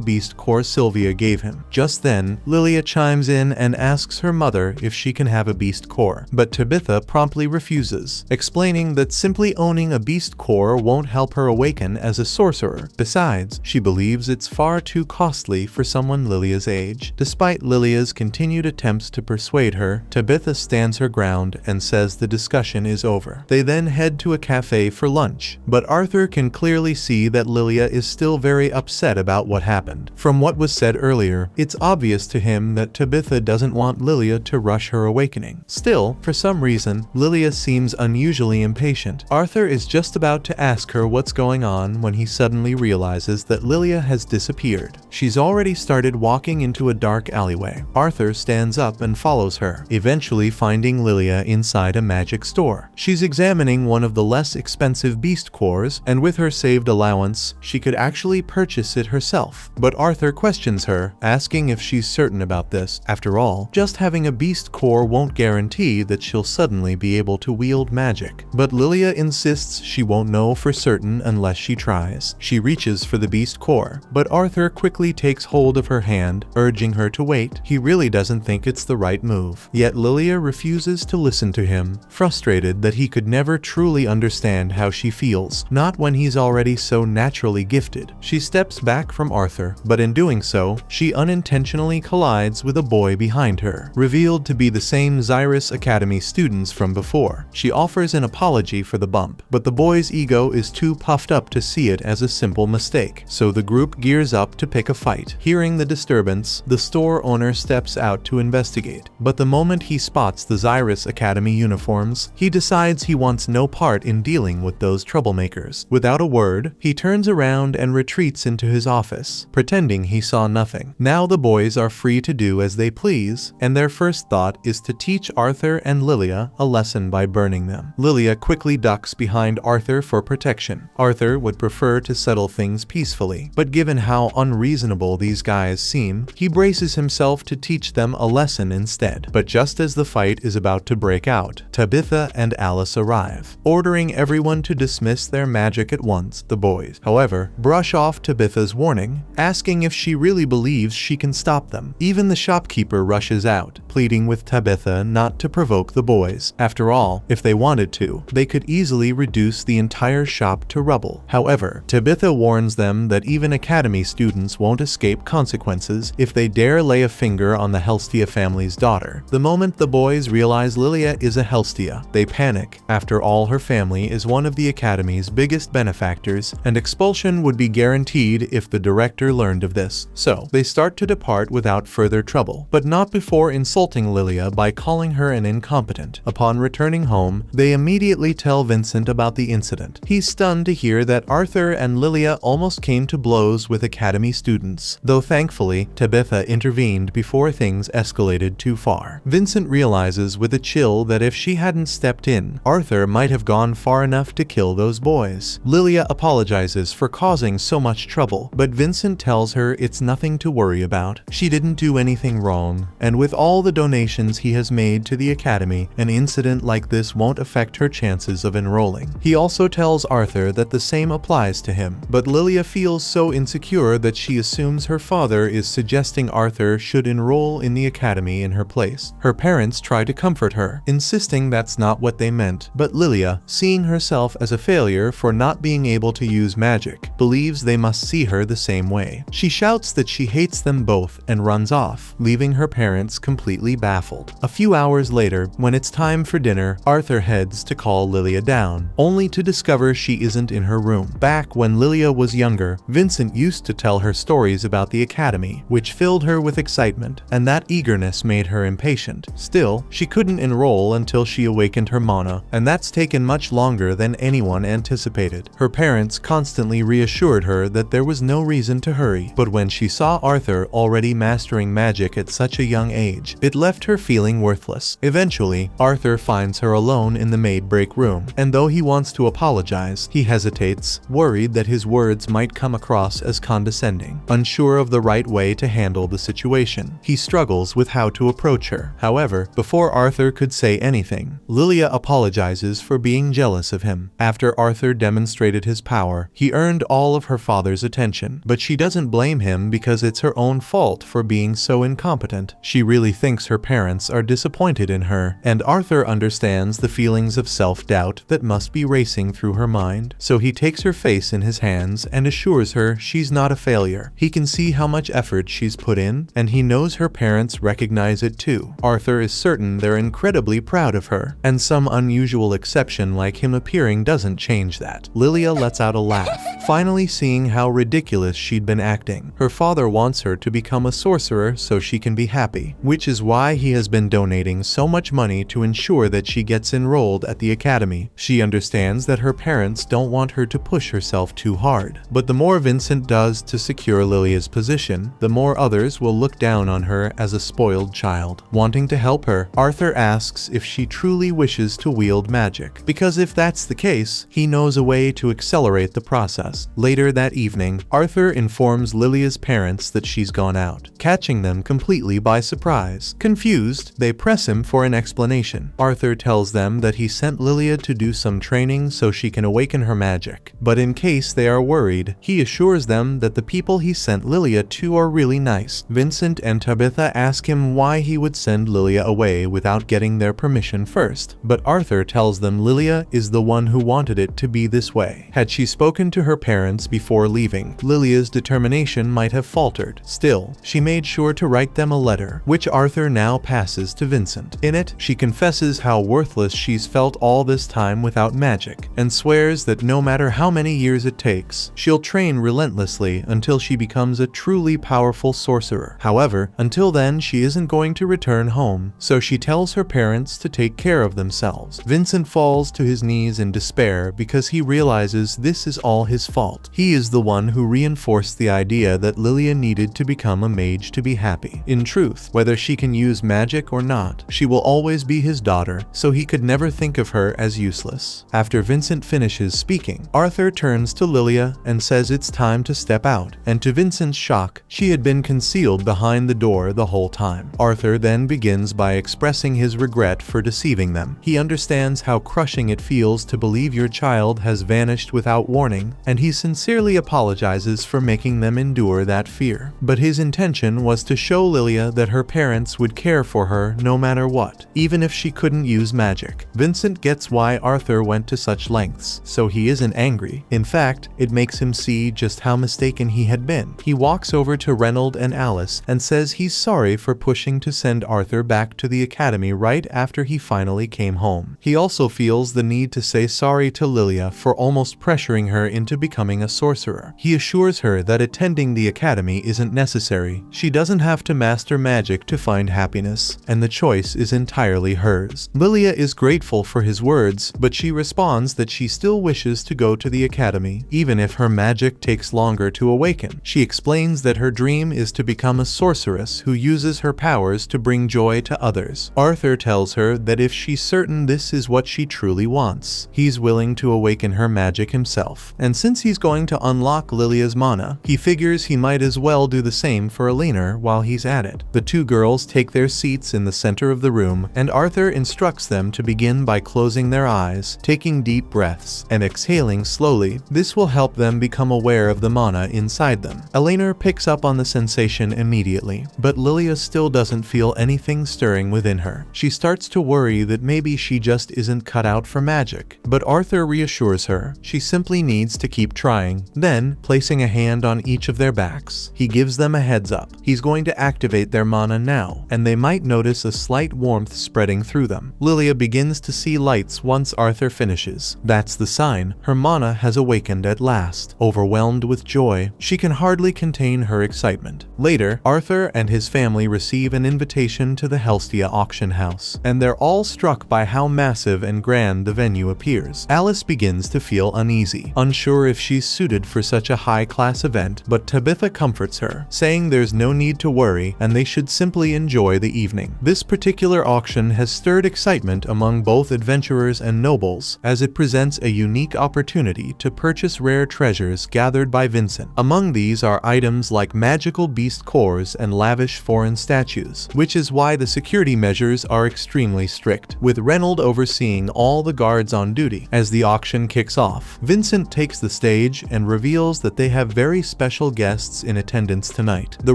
Speaker 1: beast core Sylvia gave him. Just then, Lilia chimes in and asks her mother if she can have a beast core, but Tabitha promptly refuses, explaining that simply owning a beast core won't help her awaken as a sorcerer. Besides, she believes it's far too costly for someone Lilia's age. Despite Lilia's continued attempts to persuade her, Tabitha stands her ground and says the discussion is over. They then head to a cafe for lunch, but Arthur can clearly see that Lilia is still very upset about what happened. From what was said earlier, it's obvious to him that Tabitha doesn't want Lilia to rush her awakening. Still, for some reason, Lilia seems unusually impatient. Arthur is just about to ask her what's going on when he suddenly realizes that Lilia has disappeared. She's already started walking into a dark alleyway. Arthur stands up and follows her, eventually finding Lilia inside a magic store. She's examining one of the less expensive beast cores, and with her saved allowance, she could actually purchase it herself. But Arthur questions her, asking if she's certain about this. After all, just having a beast core won't guarantee that she'll suddenly be able to wield magic. But Lilia insists she won't know for certain unless she tries. She reaches for the beast core, but Arthur quickly takes hold of her hand, urging her to wait. He really doesn't think it's the right move. Yet Lilia refuses to listen to him, frustrated that he could never truly understand how she feels, not when he's already so naturally gifted. She steps back from Arthur, but in doing so, she unintentionally collides with a boy behind her, revealed to be the same Xyrus Academy students from before. She offers an apology for the bump, but the boy's ego is too puffed up to see it as a simple mistake, so the group gears up to pick a fight. Hearing the disturbance, the store owner steps out to investigate, but the moment he spots the Xyrus Academy uniforms, he decides he wants no part in dealing with those troublemakers. Without a word, he turns around and retreats into his office, pretending he saw nothing. Now the boys are free to do as they please. please, and their first thought is to teach Arthur and Lilia a lesson by burning them. Lilia quickly ducks behind Arthur for protection. Arthur would prefer to settle things peacefully, but given how unreasonable these guys seem, he braces himself to teach them a lesson instead. But just as the fight is about to break out, Tabitha and Alice arrive, ordering everyone to dismiss their magic at once. The boys, however, brush off Tabitha's warning, asking if she really believes she can stop them. Even the shopkeeper rushes out, pleading with Tabitha not to provoke the boys. After all, if they wanted to, they could easily reduce the entire shop to rubble. However, Tabitha warns them that even academy students won't escape consequences if they dare lay a finger on the Helstia family's daughter. The moment the boys realize Lilia is a Helstia, they panic. After all, her family is one of the academy's biggest benefactors, and expulsion would be guaranteed if the director learned of this. So, they start to depart without further trouble, but not before insulting Lilia by calling her an incompetent. Upon returning home, they immediately tell Vincent about the incident. He's stunned to hear that Arthur and Lilia almost came to blows with academy students, though thankfully, Tabitha intervened before things escalated too far. Vincent realizes with a chill that if she hadn't stepped in, Arthur might have gone far enough to kill those boys. Lilia apologizes for causing so much trouble, but Vincent tells her it's nothing to worry about. She didn't do anything wrong, and with all the donations he has made to the academy, an incident like this won't affect her chances of enrolling. He also tells Arthur that the same applies to him, but Lilia feels so insecure that she assumes her father is suggesting Arthur should enroll in the academy in her place. Her parents try to comfort her, insisting that's not what they meant, but Lilia, seeing herself as a failure for not being able to use magic, believes they must see her the same way. She shouts that she hates them both and runs off, leaving her parents completely baffled. A few hours later, when it's time for dinner, Arthur heads to call Lilia down, only to discover she isn't in her room. Back when Lilia was younger, Vincent used to tell her stories about the academy, which filled her with excitement, and that eagerness made her impatient. Still, she couldn't enroll until she awakened her mana, and that's taken much longer than anyone anticipated. Her parents constantly reassured her that there was no reason to hurry, but when she saw Arthur already mastering magic at such a young age, it left her feeling worthless. Eventually, Arthur finds her alone in the maid break room, and though he wants to apologize, he hesitates, worried that his words might come across as condescending. Unsure of the right way to handle the situation, he struggles with how to approach her. However, before Arthur could say anything, Lilia apologizes for being jealous of him. After Arthur demonstrated his power, he earned all of her father's attention, but she doesn't blame him because it's her own fault for being so incompetent. She really thinks her parents are disappointed in her, and Arthur understands the feelings of self-doubt that must be racing through her mind, so he takes her face in his hands and assures her she's not a failure. He can see how much effort she's put in, and he knows her parents recognize it too. Arthur is certain they're incredibly proud of her, and some unusual exception like him appearing doesn't change that. Lilia lets out a laugh, finally seeing how ridiculous she'd been acting. Her father wants her to become a sorcerer so she can be happy, which is why he has been donating so much money to ensure that she gets enrolled at the academy. She understands that her parents don't want her to push herself too hard, but the more Vincent does to secure Lilia's position, the more others will look down on her as a spoiled child. Wanting to help her, Arthur asks if she truly wishes to wield magic, because if that's the case, he knows a way to accelerate the process. Later that evening, Arthur informs Lilia's parents that she's gone out, catching them completely by surprise. Confused, they press him for an explanation. Arthur tells them that he sent Lilia to do some training so she can awaken her magic, but in case they are worried, he assures them that the people he sent Lilia to are really nice. Vincent and Tabitha ask him why he would send Lilia away without getting their permission first, but Arthur tells them Lilia is the one who wanted it to be this way. Had she spoken to her parents before leaving, Lilia's determination might have faltered. Still, she made sure to write them a letter, which Arthur now passes to Vincent. In it, she confesses how worthless she's felt all this time without magic, and swears that no matter how many years it takes, she'll train relentlessly until she becomes a truly powerful sorcerer. However, until then she isn't going to return home, so she tells her parents to take care of themselves. Vincent falls to his knees in despair because he realizes this is all his fault. He is the one who reinforced the idea that Lilia needed to become a mage to be happy. In truth, truth, whether she can use magic or not. She will always be his daughter, so he could never think of her as useless. After Vincent finishes speaking, Arthur turns to Lilia and says it's time to step out, and to Vincent's shock, she had been concealed behind the door the whole time. Arthur then begins by expressing his regret for deceiving them. He understands how crushing it feels to believe your child has vanished without warning, and he sincerely apologizes for making them endure that fear. But his intention was to show Lilia that her parents would care for her no matter what, even if she couldn't use magic. Vincent gets why Arthur went to such lengths, so he isn't angry. In fact, it makes him see just how mistaken he had been. He walks over to Reynold and Alice and says he's sorry for pushing to send Arthur back to the academy right after he finally came home. He also feels the need to say sorry to Lilia for almost pressuring her into becoming a sorcerer. He assures her that attending the academy isn't necessary. She doesn't have to master magic to find happiness, and the choice is entirely hers. Lilia is grateful for his words, but she responds that she still wishes to go to the academy, even if her magic takes longer to awaken. She explains that her dream is to become a sorceress who uses her powers to bring joy to others. Arthur tells her that if she's certain this is what she truly wants, he's willing to awaken her magic himself. And since he's going to unlock Lilia's mana, he figures he might as well do the same for Eleanor while he's at it. The two girls take their seats in the center of the room, and Arthur instructs them to begin by closing their eyes, taking deep breaths, and exhaling slowly. This will help them become aware of the mana inside them. Eleanor picks up on the sensation immediately, but Lilia still doesn't feel anything stirring within her. She starts to worry that maybe she just isn't cut out for magic, but Arthur reassures her she simply needs to keep trying. Then, placing a hand on each of their backs, he gives them a heads up. He's going to activate their mana now, and they might notice a slight warmth spreading through them. Lilia begins to see lights once Arthur finishes. That's the sign her mana has awakened at last. Overwhelmed with joy, she can hardly contain her excitement. Later, Arthur and his family receive an invitation to the Helstia auction house, and they're all struck by how massive and grand the venue appears. Alice begins to feel uneasy, unsure if she's suited for such a high-class event, but Tabitha comforts her, saying there's no need to worry and they should simply enjoy the evening. This particular auction has stirred excitement among both adventurers and nobles, as it presents a unique opportunity to purchase rare treasures gathered by Vincent. Among these are items like magical beast cores and lavish foreign statues, which is why the security measures are extremely strict, with Reynold overseeing all the guards on duty. As the auction kicks off, Vincent takes the stage and reveals that they have very special guests in attendance tonight. The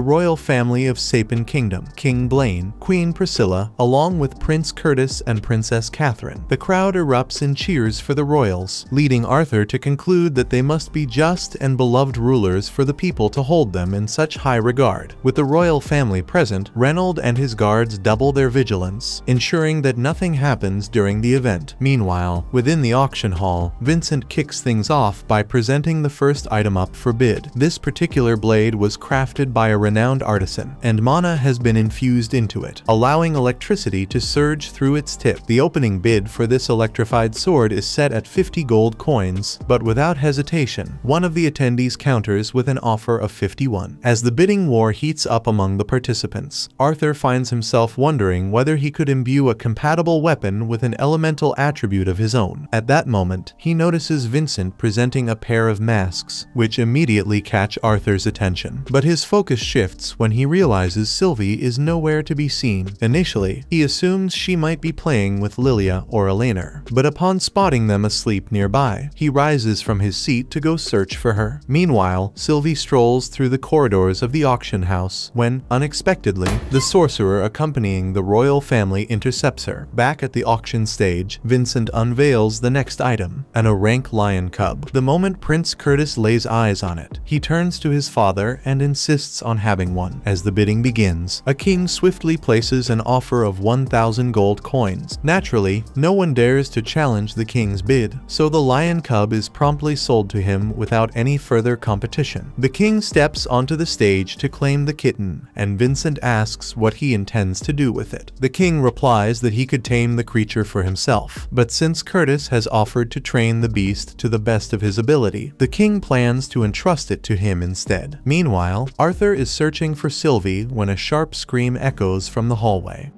Speaker 1: royal family of Sapin Kingdom, King Blaine, Queen Priscilla, along with Prince Curtis and Princess Catherine. The crowd erupts in cheers for the royals, leading Arthur to conclude that they must be just and beloved rulers for the people to hold them in such high regard. With the royal family present, Reynold and his guards double their vigilance, ensuring that nothing happens during the event. Meanwhile, within the auction hall, Vincent kicks things off by presenting the first item up for bid. This particular blade was crafted by a renowned artisan, and mana has been infused into it, allowing electricity to surge through its tip. The opening bid for this electrified sword is set at 50 gold coins, but without hesitation, one of the attendees counters with an offer of 51. As the bidding war heats up among the participants, Arthur finds himself wondering whether he could imbue a compatible weapon with an elemental attribute of his own. At that moment, he notices Vincent presenting a pair of masks, which immediately catch Arthur's attention. But his focus shifts when he realizes Sylvie is nowhere to be seen. Initially, he assumes she might be playing with Lilia or Eleanor, but upon spotting them asleep nearby, he rises from his seat to go search for her. Meanwhile, Sylvie strolls through the corridors of the auction house when, unexpectedly, the sorcerer accompanying the royal family intercepts her. Back at the auction stage, Vincent unveils the next item, an orank lion cub. The moment Prince Curtis lays eyes on it, he turns to his father and insists on having one. As the bidding begins, a king swiftly places an offer of 1,000 gold coins. Naturally, no one dares to challenge the king's bid, so the lion cub is promptly sold to him without any further competition. The king steps onto the stage to claim the kitten, and Vincent asks what he intends to do with it. The king replies that he could tame the creature for himself, but since Curtis has offered to train the beast to the best of his ability, the king plans to entrust it to him instead. Meanwhile, Arthur is searching for Sylvie when a a sharp scream echoes from the hallway.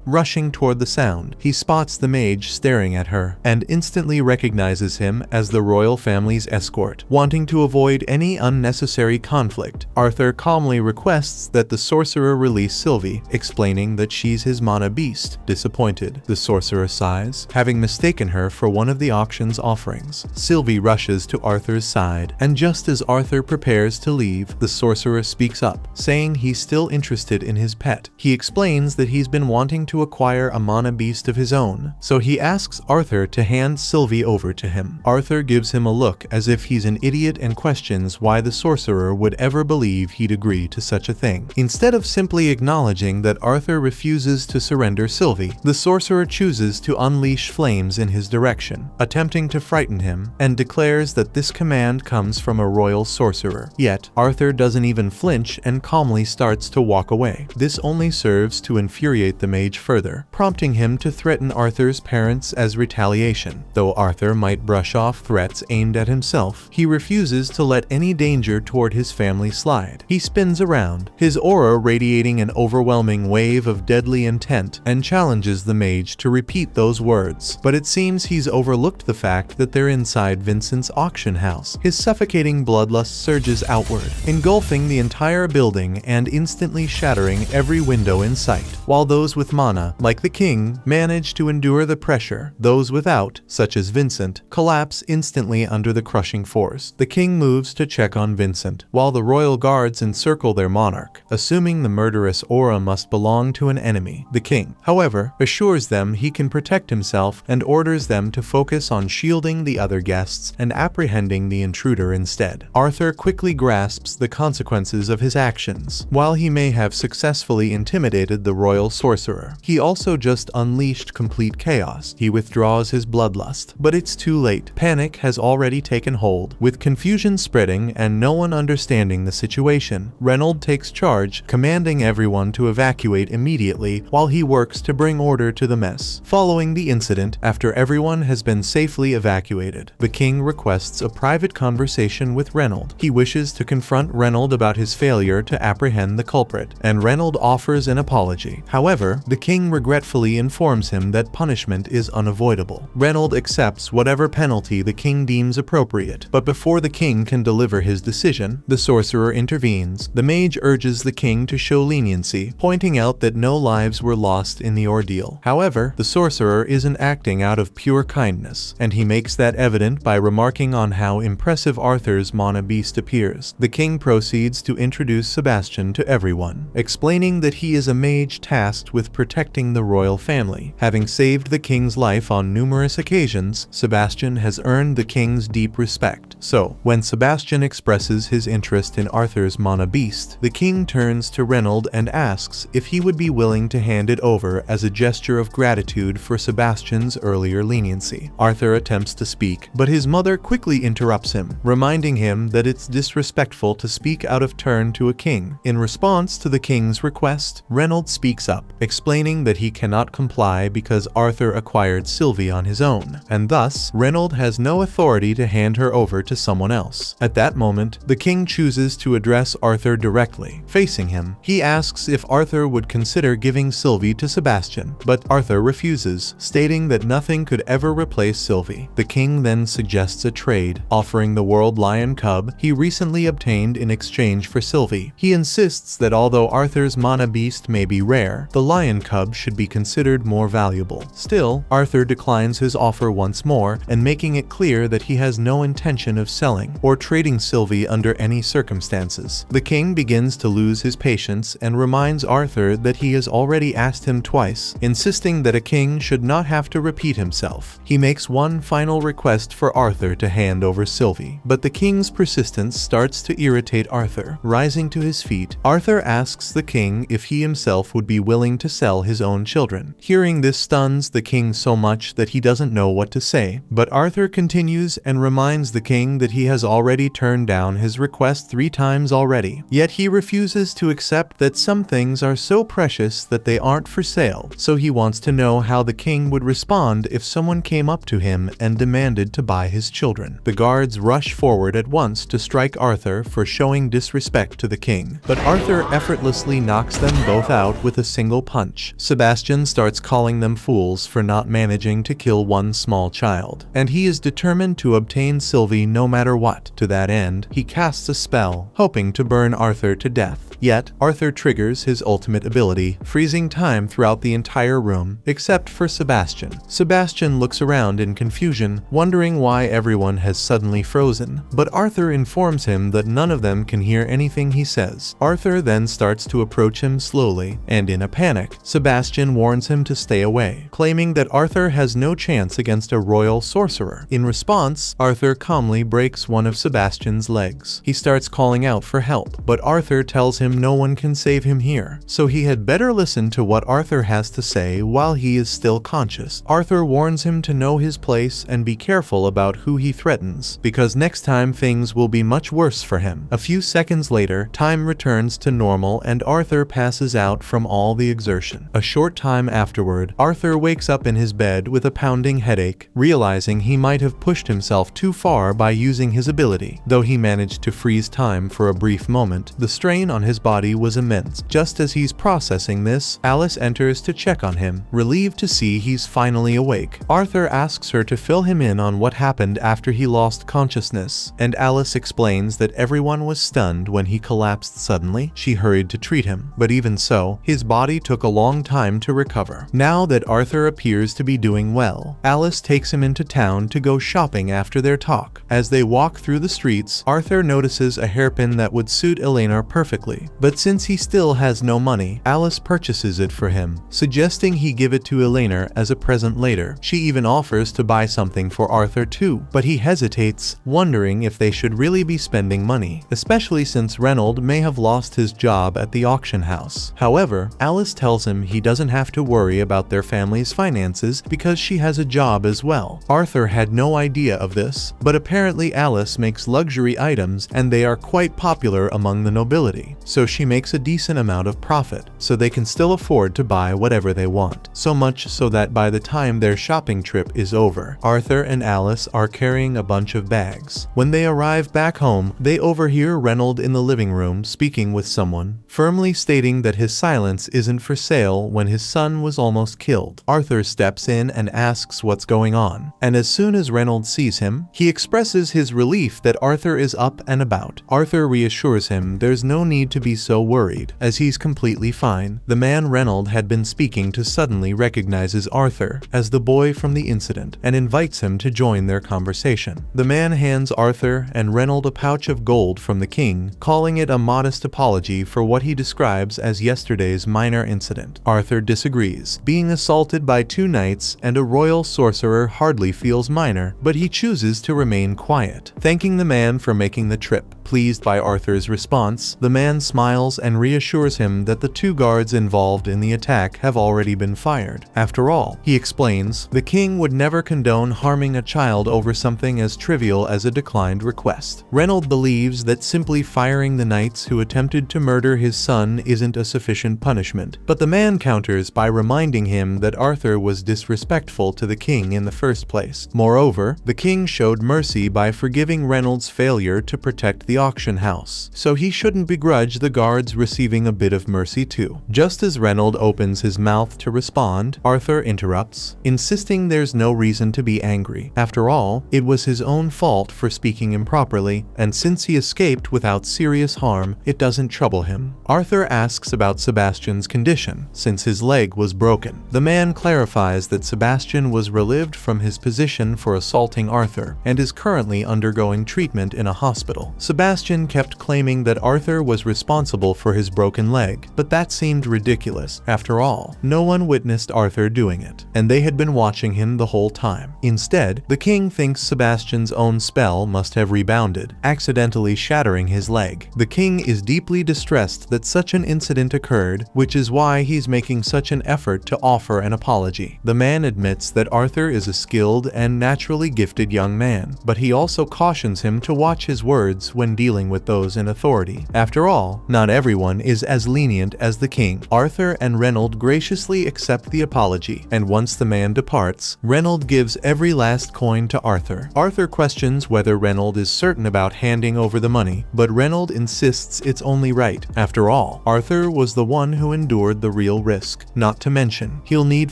Speaker 1: Rushing toward the sound, he spots the mage staring at her, and instantly recognizes him as the royal family's escort. Wanting to avoid any unnecessary conflict, Arthur calmly requests that the sorcerer release Sylvie, explaining that she's his mana beast. Disappointed, the sorcerer sighs, having mistaken her for one of the auction's offerings. Sylvie rushes to Arthur's side, and just as Arthur prepares to leave, the sorcerer speaks up, saying he's still interested in his pet. He explains that he's been wanting to acquire a mana beast of his own, so he asks Arthur to hand Sylvie over to him. Arthur gives him a look as if he's an idiot and questions why the sorcerer would ever believe he'd agree to such a thing. Instead of simply acknowledging that Arthur refuses to surrender Sylvie, the sorcerer chooses to unleash flames in his direction, attempting to frighten him, and declares that this command comes from a royal sorcerer. Yet, Arthur doesn't even flinch and calmly starts to walk away. This only serves to infuriate the mage further, prompting him to threaten Arthur's parents as retaliation. Though Arthur might brush off threats aimed at himself, he refuses to let any danger toward his family slide. He spins around, his aura radiating an overwhelming wave of deadly intent, and challenges the mage to repeat those words. But it seems he's overlooked the fact that they're inside Vincent's auction house. His suffocating bloodlust surges outward, engulfing the entire building and instantly shattering every window in sight. While those with mana, like the king, manage to endure the pressure, those without, such as Vincent, collapse instantly under the crushing force. The king moves to check on Vincent, while the royal guards encircle their monarch, assuming the murderous aura must belong to an enemy. The king, however, assures them he can protect himself and orders them to focus on shielding the other guests and apprehending the intruder instead. Arthur quickly grasps the consequences of his actions. While he may have successfully intimidated the royal sorcerer, he also just unleashed complete chaos. He withdraws his bloodlust, but it's too late. Panic has already taken hold, with confusion spreading and no one understanding the situation. Reynolds takes charge, commanding everyone to evacuate immediately while he works to bring order to the mess. Following the incident, after everyone has been safely evacuated, the king requests a private conversation with Reynolds. He wishes to confront Reynolds about his failure to apprehend the culprit, and Reynolds offers an apology. However, the king regretfully informs him that punishment is unavoidable. Reynolds accepts whatever penalty the king deems appropriate, but before the king can deliver his decision, the sorcerer intervenes. The mage urges the king to show leniency, pointing out that no lives were lost in the ordeal. However, the sorcerer isn't acting out of pure kindness, and he makes that evident by remarking on how impressive Arthur's mana beast appears. The king proceeds to introduce Sebastian to everyone, explaining that he is a mage tasked with protecting the royal family. Having saved the king's life on numerous occasions, Sebastian has earned the king's deep respect. So, when Sebastian expresses his interest in Arthur's mana beast, the king turns to Reynolds and asks if he would be willing to hand it over as a gesture of gratitude for Sebastian's earlier leniency. Arthur attempts to speak, but his mother quickly interrupts him, reminding him that it's disrespectful to speak out of turn to a king. In response to the king's request, Reynolds speaks up, explaining that he cannot comply because Arthur acquired Sylvie on his own, and thus Reynolds has no authority to hand her over to someone else. At that moment, the king chooses to address Arthur directly. Facing him, he asks if Arthur would consider giving Sylvie to Sebastian, but Arthur refuses, stating that nothing could ever replace Sylvie. The king then suggests a trade, offering the world lion cub he recently obtained in exchange for Sylvie. He insists that although Arthur's mana beast may be rare, the lion cub should be considered more valuable. Still, Arthur declines his offer once more, and making it clear that he has no intention of selling or trading Sylvie under any circumstances. The king begins to lose his patience and reminds Arthur that he has already asked him twice, insisting that a king should not have to repeat himself. He makes one final request for Arthur to hand over Sylvie, but the king's persistence starts to irritate Arthur. Rising to his feet, Arthur asks the king if he himself would be willing to sell his own children. Hearing this stuns the king so much that he doesn't know what to say, but Arthur continues and reminds the king saying that he has already turned down his request 3 times already. Yet he refuses to accept that some things are so precious that they aren't for sale, so he wants to know how the king would respond if someone came up to him and demanded to buy his children. The guards rush forward at once to strike Arthur for showing disrespect to the king, but Arthur effortlessly knocks them both out with a single punch. Sebastian starts calling them fools for not managing to kill one small child, and he is determined to obtain Sylvie no matter what. To that end, he casts a spell, hoping to burn Arthur to death. Yet, Arthur triggers his ultimate ability, freezing time throughout the entire room, except for Sebastian. Sebastian looks around in confusion, wondering why everyone has suddenly frozen, but Arthur informs him that none of them can hear anything he says. Arthur then starts to approach him slowly, and in a panic, Sebastian warns him to stay away, claiming that Arthur has no chance against a royal sorcerer. In response, Arthur calmly breaks one of Sebastian's legs. He starts calling out for help, but Arthur tells him no one can save him here, so he had better listen to what Arthur has to say while he is still conscious. Arthur warns him to know his place and be careful about who he threatens, because next time things will be much worse for him. A few seconds later, time returns to normal and Arthur passes out from all the exertion. A short time afterward, Arthur wakes up in his bed with a pounding headache, realizing he might have pushed himself too far by using his ability. Though he managed to freeze time for a brief moment, the strain on his body was immense. Just as he's processing this, Alice enters to check on him, relieved to see he's finally awake. Arthur asks her to fill him in on what happened after he lost consciousness, and Alice explains that everyone was stunned when he collapsed suddenly. She hurried to treat him, but even so, his body took a long time to recover. Now that Arthur appears to be doing well, Alice takes him into town to go shopping after their talk. As they walk through the streets, Arthur notices a hairpin that would suit Elena perfectly, but since he still has no money, Alice purchases it for him, suggesting he give it to Elena as a present later. She even offers to buy something for Arthur too, but he hesitates, wondering if they should really be spending money, especially since Reynolds may have lost his job at the auction house. However, Alice tells him he doesn't have to worry about their family's finances because she has a job as well. Arthur had no idea of this, but apparently Alice makes luxury items and they are quite popular among the nobility, so she makes a decent amount of profit, so they can still afford to buy whatever they want. So much so that by the time their shopping trip is over, Arthur and Alice are carrying a bunch of bags. When they arrive back home, they overhear Reynolds in the living room speaking with someone, firmly stating that his silence isn't for sale when his son was almost killed. Arthur steps in and asks what's going on, and as soon as Reynolds sees him, he expresses his relief that Arthur is up and about. Arthur reassures him there's no need to be so worried, as he's completely fine. The man Reynolds had been speaking to suddenly recognizes Arthur as the boy from the incident and invites him to join their conversation. The man hands Arthur and Reynolds a pouch of gold from the king, calling it a modest apology for what he describes as yesterday's minor incident. Arthur disagrees. Being assaulted by 2 knights and a royal sorcerer hardly feels minor, but he chooses to remain quiet, thanking the man for making the trip. Pleased by Arthur's response, the man smiles and reassures him that the 2 guards involved in the attack have already been fired. After all, he explains, the king would never condone harming a child over something as trivial as a declined request. Reynolds believes that simply firing the knights who attempted to murder his son isn't a sufficient punishment, but the man counters by reminding him that Arthur was disrespectful to the king in the first place. Moreover, the king showed mercy by forgiving Reynolds' failure to protect the auction house, so he shouldn't begrudge the guards receiving a bit of mercy too. Just as Reynolds opens his mouth to respond, Arthur interrupts, insisting there's no reason to be angry. After all, it was his own fault for speaking improperly, and since he escaped without serious harm, it doesn't trouble him. Arthur asks about Sebastian's condition, since his leg was broken. The man clarifies that Sebastian was relieved from his position for assaulting Arthur, and is currently undergoing treatment in a hospital. Sebastian Sebastian kept claiming that Arthur was responsible for his broken leg, but that seemed ridiculous. After all, no one witnessed Arthur doing it, and they had been watching him the whole time. Instead, the king thinks Sebastian's own spell must have rebounded, accidentally shattering his leg. The king is deeply distressed that such an incident occurred, which is why he's making such an effort to offer an apology. The man admits that Arthur is a skilled and naturally gifted young man, but he also cautions him to watch his words when dealing with those in authority. After all, not everyone is as lenient as the king. Arthur and Reynold graciously accept the apology, and once the man departs, Reynold gives every last coin to Arthur. Arthur questions whether Reynold is certain about handing over the money, but Reynold insists it's only right. After all, Arthur was the one who endured the real risk. Not to mention, he'll need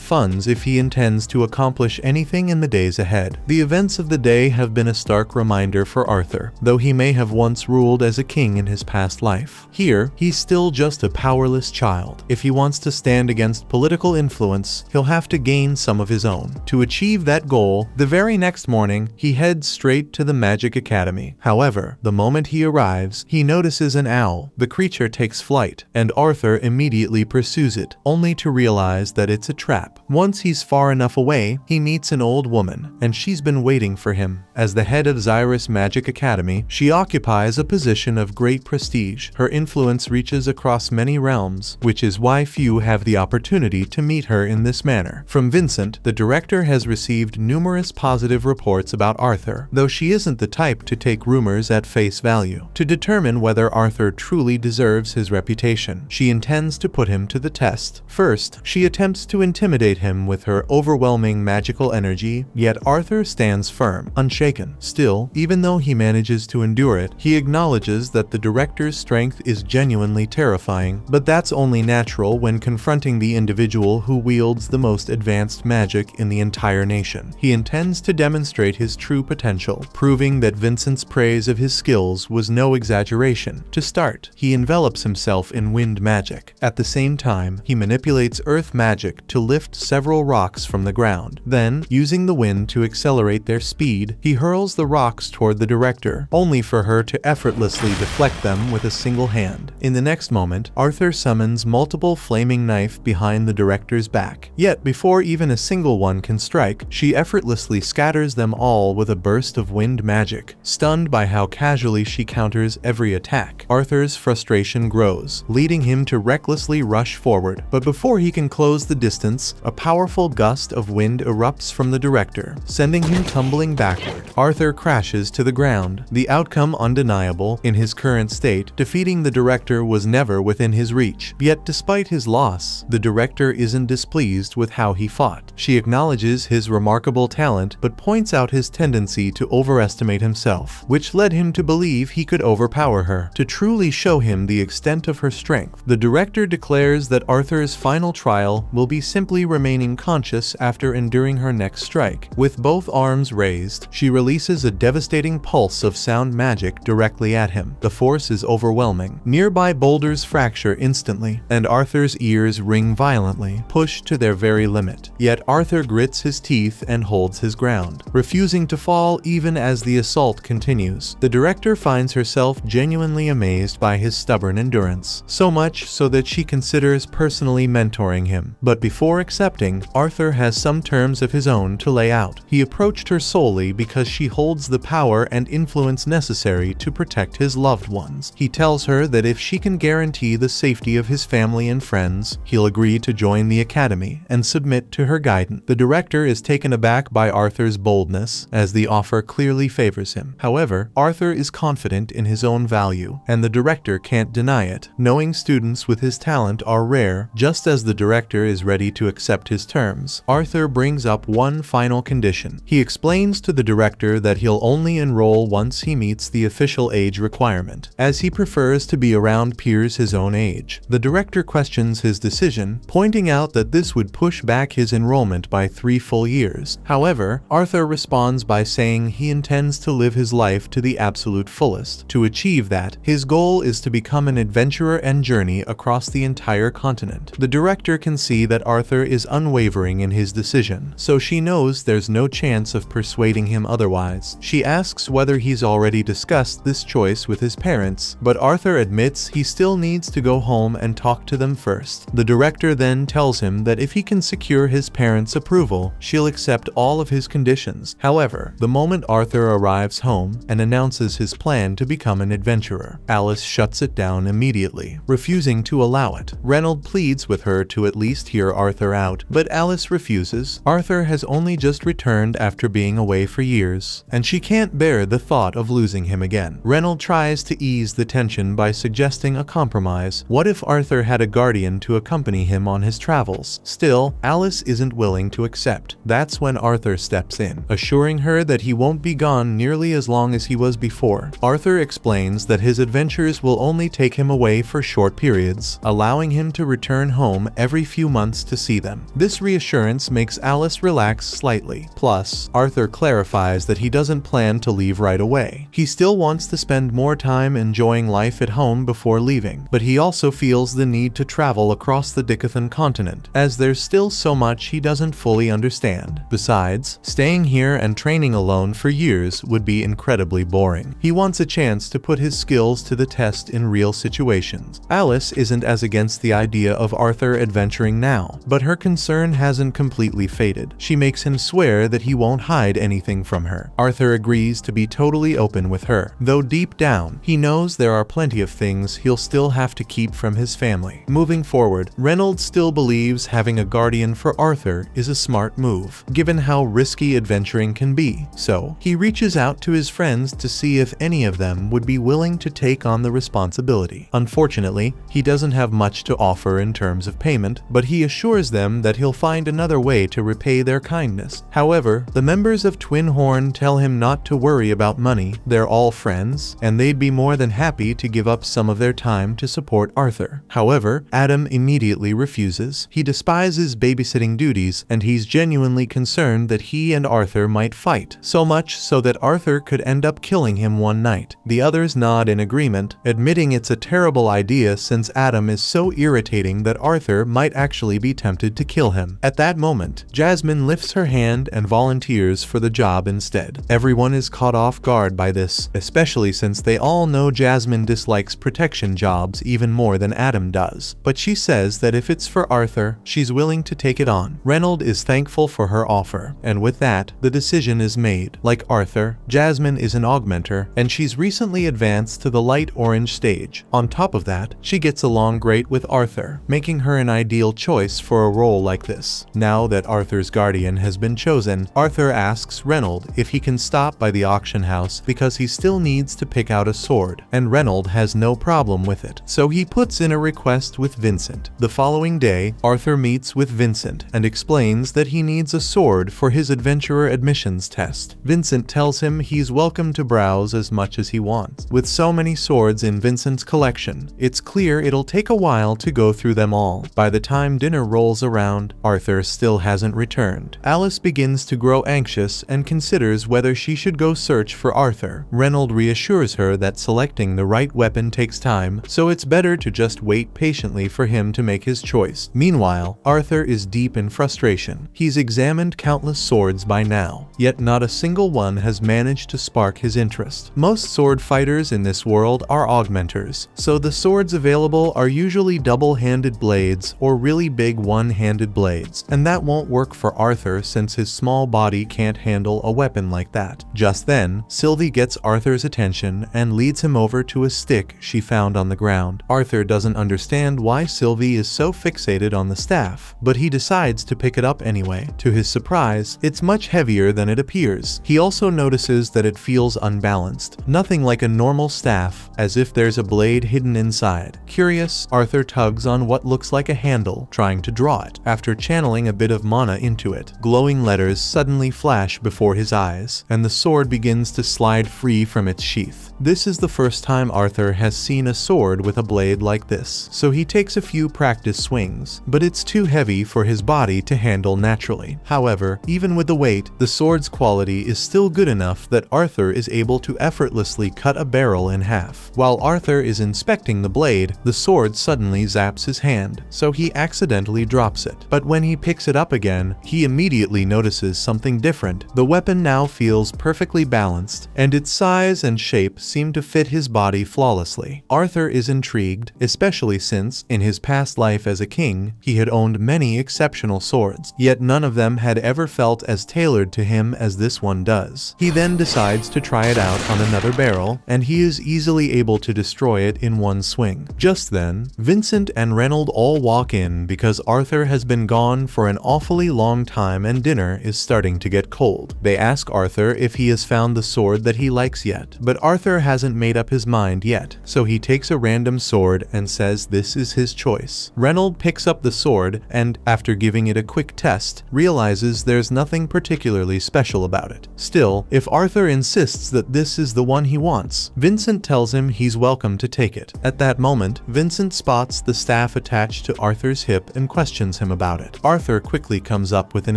Speaker 1: funds if he intends to accomplish anything in the days ahead. The events of the day have been a stark reminder for Arthur, though he may have once ruled as a king in his past life. Here, he's still just a powerless child. If he wants to stand against political influence, he'll have to gain some of his own. To achieve that goal, the very next morning, he heads straight to the Magic Academy. However, the moment he arrives, he notices an owl. The creature takes flight, and Arthur immediately pursues it, only to realize that it's a trap. Once he's far enough away, he meets an old woman, and she's been waiting for him. As the head of Xyrus Magic Academy, she occupies a position of great prestige. Her influence reaches across many realms, which is why few have the opportunity to meet her in this manner. From Vincent, the director has received numerous positive reports about Arthur, though she isn't the type to take rumors at face value. To determine whether Arthur truly deserves his reputation, she intends to put him to the test. First, she attempts to intimidate him with her overwhelming magical energy, yet Arthur stands firm, unshaken. Still, even though he manages to endure it, he acknowledges that the director's strength is genuinely terrifying, but that's only natural when confronting the individual who wields the most advanced magic in the entire nation. He intends to demonstrate his true potential, proving that Vincent's praise of his skills was no exaggeration. To start, he envelops himself in wind magic. At the same time, he manipulates earth magic to lift several rocks from the ground. Then, using the wind to accelerate their speed, he hurls the rocks toward the director, only for her to effortlessly deflect them with a single hand. In the next moment, Arthur summons multiple flaming knives behind the director's back. Yet, before even a single one can strike, she effortlessly scatters them all with a burst of wind magic. Stunned by how casually she counters every attack, Arthur's frustration grows, leading him to recklessly rush forward. But before he can close the distance, a powerful gust of wind erupts from the director, sending him tumbling backward. Arthur crashes to the ground, the outcome undeniable. In his current state, defeating the director was never within his reach. Yet despite his loss, the director isn't displeased with how he fought. She acknowledges his remarkable talent, but points out his tendency to overestimate himself, which led him to believe he could overpower her. To truly show him the extent of her strength, the director declares that Arthur's final trial will be simply remaining conscious after enduring her next strike. With both arms raised, she releases a devastating pulse of sound magic directly at him. The force is overwhelming. Nearby boulders fracture instantly, and Arthur's ears ring violently, pushed to their very limit. Yet Arthur grits his teeth and holds his ground, refusing to fall even as the assault continues. The director finds herself genuinely amazed by his stubborn endurance, so much so that she considers personally mentoring him. But before accepting, Arthur has some terms of his own to lay out. He approached her solely because she holds the power and influence necessary to protect his loved ones. He tells her that if she can guarantee the safety of his family and friends, he'll agree to join the academy and submit to her guidance. The director is taken aback by Arthur's boldness, as the offer clearly favors him. However, Arthur is confident in his own value, and the director can't deny it. Knowing students with his talent are rare, just as the director is ready to accept his terms, Arthur brings up one final condition. He explains to the director that he'll only enroll once he meets the official age requirement, as he prefers to be around peers his own age. The director questions his decision, pointing out that this would push back his enrollment by 3 full years. However, Arthur responds by saying he intends to live his life to the absolute fullest. To achieve that, his goal is to become an adventurer and journey across the entire continent. The director can see that Arthur is unwavering in his decision, so she knows there's no chance of persuading him otherwise. She asks whether he's already discussed this choice with his parents, but Arthur admits he still needs to go home and talk to them first. The director then tells him that if he can secure his parents' approval, she'll accept all of his conditions. However, the moment Arthur arrives home and announces his plan to become an adventurer, Alice shuts it down immediately, refusing to allow it. Reynolds pleads with her to at least hear Arthur out, but Alice refuses. Arthur has only just returned after being away for years, and she can't bear the thought of losing him again. Reynolds tries to ease the tension by suggesting a compromise. What if Arthur had a guardian to accompany him on his travels? Still, Alice isn't willing to accept. That's when Arthur steps in, assuring her that he won't be gone nearly as long as he was before. Arthur explains that his adventures will only take him away for short periods, allowing him to return home every few months to see them. This reassurance makes Alice relax slightly. Plus, Arthur clarifies that he doesn't plan to leave right away. He still wants to spend more time enjoying life at home before leaving, but he also feels the need to travel across the Dicathan continent, as there's still so much he doesn't fully understand. Besides, staying here and training alone for years would be incredibly boring. He wants a chance to put his skills to the test in real situations. Alice isn't as against the idea of Arthur adventuring now, but her concern hasn't completely faded. She makes him swear that he won't hide anything from her. Arthur agrees to be totally open with her, though deep down, he knows there are plenty of things he'll still have to keep from his family. Moving forward, Reynolds still believes having a guardian for Arthur is a smart move, given how risky adventuring can be, so he reaches out to his friends to see if any of them would be willing to take on the responsibility. Unfortunately, he doesn't have much to offer in terms of payment, but he assures them that he'll find another way to repay their kindness. However, the members of Twin Horn tell him not to worry about money. They're all friends, and they'd be more than happy to give up some of their time to support Arthur. However, Adam immediately refuses. He despises babysitting duties, and he's genuinely concerned that he and Arthur might fight, so much so that Arthur could end up killing him one night. The others nod in agreement, admitting it's a terrible idea since Adam is so irritating that Arthur might actually be tempted to kill him. At that moment, Jasmine lifts her hand and volunteers for the job instead. Everyone is caught off guard by this, especially since they all know Jasmine dislikes protection jobs even more than Adam does. But she says that if it's for Arthur, she's willing to take it on. Reynolds is thankful for her offer, and with that, the decision is made. Like Arthur, Jasmine is an augmenter, and she's recently advanced to the light orange stage. On top of that, she gets along great with Arthur, making her an ideal choice for a role like this. Now that Arthur's guardian has been chosen, Arthur asks Reynolds if he can stop by the auction house because he still needs to pick out a sword, and Reynolds has no problem with it. So he puts in a request with Vincent. The following day, Arthur meets with Vincent and explains that he needs a sword for his adventurer admissions test. Vincent tells him he's welcome to browse as much as he wants. With so many swords in Vincent's collection, it's clear it'll take a while to go through them all. By the time dinner rolls around, Arthur still hasn't returned. Alice begins to grow anxious and considers whether she should go search for Arthur. Reynolds reassures her that selecting the right weapon takes time, so it's better to just wait patiently for him to make his choice. Meanwhile, Arthur is deep in frustration. He's examined countless swords by now, yet not a single one has managed to spark his interest. Most sword fighters in this world are augmenters, so the swords available are usually double-handed blades or really big one-handed blades, and that won't work for Arthur since his small body can't handle a weapon like that. Just then, Sylvie gets Arthur's attention and leads him over to a stick she found on the ground. Arthur doesn't understand why Sylvie is so fixated on the staff, but he decides to pick it up anyway. To his surprise, it's much heavier than it appears. He also notices that it feels unbalanced, nothing like a normal staff, as if there's a blade hidden inside. Curious, Arthur tugs on what looks like a handle, trying to draw it. After channeling a bit of mana into it, glowing letters suddenly flash before his eyes, and the sword begins to slide free from its sheath. This is the first time Arthur has seen a sword with a blade like this, so he takes a few practice swings, but it's too heavy for his body to handle naturally. However, even with the weight, the sword's quality is still good enough that Arthur is able to effortlessly cut a barrel in half. While Arthur is inspecting the blade, the sword suddenly zaps his hand, so he accidentally drops it. But when he picks it up again, he immediately notices something different. The weapon now feels perfectly balanced, and its size and shape seem to fit his body flawlessly. Arthur is intrigued, especially since, in his past life as a king, he had owned many exceptional swords, yet none of them had ever felt as tailored to him as this one does. He then decides to try it out on another barrel, and he is easily able to destroy it in one swing. Just then, Vincent and Reynold all walk in because Arthur has been gone for an awfully long time and dinner is starting to get cold. They ask Arthur if he has found the sword that he likes yet, but Arthur hasn't made up his mind yet, so he takes a random sword and says this is his choice. Reynold picks up the sword and, after giving it a quick test, realizes there's nothing particularly special about it. Still, if Arthur insists that this is the one he wants, Vincent tells him he's welcome to take it. At that moment, Vincent spots the staff attached to Arthur's hip and questions him about it. Arthur quickly comes up with an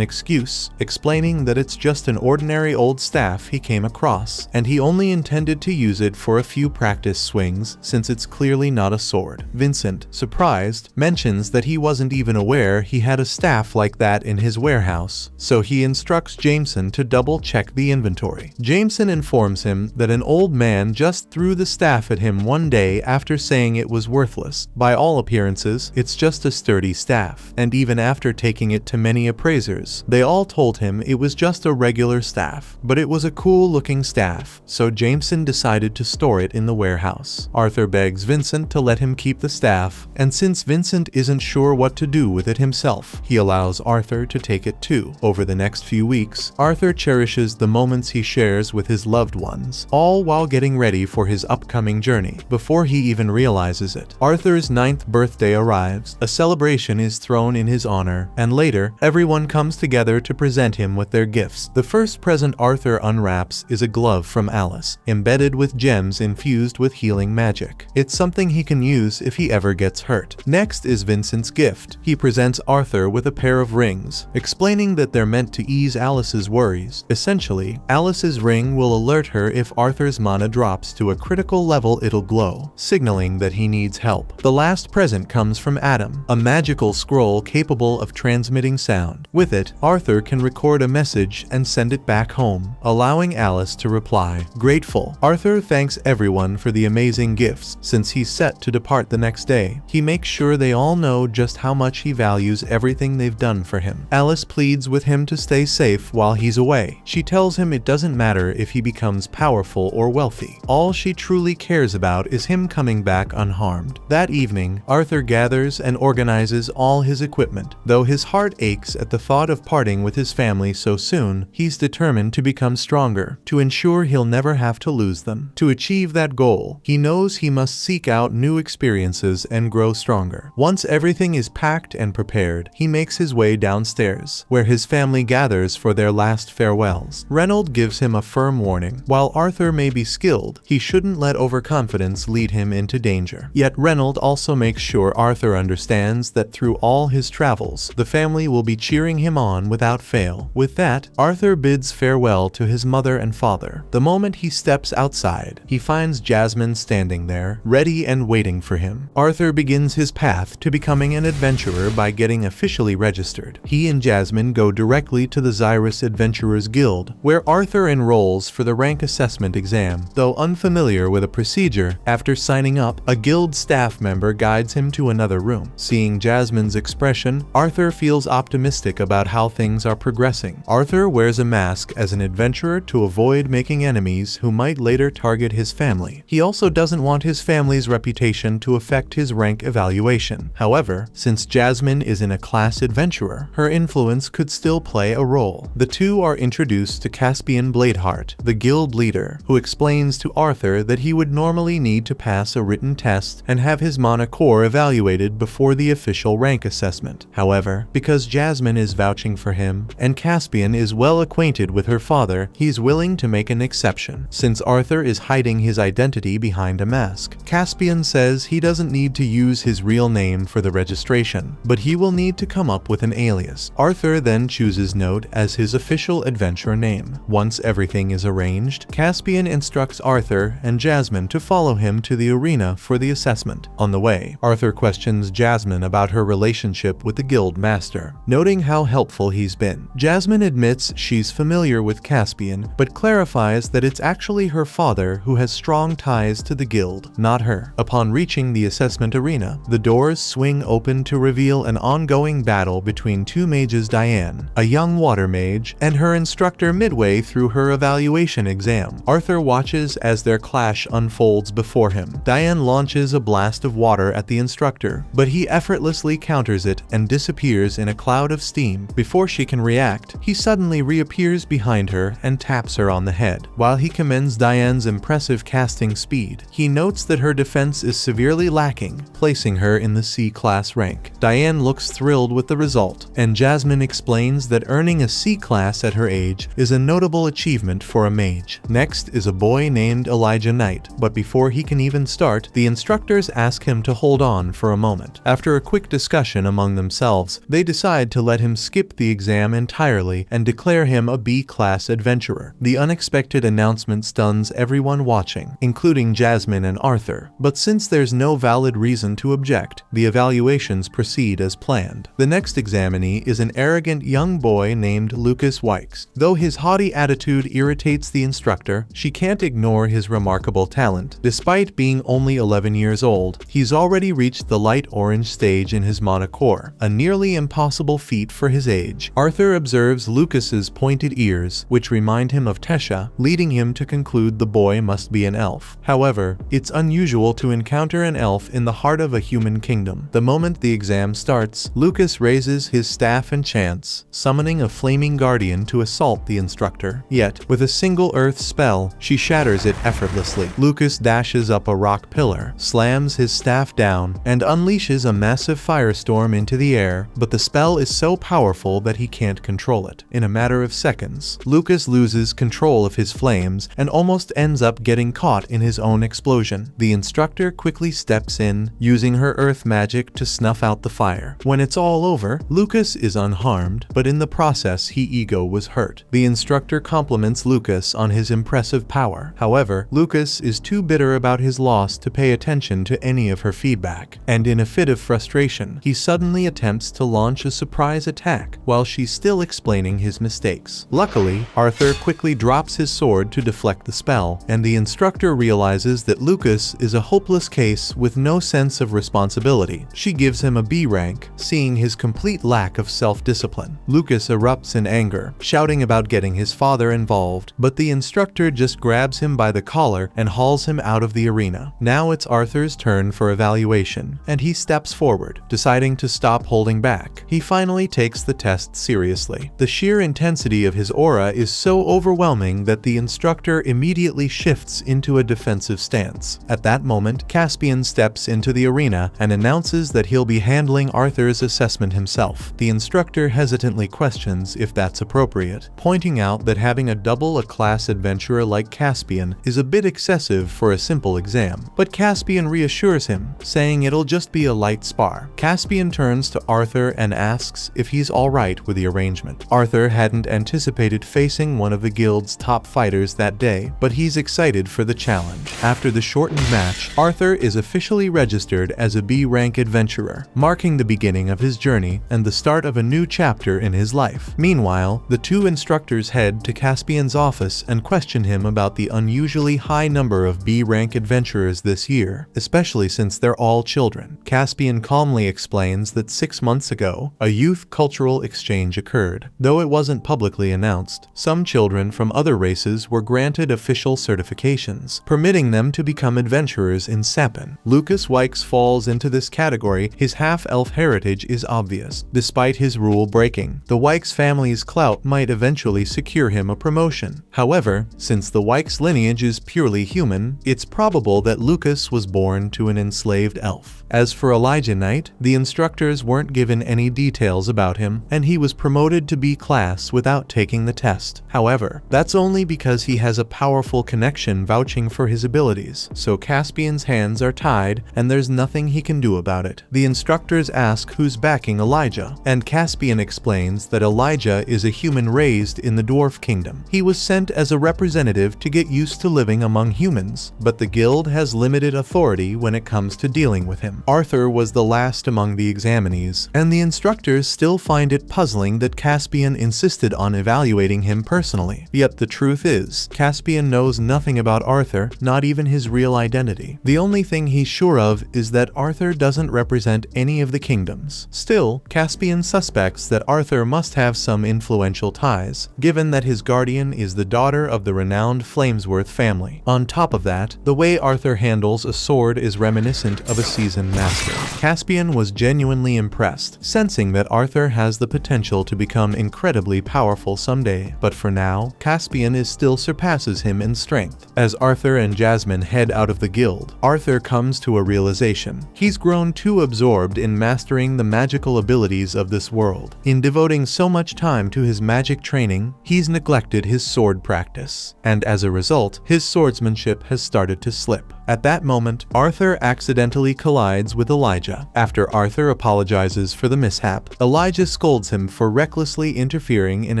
Speaker 1: excuse, explaining that it's just an ordinary old staff he came across, and he only intended to use it for a few practice swings since it's clearly not a sword. Vincent, surprised, mentions that he wasn't even aware he had a staff like that in his warehouse, so he instructs Jameson to double-check the inventory. Jameson informs him that an old man just threw the staff at him one day after saying it was worthless. By all appearances, it's just a sturdy staff, and even after taking it to many appraisers, they all told him it was just a regular staff, but it was a cool-looking staff, so Jameson decided to store it in the warehouse. Arthur begs Vincent to let him keep the staff, and since Vincent isn't sure what to do with it himself, he allows Arthur to take it too. Over the next few weeks, Arthur cherishes the moments he shares with his loved ones, all while getting ready for his upcoming journey. Before he even realizes it, Arthur's 9th birthday arrives, a celebration is thrown in his honor, and later, everyone comes together to present him with their gifts. The first present Arthur unwraps is a glove from Alice, embedded with gems infused with healing magic. It's something he can use if he ever gets hurt. Next is Vincent's gift. He presents Arthur with a pair of rings, explaining that they're meant to ease Alice's worries. Essentially, Alice's ring will alert her if Arthur's mana drops to a critical level, it'll glow, signaling that he needs help. The last present comes from Adam, a magical scroll capable of transmitting sound. With it, Arthur can record a message and send it back home, allowing Alice to reply. Grateful, Arthur thanks everyone for the amazing gifts. Since he's set to depart the next day, he makes sure they all know just how much he values everything they've done for him. Alice pleads with him to stay safe while he's away. She tells him it doesn't matter if he becomes powerful or wealthy. All she truly cares about is him coming back unharmed. That evening, Arthur gathers and organizes all his equipment. Though his heart aches at the thought of parting with his family so soon, he's determined to become stronger, to ensure he'll never have to lose them. To achieve that goal, he knows he must seek out new experiences and grow stronger. Once everything is packed and prepared, he makes his way downstairs, where his family gathers for their last farewells. Reynold gives him a firm warning. While Arthur may be skilled, he shouldn't let overconfidence lead him into danger. Yet Reynold also makes sure Arthur understands that through all his travels, the family will be cheering him on without fail. With that, Arthur bids farewell to his mother and father. The moment he steps outside, he finds Jasmine standing there, ready and waiting for him. Arthur begins his path to becoming an adventurer by getting officially registered. He and Jasmine go directly to the Xyrus Adventurers Guild, where Arthur enrolls for the rank assessment exam. Though unfamiliar with a procedure, after signing up, a guild staff member guides him to another room. Seeing Jasmine's expression, Arthur feels optimistic about how things are progressing. Arthur wears a mask as an adventurer to avoid making enemies who might later target his family. He also doesn't want his family's reputation to affect his rank evaluation. However, since Jasmine is an A-class adventurer, her influence could still play a role. The two are introduced to Caspian Bladeheart, the guild leader, who explains to Arthur that he would normally need to pass a written test and have his mana core evaluated before the official rank assessment. However, because Jasmine is vouching for him, and Caspian is well acquainted with her father, he's willing to make an exception. Since Arthur is hiding his identity behind a mask, Caspian says he doesn't need to use his real name for the registration, but he will need to come up with an alias. Arthur then chooses Note as his official adventure name. Once everything is arranged, Caspian instructs Arthur and Jasmine to follow him to the arena for the assessment. On the way, Arthur questions Jasmine about her relationship with the guild master, noting how helpful he's been. Jasmine admits she's familiar with Caspian, but clarifies that it's actually her father father who has strong ties to the guild, not her. Upon reaching the assessment arena, the doors swing open to reveal an ongoing battle between two mages, Diane, a young water mage, and her instructor midway through her evaluation exam. Arthur watches as their clash unfolds before him. Diane launches a blast of water at the instructor, but he effortlessly counters it and disappears in a cloud of steam. Before she can react, he suddenly reappears behind her and taps her on the head. While he commends Diane's impressive casting speed, he notes that her defense is severely lacking, placing her in the C-class rank. Diane looks thrilled with the result, and Jasmine explains that earning a C-class at her age is a notable achievement for a mage. Next is a boy named Elijah Knight, but before he can even start, the instructors ask him to hold on for a moment. After a quick discussion among themselves, they decide to let him skip the exam entirely and declare him a B-class adventurer. The unexpected announcement stuns everyone watching, including Jasmine and Arthur, but since there's no valid reason to object, the evaluations proceed as planned. The next examinee is an arrogant young boy named Lucas Wykes. Though his haughty attitude irritates the instructor, she can't ignore his remarkable talent. Despite being only 11 years old, he's already reached the light orange stage in his mana core, a nearly impossible feat for his age. Arthur observes Lucas's pointed ears, which remind him of Tesha, leading him to conclude the boy must be an elf. However, it's unusual to encounter an elf in the heart of a human kingdom. The moment the exam starts, Lucas raises his staff and chants, summoning a flaming guardian to assault the instructor. Yet, with a single earth spell, she shatters it effortlessly. Lucas dashes up a rock pillar, slams his staff down, and unleashes a massive firestorm into the air, but the spell is so powerful that he can't control it. In a matter of seconds, Lucas loses control of his flames and almost ends up getting caught in his own explosion. The instructor quickly steps in, using her earth magic to snuff out the fire. When it's all over, Lucas is unharmed, but in the process his ego was hurt. The instructor compliments Lucas on his impressive power. However, Lucas is too bitter about his loss to pay attention to any of her feedback, and in a fit of frustration, he suddenly attempts to launch a surprise attack while she's still explaining his mistakes. Luckily, Arthur quickly drops his sword to deflect the spell, and the instructor realizes that Lucas is a hopeless case with no sense of responsibility. She gives him a B rank, seeing his complete lack of self-discipline. Lucas erupts in anger, shouting about getting his father involved, but the instructor just grabs him by the collar and hauls him out of the arena. Now it's Arthur's turn for evaluation, and he steps forward, deciding to stop holding back. He finally takes the test seriously. The sheer intensity of his aura is so overwhelming that the instructor immediately shifts into a defensive stance. At that moment, Caspian steps into the arena and announces that he'll be handling Arthur's assessment himself. The instructor hesitantly questions if that's appropriate, pointing out that having a double A-class adventurer like Caspian is a bit excessive for a simple exam. But Caspian reassures him, saying it'll just be a light spar. Caspian turns to Arthur and asks if he's alright with the arrangement. Arthur hadn't anticipated facing one of the guild's top fighters that day, but he's excited for the challenge. After the shortened match, Arthur is officially registered as a B-rank adventurer, marking the beginning of his journey and the start of a new chapter in his life. Meanwhile, the two instructors head to Caspian's office and question him about the unusually high number of B-rank adventurers this year, especially since they're all children. Caspian calmly explains that 6 months ago, a youth cultural exchange occurred. Though it wasn't publicly announced, some children from other races were granted official certifications, permitting them to become adventurers in Sapin. Lucas Wykes falls into this category. His half-elf heritage is obvious. Despite his rule breaking, the Wykes family's clout might eventually secure him a promotion. However, since the Wykes lineage is purely human, it's probable that Lucas was born to an enslaved elf. As for Elijah Knight, the instructors weren't given any details about him, and he was promoted to B-class without taking the test. However, that's only because he has a powerful connection vouching for his abilities, so Caspian's hands are tied and there's nothing he can do about it. The instructors ask who's backing Elijah, and Caspian explains that Elijah is a human raised in the Dwarf Kingdom. He was sent as a representative to get used to living among humans, but the guild has limited authority when it comes to dealing with him. Arthur was the last among the examinees, and the instructors still find it puzzling that Caspian insisted on evaluating him personally. Yet the truth is, Caspian knows nothing about Arthur, not even his real identity. The only thing he's sure of is that Arthur doesn't represent any of the kingdoms. Still, Caspian suspects that Arthur must have some influential ties, given that his guardian is the daughter of the renowned Flamesworth family. On top of that, the way Arthur handles a sword is reminiscent of a seasoned master. Caspian was genuinely impressed, sensing that Arthur has the potential to become incredibly powerful someday. But for now, Caspian still surpasses him in strength. As Arthur and Jasmine head out of the guild, Arthur comes to a realization. He's grown too absorbed in mastering the magical abilities of this world. In devoting so much time to his magic training, he's neglected his sword practice, and as a result, his swordsmanship has started to slip. At that moment, Arthur accidentally collides with Elijah. After Arthur apologizes for the mishap, Elijah scolds him for recklessly interfering in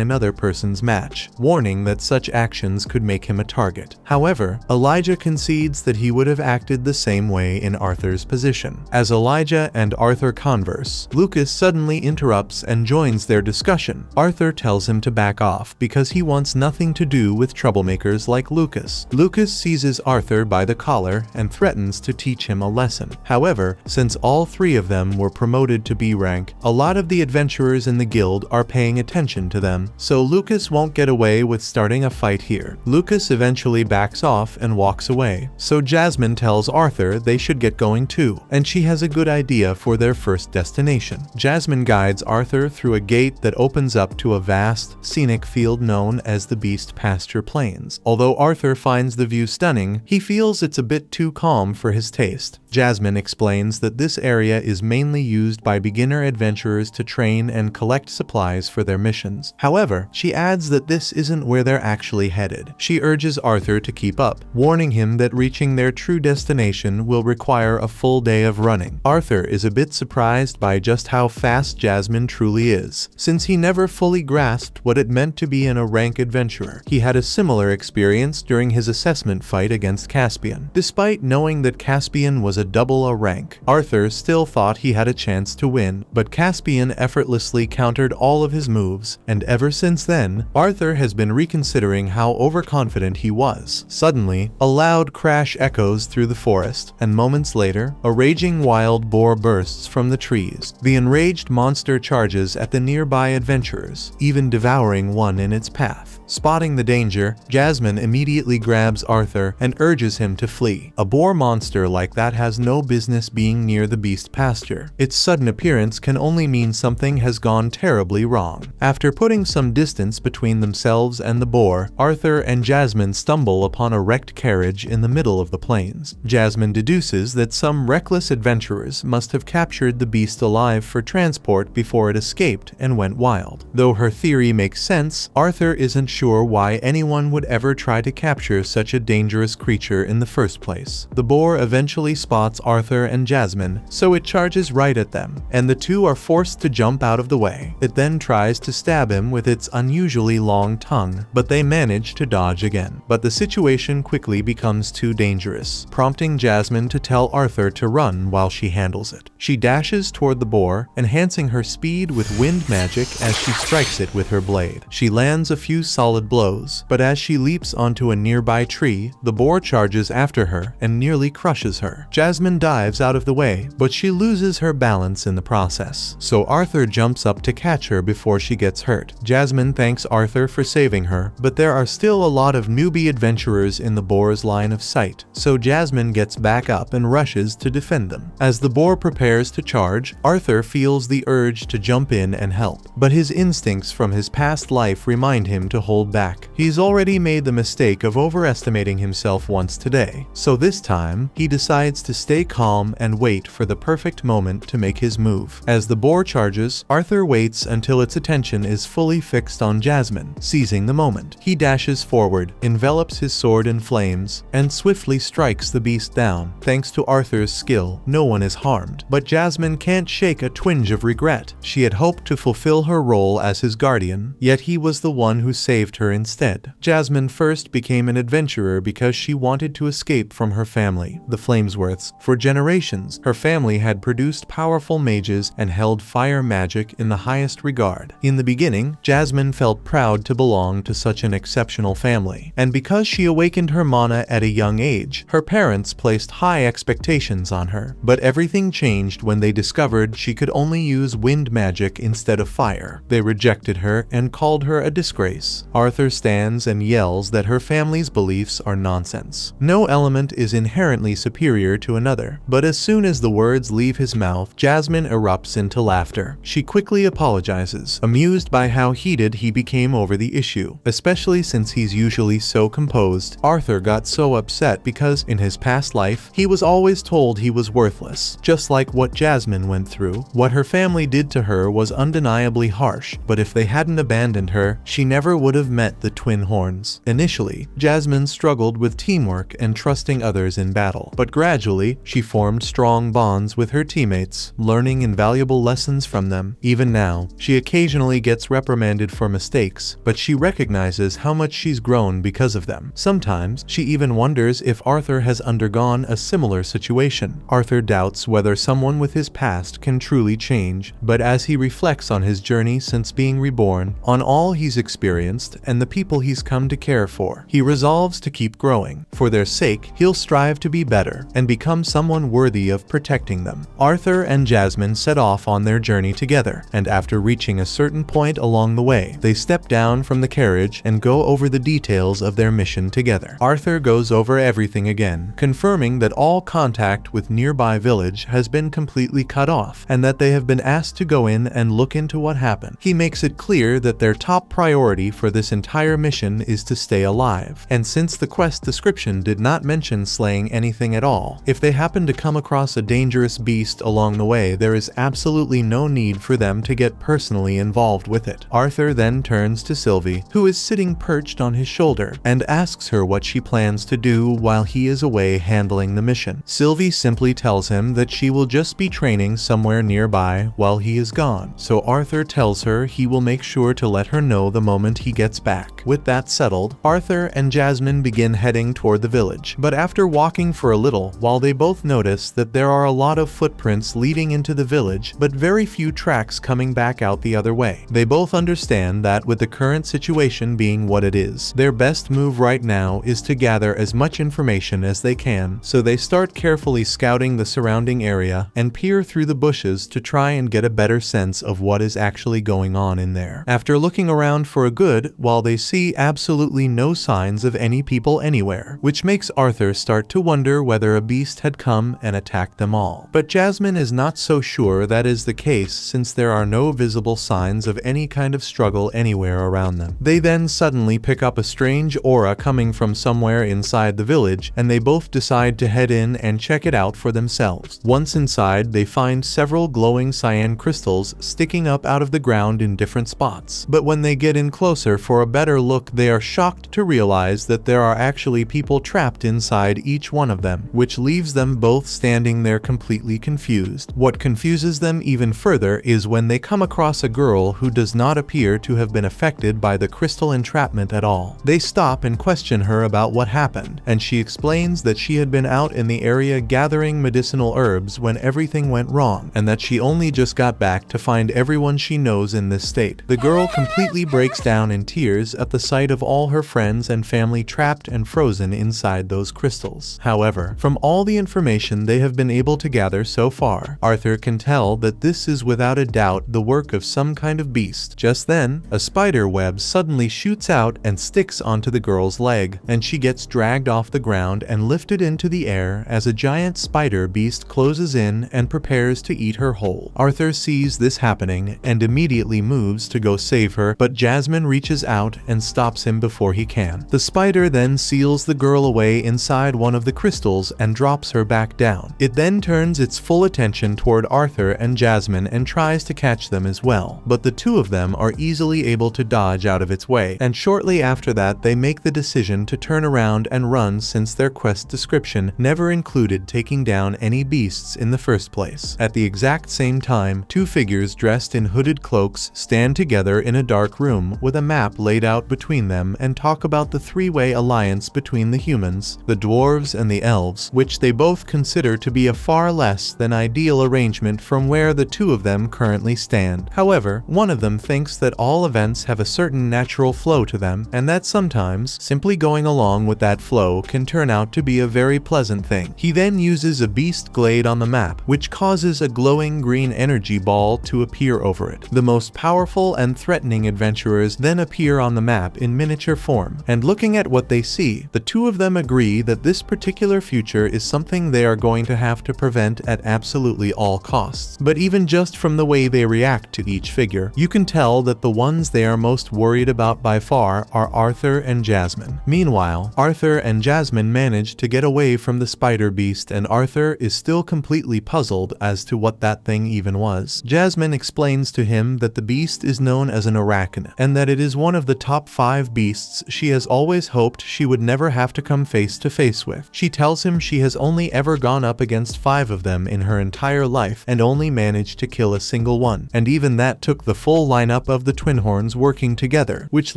Speaker 1: another person's match, warning that such actions could make him a target. However, Elijah concedes that he would have acted the same way in Arthur's position. As Elijah and Arthur converse, Lucas suddenly interrupts and joins their discussion. Arthur tells him to back off because he wants nothing to do with troublemakers like Lucas. Lucas seizes Arthur by the collar and threatens to teach him a lesson. However, since all three of them were promoted to B rank, a lot of the adventurers in the guild are paying attention to them, so Lucas won't get away with starting a fight here. Lucas eventually backs off and walks away, so Jasmine tells Arthur they should get going too, and she has a good idea for their first destination. Jasmine guides Arthur through a gate that opens up to a vast, scenic field known as the Beast Pasture Plains. Although Arthur finds the view stunning, he feels it's a bit too calm for his taste. Jasmine explains that this area is mainly used by beginner adventurers to train and collect supplies for their missions. However, she adds that this isn't where they're actually headed. She urges Arthur to keep up, warning him that reaching their true destination will require a full day of running. Arthur is a bit surprised by just how fast Jasmine truly is, since he never fully grasped what it meant to be a rank adventurer. He had a similar experience during his assessment fight against Caspian. Despite knowing that Caspian was a double A rank, Arthur still thought he had a chance to win, but Caspian effortlessly countered all of his moves, and ever since then, Arthur has been reconsidering how overconfident he was. Suddenly, a loud crash echoes through the forest, and moments later, a raging wild boar bursts from the trees. The enraged monster charges at the nearby adventurers, even devouring one in its path. Spotting the danger, Jasmine immediately grabs Arthur and urges him to flee. A boar monster like that has no business being near the beast pasture. Its sudden appearance can only mean something has gone terribly wrong. After putting some distance between themselves and the boar, Arthur and Jasmine stumble upon a wrecked carriage in the middle of the plains. Jasmine deduces that some reckless adventurers must have captured the beast alive for transport before it escaped and went wild. Though her theory makes sense, Arthur isn't sure why anyone would ever try to capture such a dangerous creature in the first place. The boar eventually spots Arthur and Jasmine, so it charges right at them, and the two are forced to jump out of the way. It then tries to stab him with its unusually long tongue, but they manage to dodge again. But the situation quickly becomes too dangerous, prompting Jasmine to tell Arthur to run while she handles it. She dashes toward the boar, enhancing her speed with wind magic as she strikes it with her blade. She lands a few solid blows, but as she leaps onto a nearby tree, the boar charges after her and nearly crushes her. Jasmine dives out of the way, but she loses her balance in the process, so Arthur jumps up to catch her before she gets hurt. Jasmine thanks Arthur for saving her, but there are still a lot of newbie adventurers in the boar's line of sight, so Jasmine gets back up and rushes to defend them. As the boar prepares to charge, Arthur feels the urge to jump in and help, but his instincts from his past life remind him to hold back. He's already made the mistake of overestimating himself once today, so this time, he decides to stay calm and wait for the perfect moment to make his move. As the boar charges, Arthur waits until its attention is fully fixed on Jasmine. Seizing the moment, he dashes forward, envelops his sword in flames, and swiftly strikes the beast down. Thanks to Arthur's skill, no one is harmed, but Jasmine can't shake a twinge of regret. She had hoped to fulfill her role as his guardian, yet he was the one who saved her instead. Jasmine first became an adventurer because she wanted to escape from from her family, the Flamesworths. For generations, her family had produced powerful mages and held fire magic in the highest regard. In the beginning, Jasmine felt proud to belong to such an exceptional family, and because she awakened her mana at a young age, her parents placed high expectations on her. But everything changed when they discovered she could only use wind magic instead of fire. They rejected her and called her a disgrace. Arthur stands and yells that her family's beliefs are nonsense. No element is inherently superior to another, but as soon as the words leave his mouth, Jasmine erupts into laughter. She quickly apologizes, amused by how heated he became over the issue, especially since he's usually so composed. Arthur got so upset because, in his past life, he was always told he was worthless, just like what Jasmine went through. What her family did to her was undeniably harsh, but if they hadn't abandoned her, she never would have met the twin horns. Initially, Jasmine struggled with teamwork and trusting others in battle, but gradually, she formed strong bonds with her teammates, learning invaluable lessons from them. Even now, she occasionally gets reprimanded for mistakes, but she recognizes how much she's grown because of them. Sometimes, she even wonders if Arthur has undergone a similar situation. Arthur doubts whether someone with his past can truly change, but as he reflects on his journey since being reborn, on all he's experienced, and the people he's come to care for, he resolves to keep growing. For their sake, he'll strive to be better and become someone worthy of protecting them. Arthur and Jasmine set off on their journey together, and after reaching a certain point along the way, they step down from the carriage and go over the details of their mission together. Arthur goes over everything again, confirming that all contact with nearby village has been completely cut off, and that they have been asked to go in and look into what happened. He makes it clear that their top priority for this entire mission is to stay alive, and since the quest description did not mention slaying anything at all, if they happen to come across a dangerous beast along the way, there is absolutely no need for them to get personally involved with it. Arthur then turns to Sylvie, who is sitting perched on his shoulder, and asks her what she plans to do while he is away handling the mission. Sylvie simply tells him that she will just be training somewhere nearby while he is gone, so Arthur tells her he will make sure to let her know the moment he gets back. With that settled, Arthur and Jasmine begin heading toward the village, but after walking for a little, while they both notice that there are a lot of footprints leading into the village, but very few tracks coming back out the other way. They both understand that with the current situation being what it is, their best move right now is to gather as much information as they can, so they start carefully scouting the surrounding area and peer through the bushes to try and get a better sense of what is actually going on in there. After looking around for a good while, they see absolutely no signs of any people anywhere, which makes Arthur start to wonder whether a beast had come and attacked them all. But Jasmine is not so sure that is the case, since there are no visible signs of any kind of struggle anywhere around them. They then suddenly pick up a strange aura coming from somewhere inside the village, and they both decide to head in and check it out for themselves. Once inside, they find several glowing cyan crystals sticking up out of the ground in different spots. But when they get in closer for a better look, they are shocked to realize that there are actually people trapped inside each one of them, which leaves them both standing there completely confused. What confuses them even further is when they come across a girl who does not appear to have been affected by the crystal entrapment at all. They stop and question her about what happened, and she explains that she had been out in the area gathering medicinal herbs when everything went wrong, and that she only just got back to find everyone she knows in this state. The girl completely breaks down in tears at the sight of all her friends and family trapped and frozen inside those crystals. However, from all the information they have been able to gather so far, Arthur can tell that this is without a doubt the work of some kind of beast. Just then, a spider web suddenly shoots out and sticks onto the girl's leg, and she gets dragged off the ground and lifted into the air as a giant spider beast closes in and prepares to eat her whole. Arthur sees this happening and immediately moves to go save her, but Jasmine reaches out and stops him before he can. The spider then seals the girl away inside one of the crystals and drops her back down. It then turns its full attention toward Arthur and Jasmine and tries to catch them as well, but the two of them are easily able to dodge out of its way, and shortly after that they make the decision to turn around and run, since their quest description never included taking down any beasts in the first place. At the exact same time, two figures dressed in hooded cloaks stand together in a dark room with a map laid out between them and talk about the three-way alliance between the humans, the dwarves and the elves, which they both consider to be a far less than ideal arrangement from where the two of them currently stand. However, one of them thinks that all events have a certain natural flow to them, and that sometimes, simply going along with that flow can turn out to be a very pleasant thing. He then uses a beast glade on the map, which causes a glowing green energy ball to appear over it. The most powerful and threatening adventurers then appear on the map in miniature form, and looking at what they see, the two of them agree that this particular future is something they are going to have to prevent at absolutely all costs. But even just from the way they react to each figure, you can tell that the ones they are most worried about by far are Arthur and Jasmine. Meanwhile, Arthur and Jasmine manage to get away from the spider beast, and Arthur is still completely puzzled as to what that thing even was. Jasmine explains to him that the beast is known as an arachne, and that it is one of the top 5 beasts she has always hoped she would never have to come face to face with. She tells him she has only ever gone up against 5 of them in her entire life and only managed to kill a single one, and even that took the full lineup of the Twinhorns working together, which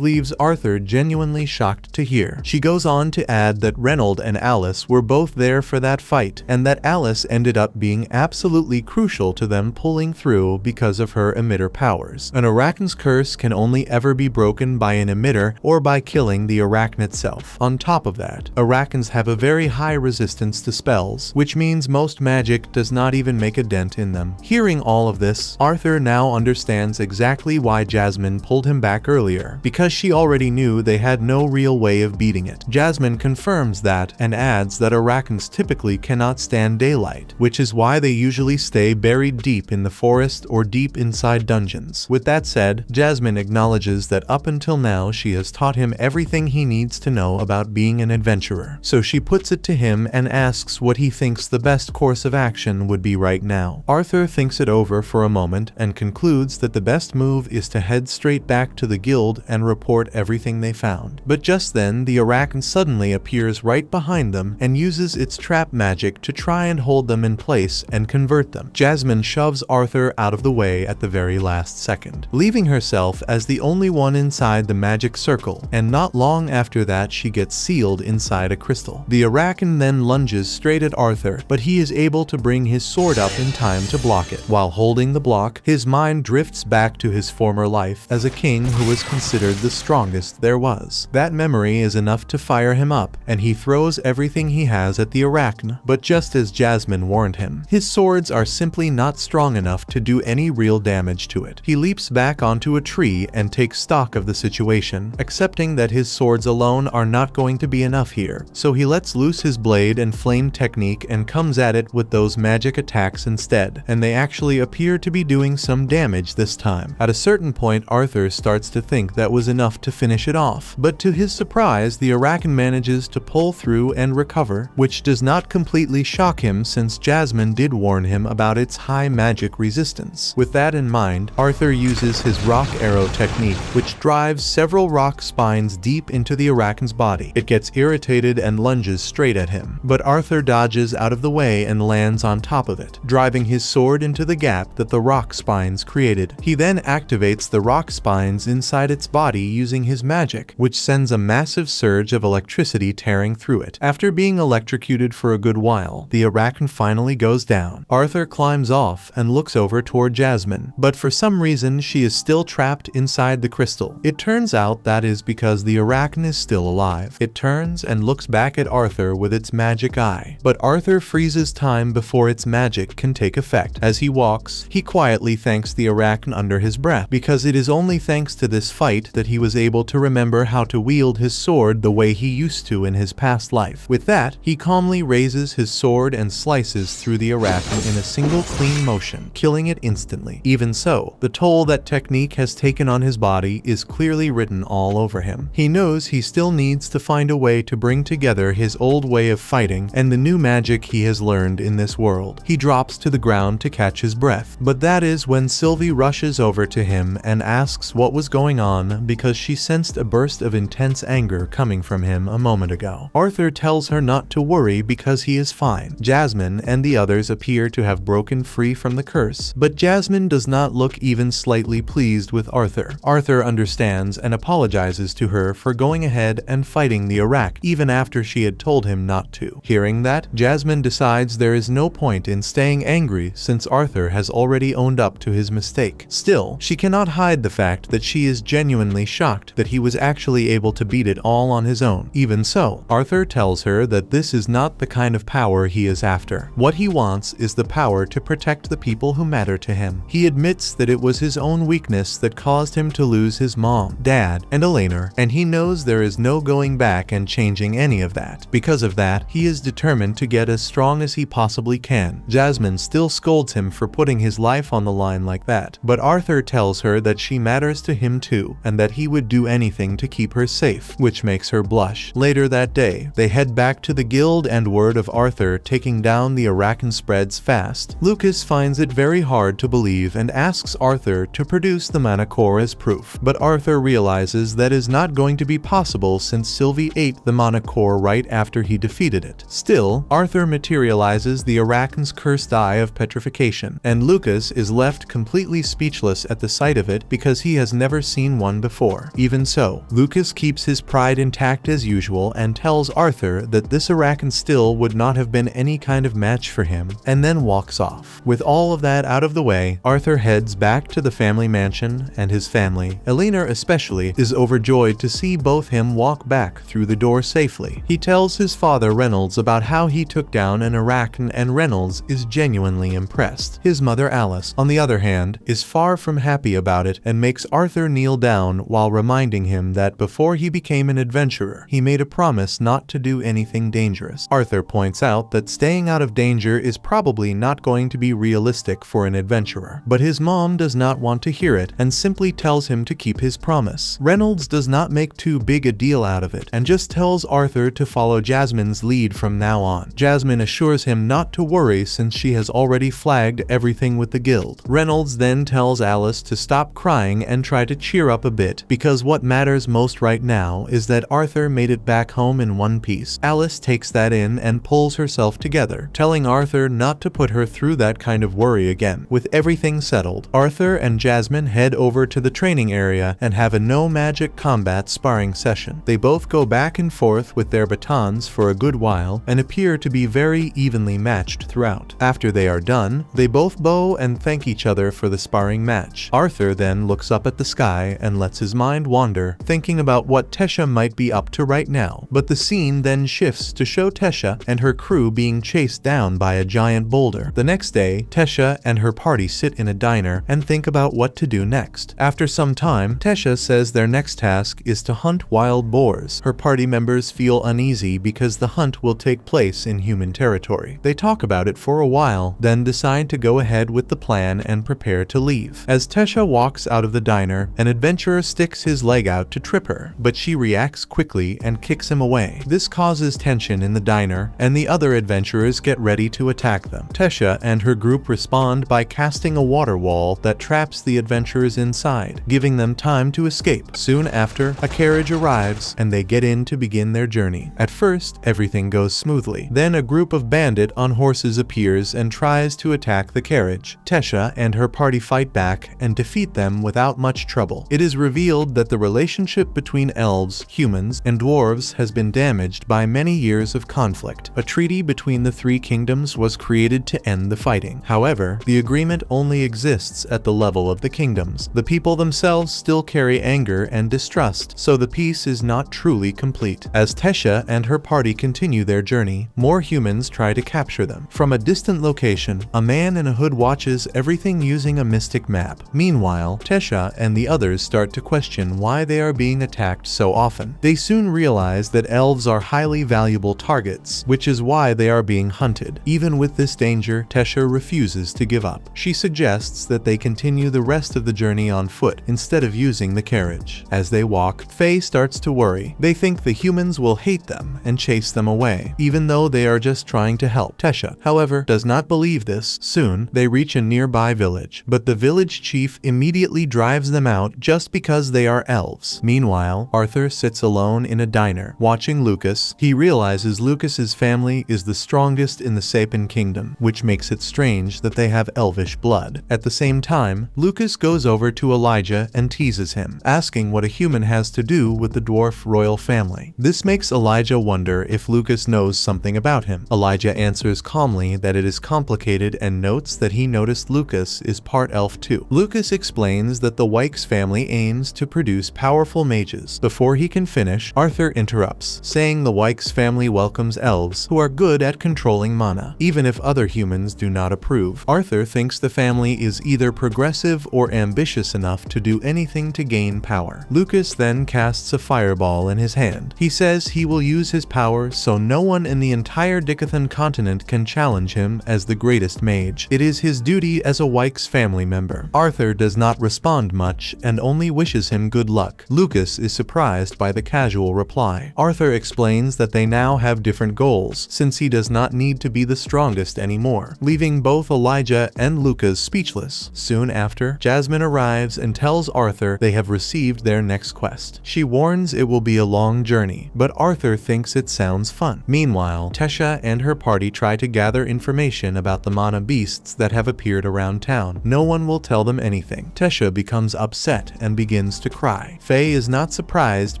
Speaker 1: leaves Arthur genuinely shocked to hear. She goes on to add that Reynold and Alice were both there for that fight, and that Alice ended up being absolutely crucial to them pulling through because of her emitter powers. An arachne's curse can only ever be broken by an emitter or by killing the arachne itself. On top of that, arachnes have a very high resistance to spells, which means most magic does not even make a dent in them. Hearing all of this, Arthur now understands exactly why Jasmine pulled him back earlier, because she already knew they had no real way of beating it. Jasmine confirms that and adds that arachnes typically cannot stand daylight, which is why they usually stay buried deep in the forest or deep inside dungeons. With that said, Jasmine acknowledges that up until now she has taught him everything he needs to know about being an adventurer. So she puts it to him and asks what he thinks the best course of action would be right now. Arthur thinks it over for a moment and concludes that the best move is to head straight back to the guild and report everything they found. But just then, the arachne suddenly appears right behind them and uses its trap magic to try and hold them in place and convert them. Jasmine shoves Arthur out of the way at the very last second, leaving herself as the only one inside the magic circle, and not long after that she gets sealed inside a crystal. The arachne then lunges straight at Arthur, but he is able to bring his sword up in time to block it. While holding the block, his mind drifts back to his former life as a king who was considered the strongest there was. That memory is enough to fire him up, and he throws everything he has at the arachne, but just as Jasmine warned him, his swords are simply not strong enough to do any real damage to it. He leaps back onto a tree and takes stock of the situation, accepting that his swords alone are not going to be enough here, so he lets loose his blade and flame technique and comes at it with those magic attacks instead, and they actually appear to be doing some damage this time. At a certain point, Arthur starts to think that was enough to finish it off, but to his surprise, the arachne manages to pull through and recover, which does not completely shock him since Jasmine did warn him about its high magic resistance. With that in mind, Arthur uses his rock arrow technique, which drives several rock spines deep into the arachne's body. It gets irritated and lunges straight at him, but Arthur dodges out of the way and lands on top of it, driving his sword into the gap that the rock spines created. He then activates the rock spines inside its body using his magic, which sends a massive surge of electricity tearing through it. After being electrocuted for a good while, the arachne finally goes down. Arthur climbs off and looks over toward Jasmine, but for some reason she is still trapped inside the crystal. It turns out that is because the arachne is still alive. It turns and looks back at Arthur with its magic eye, but Arthur freezes time before its magic can take effect. As he walks, he quietly thanks the arachne under his breath, because it is only thanks to this fight that he was able to remember how to wield his sword the way he used to in his past life. With that, he calmly raises his sword and slices through the arachne in a single clean motion, killing it instantly. Even so, the toll that technique has taken on his body is clearly written all over him. He knows he still needs to find a way to bring together his old way of fighting and the new magic he has learned in this world. He drops to the ground to catch his breath, but that is when Sylvie rushes over to him and asks what was going on because she sensed a burst of intense anger coming from him a moment ago. Arthur tells her not to worry because he is fine. Jasmine and the others appear to have broken free from the curse, but Jasmine does not look even slightly pleased with Arthur. Arthur understands and apologizes to her for going ahead and fighting the arachne, even after she she had told him not to. Hearing that, Jasmine decides there is no point in staying angry since Arthur has already owned up to his mistake. Still, she cannot hide the fact that she is genuinely shocked that he was actually able to beat it all on his own. Even so, Arthur tells her that this is not the kind of power he is after. What he wants is the power to protect the people who matter to him. He admits that it was his own weakness that caused him to lose his mom, dad, and Elena, and he knows there is no going back and changing any of that. Because of that, he is determined to get as strong as he possibly can. Jasmine still scolds him for putting his life on the line like that, but Arthur tells her that she matters to him too, and that he would do anything to keep her safe, which makes her blush. Later that day, they head back to the guild, and word of Arthur taking down the Arakan spreads fast. Lucas finds it very hard to believe and asks Arthur to produce the mana core as proof, but Arthur realizes that is not going to be possible since Sylvie ate the mana core right after he defeated it. Still, Arthur materializes the Arakan's cursed eye of petrification, and Lucas is left completely speechless at the sight of it because he has never seen one before. Even so, Lucas keeps his pride intact as usual and tells Arthur that this Arakan still would not have been any kind of match for him, and then walks off. With all of that out of the way, Arthur heads back to the family mansion, and his family, Elena especially, is overjoyed to see both him walk back through the door safely. He tells his father Reynolds about how he took down an Arakan, and Reynolds is genuinely impressed. His mother Alice, on the other hand, is far from happy about it and makes Arthur kneel down while reminding him that before he became an adventurer, he made a promise not to do anything dangerous. Arthur points out that staying out of danger is probably not going to be realistic for an adventurer, but his mom does not want to hear it and simply tells him to keep his promise. Reynolds does not make too big a deal out of it and just tells Arthur to follow Jasmine's lead from now on. Jasmine assures him not to worry since she has already flagged everything with the guild. Reynolds then tells Alice to stop crying and try to cheer up a bit, because what matters most right now is that Arthur made it back home in one piece. Alice takes that in and pulls herself together, telling Arthur not to put her through that kind of worry again. With everything settled, Arthur and Jasmine head over to the training area and have a no magic combat sparring session. They both go back and forth with their batons for a good while and appear to be very evenly matched throughout. After they are done, they both bow and thank each other for the sparring match. Arthur then looks up at the sky and lets his mind wander, thinking about what Tesha might be up to right now. But the scene then shifts to show Tesha and her crew being chased down by a giant boulder. The next day, Tesha and her party sit in a diner and think about what to do next. After some time, Tesha says their next task is to hunt wild boars. Her party members feel uneasy because the hunt will take place in human territory. They talk about it for a while, then decide to go ahead with the plan and prepare to leave. As Tesha walks out of the diner, an adventurer sticks his leg out to trip her, but she reacts quickly and kicks him away. This causes tension in the diner, and the other adventurers get ready to attack them. Tesha and her group respond by casting a water wall that traps the adventurers inside, giving them time to escape. Soon after, a carriage arrives, and they get in to begin their journey. At first, everything goes smoothly. Then a group of bandits on horses appears and tries to attack the carriage. Tesha and her party fight back and defeat them without much trouble. It is revealed that the relationship between elves, humans, and dwarves has been damaged by many years of conflict. A treaty between the three kingdoms was created to end the fighting. However, the agreement only exists at the level of the kingdoms. The people themselves still carry anger and distrust, so the peace is not truly complete. As Tesha and her party continue their journey, more humans try to capture them. From a distant location, a man in a hood watches everything using a mystic map. Meanwhile, Tesha and the others start to question why they are being attacked so often. They soon realize that elves are highly valuable targets, which is why they are being hunted. Even with this danger, Tesha refuses to give up. She suggests that they continue the rest of the journey on foot instead of using the carriage. As they walk, Faye starts to worry. They think the humans will hate them and chase them away, even though they are just trying to help. Tesha, however, does not believe this. Soon, they reach a nearby village, but the village chief immediately drives them out just because they are elves. Meanwhile, Arthur sits alone in a diner, watching Lucas. He realizes Lucas's family is the strongest in the Sapin kingdom, which makes it strange that they have elvish blood. At the same time, Lucas goes over to Elijah and teases him, asking what a human has to do with the dwarf royal family. This makes Elijah Elijah wonder if Lucas knows something about him. Elijah answers calmly that it is complicated and notes that he noticed Lucas is part elf too. Lucas explains that the Wykes family aims to produce powerful mages. Before he can finish, Arthur interrupts, saying the Wykes family welcomes elves who are good at controlling mana, even if other humans do not approve. Arthur thinks the family is either progressive or ambitious enough to do anything to gain power. Lucas then casts a fireball in his hand. He says he will use his power so no one in the entire Dicathan continent can challenge him as the greatest mage. It is his duty as a Wykes family member. Arthur does not respond much and only wishes him good luck. Lucas is surprised by the casual reply. Arthur explains that they now have different goals, since he does not need to be the strongest anymore, leaving both Elijah and Lucas speechless. Soon after, Jasmine arrives and tells Arthur they have received their next quest. She warns it will be a long journey, but Arthur thinks it sounds fun. Meanwhile, Tesha and her party try to gather information about the mana beasts that have appeared around town. No one will tell them anything. Tesha becomes upset and begins to cry. Faye is not surprised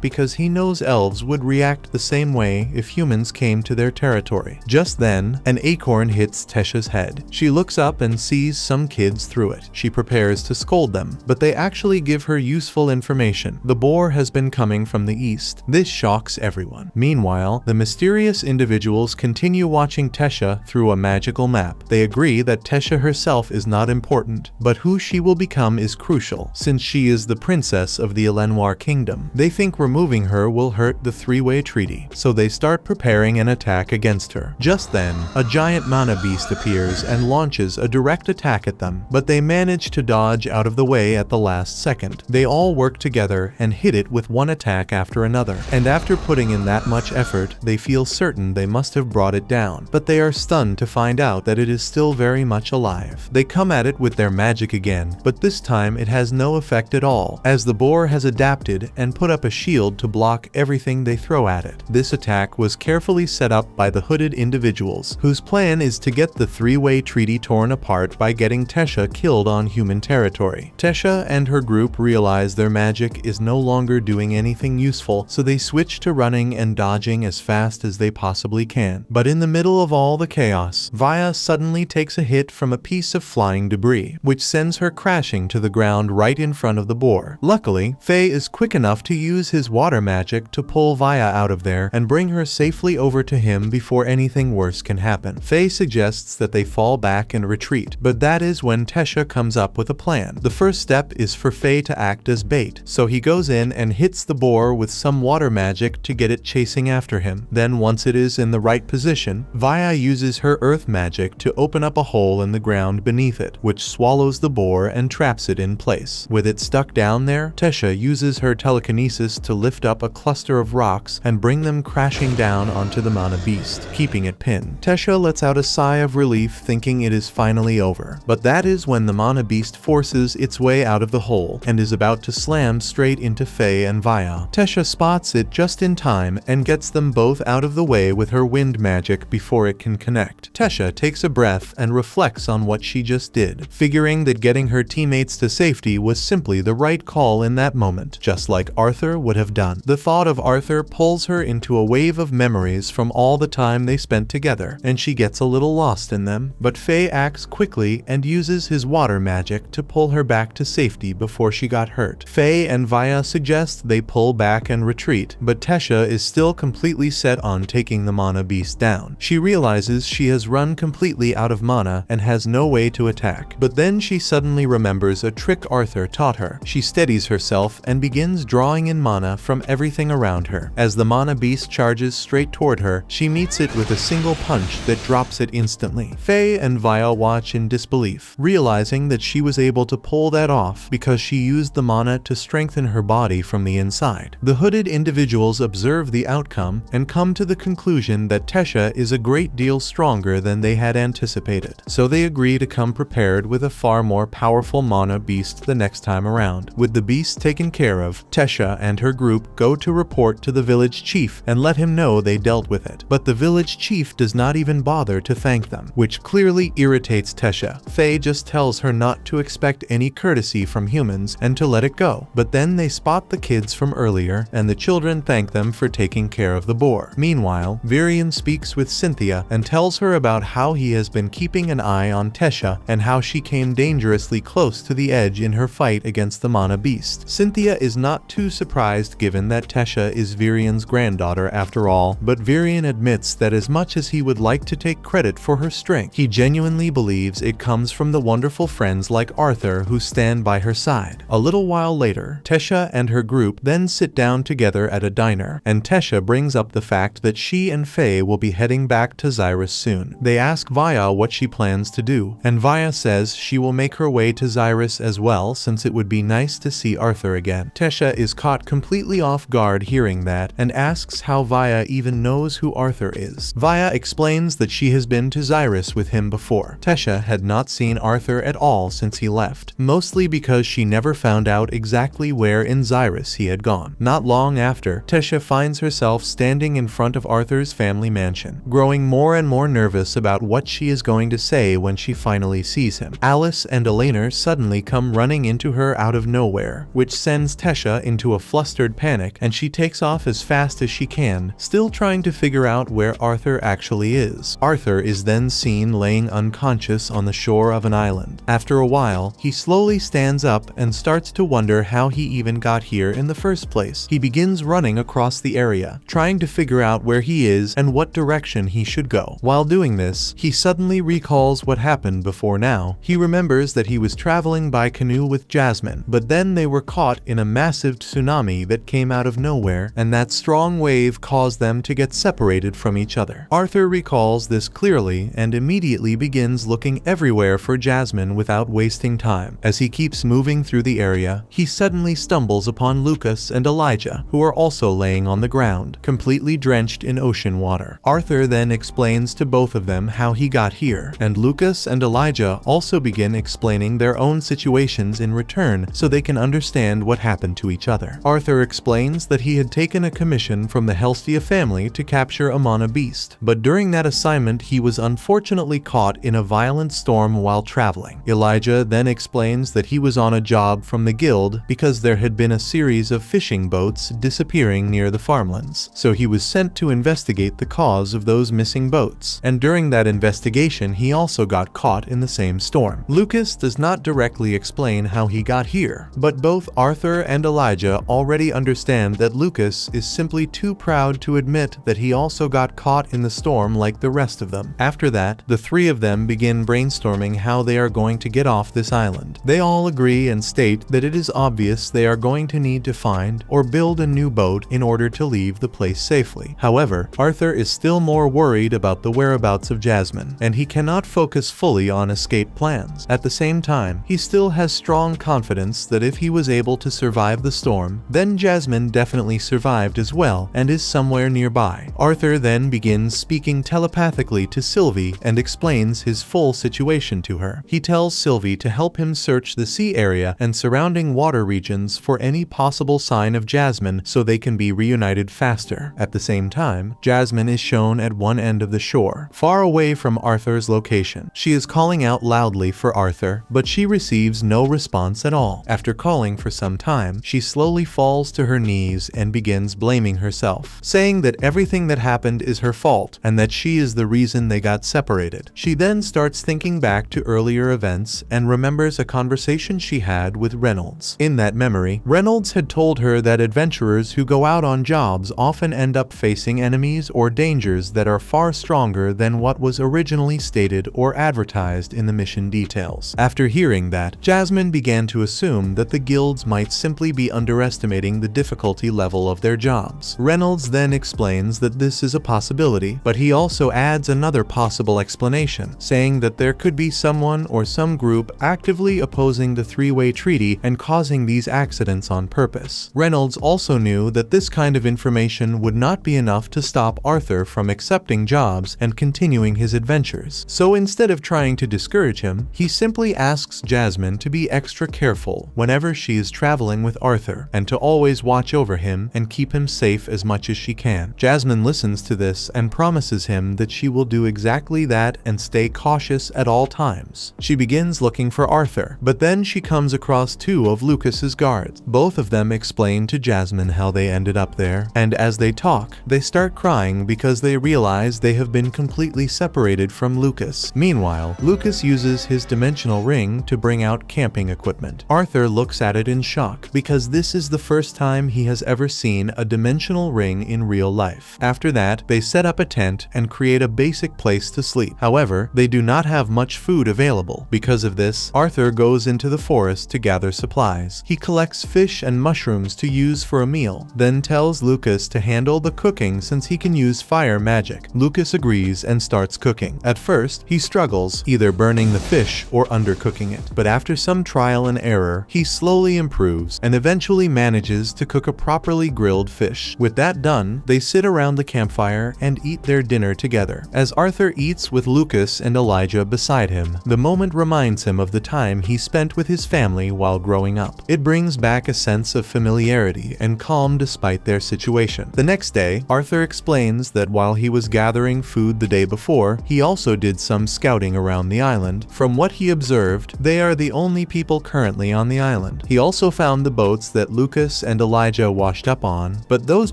Speaker 1: because he knows elves would react the same way if humans came to their territory. Just then, an acorn hits Tesha's head. She looks up and sees some kids through it. She prepares to scold them, but they actually give her useful information. The boar has been coming from the east. This shocks everyone. Meanwhile, the mysterious individuals continue watching Tesha through a magical map. They agree that Tesha herself is not important, but who she will become is crucial, since she is the princess of the Elenwar kingdom. They think removing her will hurt the three-way treaty, so they start preparing an attack against her. Just then, a giant mana beast appears and launches a direct attack at them, but they manage to dodge out of the way at the last second. They all work together and hit it with one attack after another, and after putting in that much effort, they feel certain they must have brought it down, but they are stunned to find out that it is still very much alive. They come at it with their magic again, but this time it has no effect at all, as the boar has adapted and put up a shield to block everything they throw at it. This attack was carefully set up by the hooded individuals, whose plan is to get the three-way treaty torn apart by getting Tesha killed on human territory. Tesha and her group realize their magic is no longer doing anything useful, so they switch to running and dodging as fast as they possibly can. But in the middle of all the chaos, Vaya suddenly takes a hit from a piece of flying debris, which sends her crashing to the ground right in front of the boar. Luckily, Faye is quick enough to use his water magic to pull Vaya out of there and bring her safely over to him before anything worse can happen. Faye suggests that they fall back and retreat, but that is when Tesha comes up with a plan. The first step is for Faye to act as bait, so he goes in and hits the boar with some water magic to get it chasing after him. Then once it is in the right position, Vaya uses her earth magic to open up a hole in the ground beneath it, which swallows the boar and traps it in place. With it stuck down there, Tesha uses her telekinesis to lift up a cluster of rocks and bring them crashing down onto the mana beast, keeping it pinned. Tesha lets out a sigh of relief, thinking it is finally over. But that is when the mana beast forces its way out of the hole and is about to slam straight into Faye and Vaya. Tesha spots it just in time and gets them both out of the way with her wind magic before it can connect. Tesha takes a breath and reflects on what she just did, figuring that getting her teammates to safety was simply the right call in that moment, just like Arthur would have done. The thought of Arthur pulls her into a wave of memories from all the time they spent together, and she gets a little lost in them, but Faye acts quickly and uses his water magic to pull her back to safety before she got hurt. Faye and Vaya suggest they pull back and retreat, but Tesha is still completely set on taking the mana beast down. She realizes she has run completely out of mana and has no way to attack, but then she suddenly remembers a trick Arthur taught her. She steadies herself and begins drawing in mana from everything around her. As the mana beast charges straight toward her, she meets it with a single punch that drops it instantly. Faye and Vaya watch in disbelief, realizing that she was able to pull that off because she used the mana to strengthen her body from the inside. The hooded individuals observe the outcome and come to the conclusion that Tesha is a great deal stronger than they had anticipated, so they agree to come prepared with a far more powerful mana beast the next time around. With the beast taken care of, Tesha and her group go to report to the village chief and let him know they dealt with it, but the village chief does not even bother to thank them, which clearly irritates Tesha. Faye just tells her not to expect any courtesy from humans and to let it go, but then they spot the kids from earlier and the children thank them for taking care of the boar. Meanwhile, Virion speaks with Cynthia and tells her about how he has been keeping an eye on Tesha and how she came dangerously close to the edge in her fight against the Mana beast. Cynthia is not too surprised given that Tesha is Virion's granddaughter after all, but Virion admits that as much as he would like to take credit for her strength, he genuinely believes it comes from the wonderful friends like Arthur who stand by her side. A little while later, Tesha and her group then sit down together at a diner, and Tesha brings up the fact that she and Faye will be heading back to Xyrus soon. They ask Vaya what she plans to do, and Vaya says she will make her way to Xyrus as well since it would be nice to see Arthur again. Tesha is caught completely off guard hearing that and asks how Vaya even knows who Arthur is. Vaya explains that she has been to Xyrus with him before. Tesha had not seen Arthur at all since he left, mostly because she never found out exactly where in Xyrus he had gone. Not long after, Tesha finds herself standing in front of Arthur's family mansion, growing more and more nervous about what she is going to say when she finally sees him. Alice and Elena suddenly come running into her out of nowhere, which sends Tesha into a flustered panic, and she takes off as fast as she can, still trying to figure out where Arthur actually is. Arthur is then seen laying unconscious on the shore of an island. After a while, he slowly stands up and starts to wonder how he even got here in the first place. He begins running across the area, trying to figure out where he is and what direction he should go. While doing this, he suddenly recalls what happened before now. He remembers that he was traveling by canoe with Jasmine, but then they were caught in a massive tsunami that came out of nowhere, and that strong wave caused them to get separated from each other. Arthur recalls this clearly and immediately begins looking everywhere for Jasmine without wasting time. As he keeps moving through the area, he suddenly stumbles upon Lucas and Elijah, who are also laying on the ground, completely drenched in ocean water. Arthur then explains to both of them how he got here, and Lucas and Elijah also begin explaining their own situations in return so they can understand what happened to each other. Arthur explains that he had taken a commission from the Helstia family to capture a Mana beast, but during that assignment he was unfortunately caught in a violent storm while traveling. Elijah then explains that he was on a job from the guild because there had been a series of fishing boats disappearing near the farmlands, so he was sent to investigate the cause of those missing boats, and during that investigation he also got caught in the same storm. Lucas does not directly explain how he got here, but both Arthur and Elijah already understand that Lucas is simply too proud to admit that he also got caught in the storm like the rest of them. After that, the three of them begin brainstorming how they are going to get off this island. They all agree and state that it is obvious they are going to need to find or build a new boat in order to leave the place safely. However, Arthur is still more worried about the whereabouts of Jasmine, and he cannot focus fully on escape plans. At the same time, he still has strong confidence that if he was able to survive the storm, then Jasmine definitely survived as well and is somewhere nearby. Arthur then begins speaking telepathically to Sylvie and explains his full situation to her. He tells Sylvie to help him search the sea area and surrounding water regions for any possible sign of Jasmine so they can be reunited faster. At the same time, Jasmine is shown at one end of the shore, far away from Arthur's location. She is calling out loudly for Arthur, but she receives no response at all. After calling for some time, she slowly falls to her knees and begins blaming herself, saying that everything that happened is her fault and that she is the reason they got separated. She then starts thinking back to earlier events and remembers a conversation she had with Reynolds. In that memory, Reynolds had told her that adventurers who go out on jobs often end up facing enemies or dangers that are far stronger than what was originally stated or advertised in the mission details. After hearing that, Jasmine began to assume that the guilds might simply be underestimating the difficulty level of their jobs. Reynolds then explains that this is a possibility, but he also adds another possible explanation, saying that there could be someone or some group actively opposing the three-way treaty and causing these accidents on purpose. Reynolds also knew that this kind of information would not be enough to stop Arthur from accepting jobs and continuing his adventures. So instead of trying to discourage him, he simply asks Jasmine to be extra careful whenever she is traveling with Arthur and to always watch over him and keep him safe as much as she can. Jasmine listens to this and promises him that she will do exactly that and stay cautious at all times. She begins looking for Arthur, but then she comes across two of Lucas's guards. Both of them explain to Jasmine how they ended up there, and as they talk, they start crying because they realize they have been completely separated from Lucas. Meanwhile, Lucas uses his dimensional ring to bring out camping equipment. Arthur looks at it in shock because this is the first time he has ever seen a dimensional ring in real life. After that, they set up a tent and create a basic place to sleep. However, they do not have much food available. Because of this, Arthur goes into the forest to gather supplies. He collects fish and mushrooms to use for a meal, then tells Lucas to handle the cooking since he can use fire magic. Lucas agrees and starts cooking. At first, he struggles, either burning the fish or undercooking it, but after some trial and error, he slowly improves and eventually manages to cook a properly grilled fish. With that done, they sit around the campfire and eat their dinner together. As Arthur eats with Lucas and Elijah beside him, the moment reminds him of the time he spent with his family while growing up. It brings back a sense of familiarity and calm despite their situation. The next day, Arthur explains that while he was gathering food the day before, he also did some scouting around the island. From what he observed, they are the only people currently on the island. He also found the boats that Lucas and Elijah washed up on, but those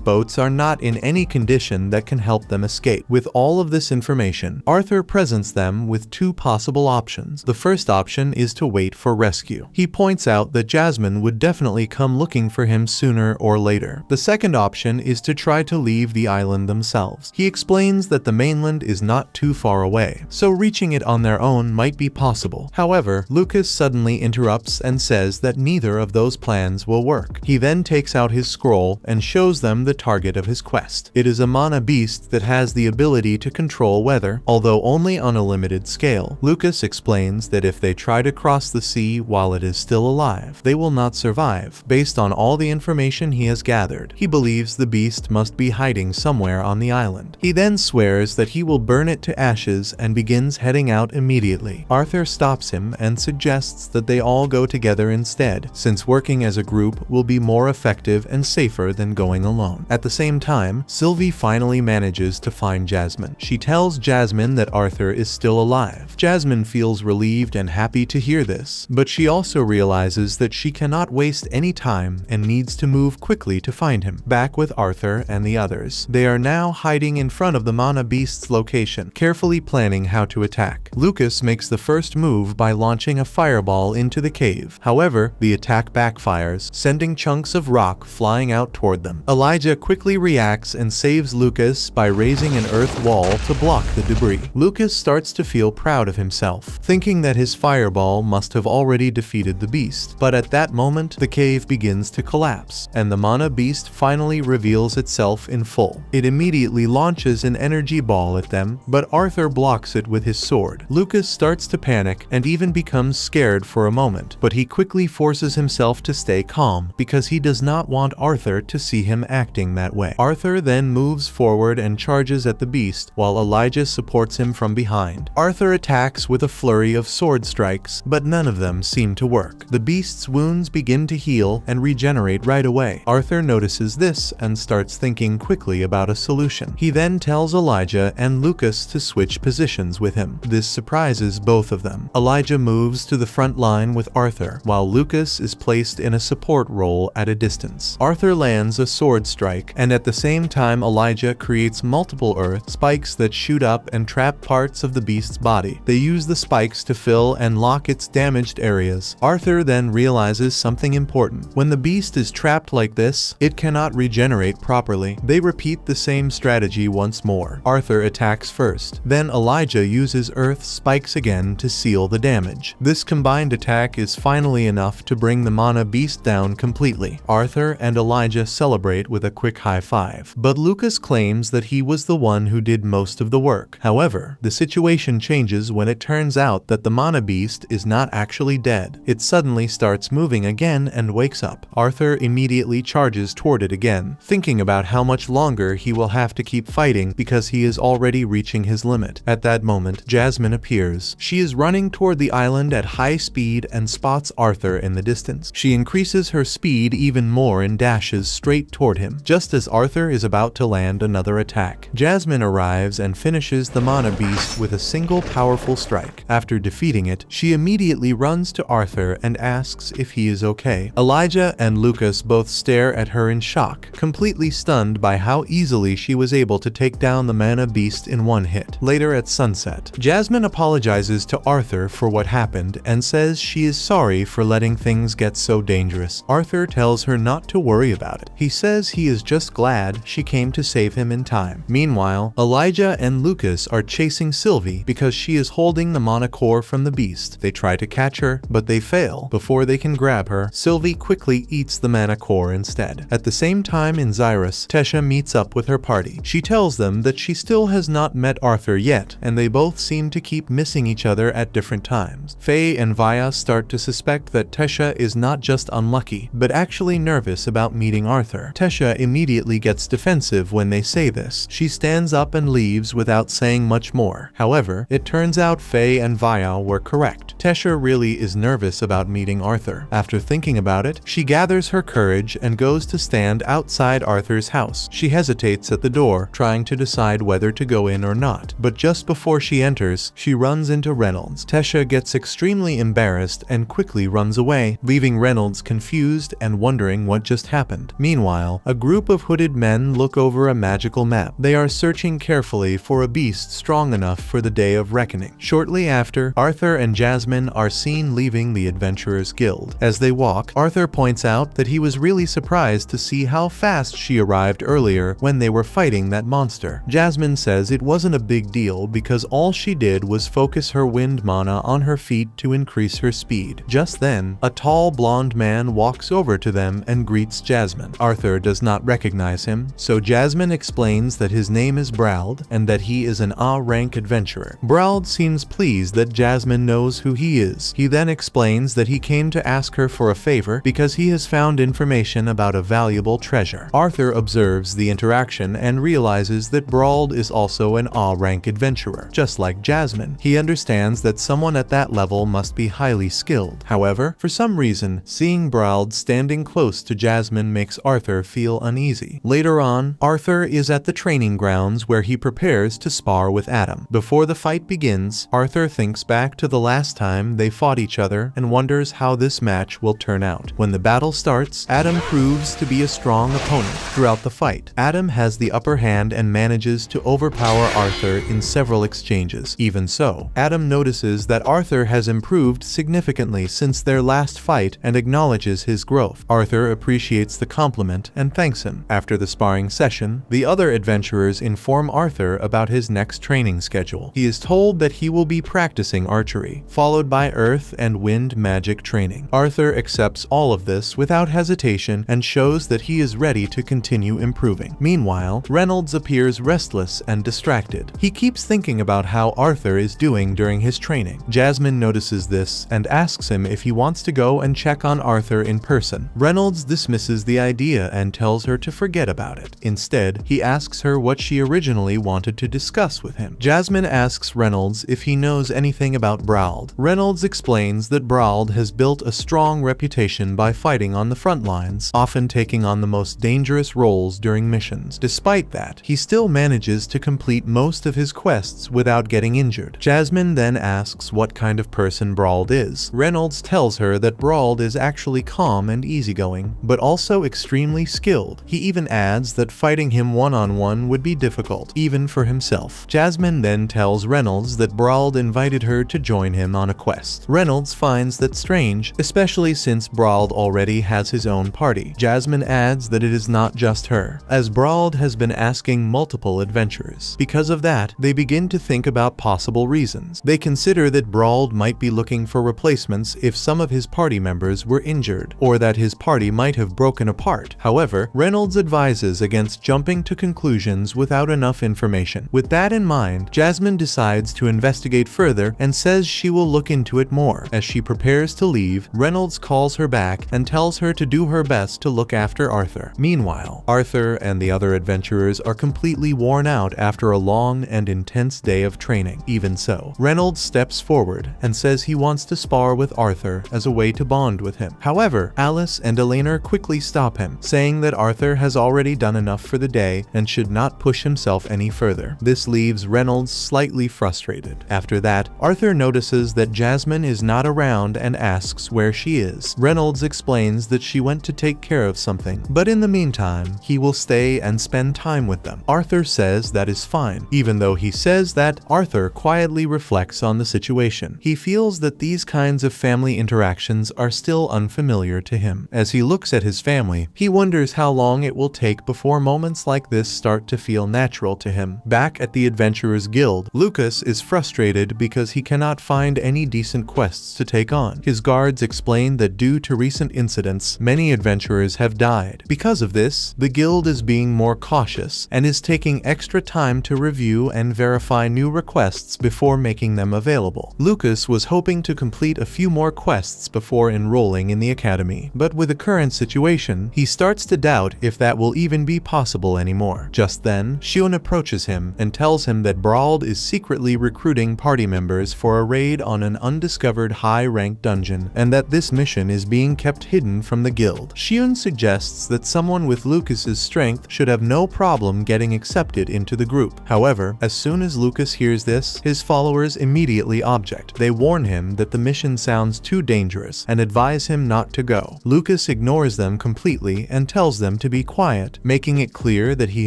Speaker 1: boats are not in any condition that can help them escape. With all of this information, Arthur presents them with two possible options. The first option is to wait for rescue. He points out that Jasmine would definitely come looking for him sooner or later. The second option is to try to leave the island themselves. He explains that the mainland is not too far away, so reaching it on their own might be possible. However, Lucas suddenly interrupts and says that neither of those plans will work. He then takes out his scroll and shows them the target of his quest. It is a mana beast that has the ability to control weather, although only on a limited scale. Lucas explains that if they try to cross the sea while it is still alive, they will not survive. Based on all the information he has gathered, he believes the beast must be hiding somewhere on the island. He then swears that he will burn it to ashes and begins heading out immediately. Arthur stops him and suggests that they all go together instead, since working as a group will be more effective and safer than going alone. At the same time, Sylvie finally manages to find Jasmine. She tells Jasmine that Arthur is still alive. Jasmine feels relieved and happy to hear this, but she also realizes that she cannot waste any time and needs to move quickly to find him. Back with Arthur and the others, they are now hiding in front of the mana beast's location, carefully planning how to attack. Lucas makes the first move by launching a fireball into the cave. However, the attack backfires, sending chunks of rock flying out toward them. Elijah quickly reacts and saves Lucas by raising an earth wall to block the debris. Lucas starts to feel proud of himself, thinking that his fireball must have already defeated the beast. But at that moment, the cave begins to collapse, and the mana beast finally reveals itself in full. It immediately launches an energy ball at them, but Arthur blocks it with his sword. Lucas starts to panic and even becomes scared for a moment, but he quickly forces himself to stay calm because he does not want Arthur to see him acting that way. Arthur then moves forward and charges at the beast, while Elijah supports him from behind. Arthur attacks with a flurry of sword strikes, but none of them seem to work. The beast's wounds begin to heal and regenerate right away. Arthur notices this and starts thinking quickly about a solution. He then tells Elijah and Lucas to switch positions with him. This surprises both of them. Elijah moves to the front line with Arthur, while Lucas is placed in a support role at a distance. Arthur lands a sword strike, and at the same time Elijah creates multiple earth spikes that shoot up and trap parts of the beast's body. They use the spikes to fill and lock its damaged areas. Arthur then realizes something important. When the beast is trapped like this, it cannot regenerate properly. They repeat the same strategy once more. Arthur attacks first, then Elijah uses earth spikes again to seal the damage. This combined attack is finally enough to bring the mana beast down completely. Arthur and Elijah celebrate with a quick high five, but Lucas claims that he was the one who did most of the work. However, the situation changes when it turns out that the mana beast is not actually dead. It suddenly starts moving again and wakes up. Arthur immediately charges toward it again, thinking about how much longer he will have to keep fighting because he is already reaching his limit. At that moment, Jasmine appears. She is running toward the island at high speed and spots Arthur in the distance. She increases her speed even more and dashes straight toward him, just as Arthur is about to land another attack. Jasmine arrives and finishes the mana beast with a single powerful strike. After defeating it, she immediately runs to Arthur and asks if he is okay. Elijah and Lucas both stare at her in shock, completely completely stunned by how easily she was able to take down the mana beast in one hit. Later at sunset, Jasmine apologizes to Arthur for what happened and says she is sorry for letting things get so dangerous. Arthur tells her not to worry about it. He says he is just glad she came to save him in time. Meanwhile, Elijah and Lucas are chasing Sylvie because she is holding the mana core from the beast. They try to catch her, but they fail. Before they can grab her, Sylvie quickly eats the mana core instead. At the same time in Xyrus, Tesha meets up with her party. She tells them that she still has not met Arthur yet, and they both seem to keep missing each other at different times. Faye and Vaya start to suspect that Tesha is not just unlucky, but actually nervous about meeting Arthur. Tesha immediately gets defensive when they say this. She stands up and leaves without saying much more. However, it turns out Faye and Vaya were correct. Tesha really is nervous about meeting Arthur. After thinking about it, she gathers her courage and goes to stand outside Arthur's house. She hesitates at the door, trying to decide whether to go in or not. But just before she enters, she runs into Reynolds. Tesha gets extremely embarrassed and quickly runs away, leaving Reynolds confused and wondering what just happened. Meanwhile, a group of hooded men look over a magical map. They are searching carefully for a beast strong enough for the day of reckoning. Shortly after, Arthur and Jasmine are seen leaving the Adventurers Guild. As they walk, Arthur points out that he was really surprised to see how fast she arrived earlier when they were fighting that monster. Jasmine says it wasn't a big deal because all she did was focus her wind mana on her feet to increase her speed. Just then, a tall blonde man walks over to them and greets Jasmine. Arthur does not recognize him, so Jasmine explains that his name is Brauld and that he is an A-rank adventurer. Brauld seems pleased that Jasmine knows who he is. He then explains that he came to ask her for a favor because he has found information about a valuable treasure. Arthur observes the interaction and realizes that Brauld is also an A-rank adventurer. Just like Jasmine, he understands that someone at that level must be highly skilled. However, for some reason, seeing Brauld standing close to Jasmine makes Arthur feel uneasy. Later on, Arthur is at the training grounds where he prepares to spar with Adam. Before the fight begins, Arthur thinks back to the last time they fought each other and wonders how this match will turn out. When the battle starts, Adam proves to be a strong opponent. Throughout the fight, Adam has the upper hand and manages to overpower Arthur in several exchanges. Even so, Adam notices that Arthur has improved significantly since their last fight and acknowledges his growth. Arthur appreciates the compliment and thanks him. After the sparring session, the other adventurers inform Arthur about his next training schedule. He is told that he will be practicing archery, followed by earth and wind magic training. Arthur accepts all of this without hesitation and shows that he is ready to continue improving. Meanwhile, Reynolds appears restless and distracted. He keeps thinking about how Arthur is doing during his training. Jasmine notices this and asks him if he wants to go and check on Arthur in person. Reynolds dismisses the idea and tells her to forget about it. Instead, he asks her what she originally wanted to discuss with him. Jasmine asks Reynolds if he knows anything about Brauld. Reynolds explains that Brauld has built a strong reputation by fighting on the front lines, often taking on the most dangerous roles during missions. Despite that, he still manages to complete most of his quests without getting injured. Jasmine then asks what kind of person Brauld is. Reynolds tells her that Brauld is actually calm and easygoing, but also extremely skilled. He even adds that fighting him one-on-one would be difficult, even for himself. Jasmine then tells Reynolds that Brauld invited her to join him on a quest. Reynolds finds that strange, especially since Brauld already has his own party. Jasmine adds that it is not just her, as Brauld has been asking multiple adventurers. Because of that, they begin to think about possible reasons. They consider that Brauld might be looking for replacements if some of his party members were injured, or that his party might have broken apart. However, Reynolds advises against jumping to conclusions without enough information. With that in mind, Jasmine decides to investigate further and says she will look into it more. As she prepares to leave, Reynolds calls her back and tells her to do her best to look after Arthur. Meanwhile, Arthur and the other adventurers are completely worn out after a long and intense day of training. Even so, Reynolds steps forward and says he wants to spar with Arthur as a way to bond with him. However, Alice and Elena quickly stop him, saying that Arthur has already done enough for the day and should not push himself any further. This leaves Reynolds slightly frustrated. After that, Arthur notices that Jasmine is not around and asks where she is. Reynolds explains that she went to take care of something, but in the meantime, meantime, he will stay and spend time with them. Arthur says that is fine. Even though he says that, Arthur quietly reflects on the situation. He feels that these kinds of family interactions are still unfamiliar to him. As he looks at his family, he wonders how long it will take before moments like this start to feel natural to him. Back at the Adventurers Guild, Lucas is frustrated because he cannot find any decent quests to take on. His guards explain that due to recent incidents, many adventurers have died. Because of this, the guild is being more cautious and is taking extra time to review and verify new requests before making them available. Lucas was hoping to complete a few more quests before enrolling in the academy, but with the current situation, he starts to doubt if that will even be possible anymore. Just then, Xion approaches him and tells him that Brauld is secretly recruiting party members for a raid on an undiscovered high-ranked dungeon, and that this mission is being kept hidden from the guild. Xion suggests that someone with Lucas's strength should have no problem getting accepted into the group. However, as soon as Lucas hears this, his followers immediately object. They warn him that the mission sounds too dangerous and advise him not to go. Lucas ignores them completely and tells them to be quiet, making it clear that he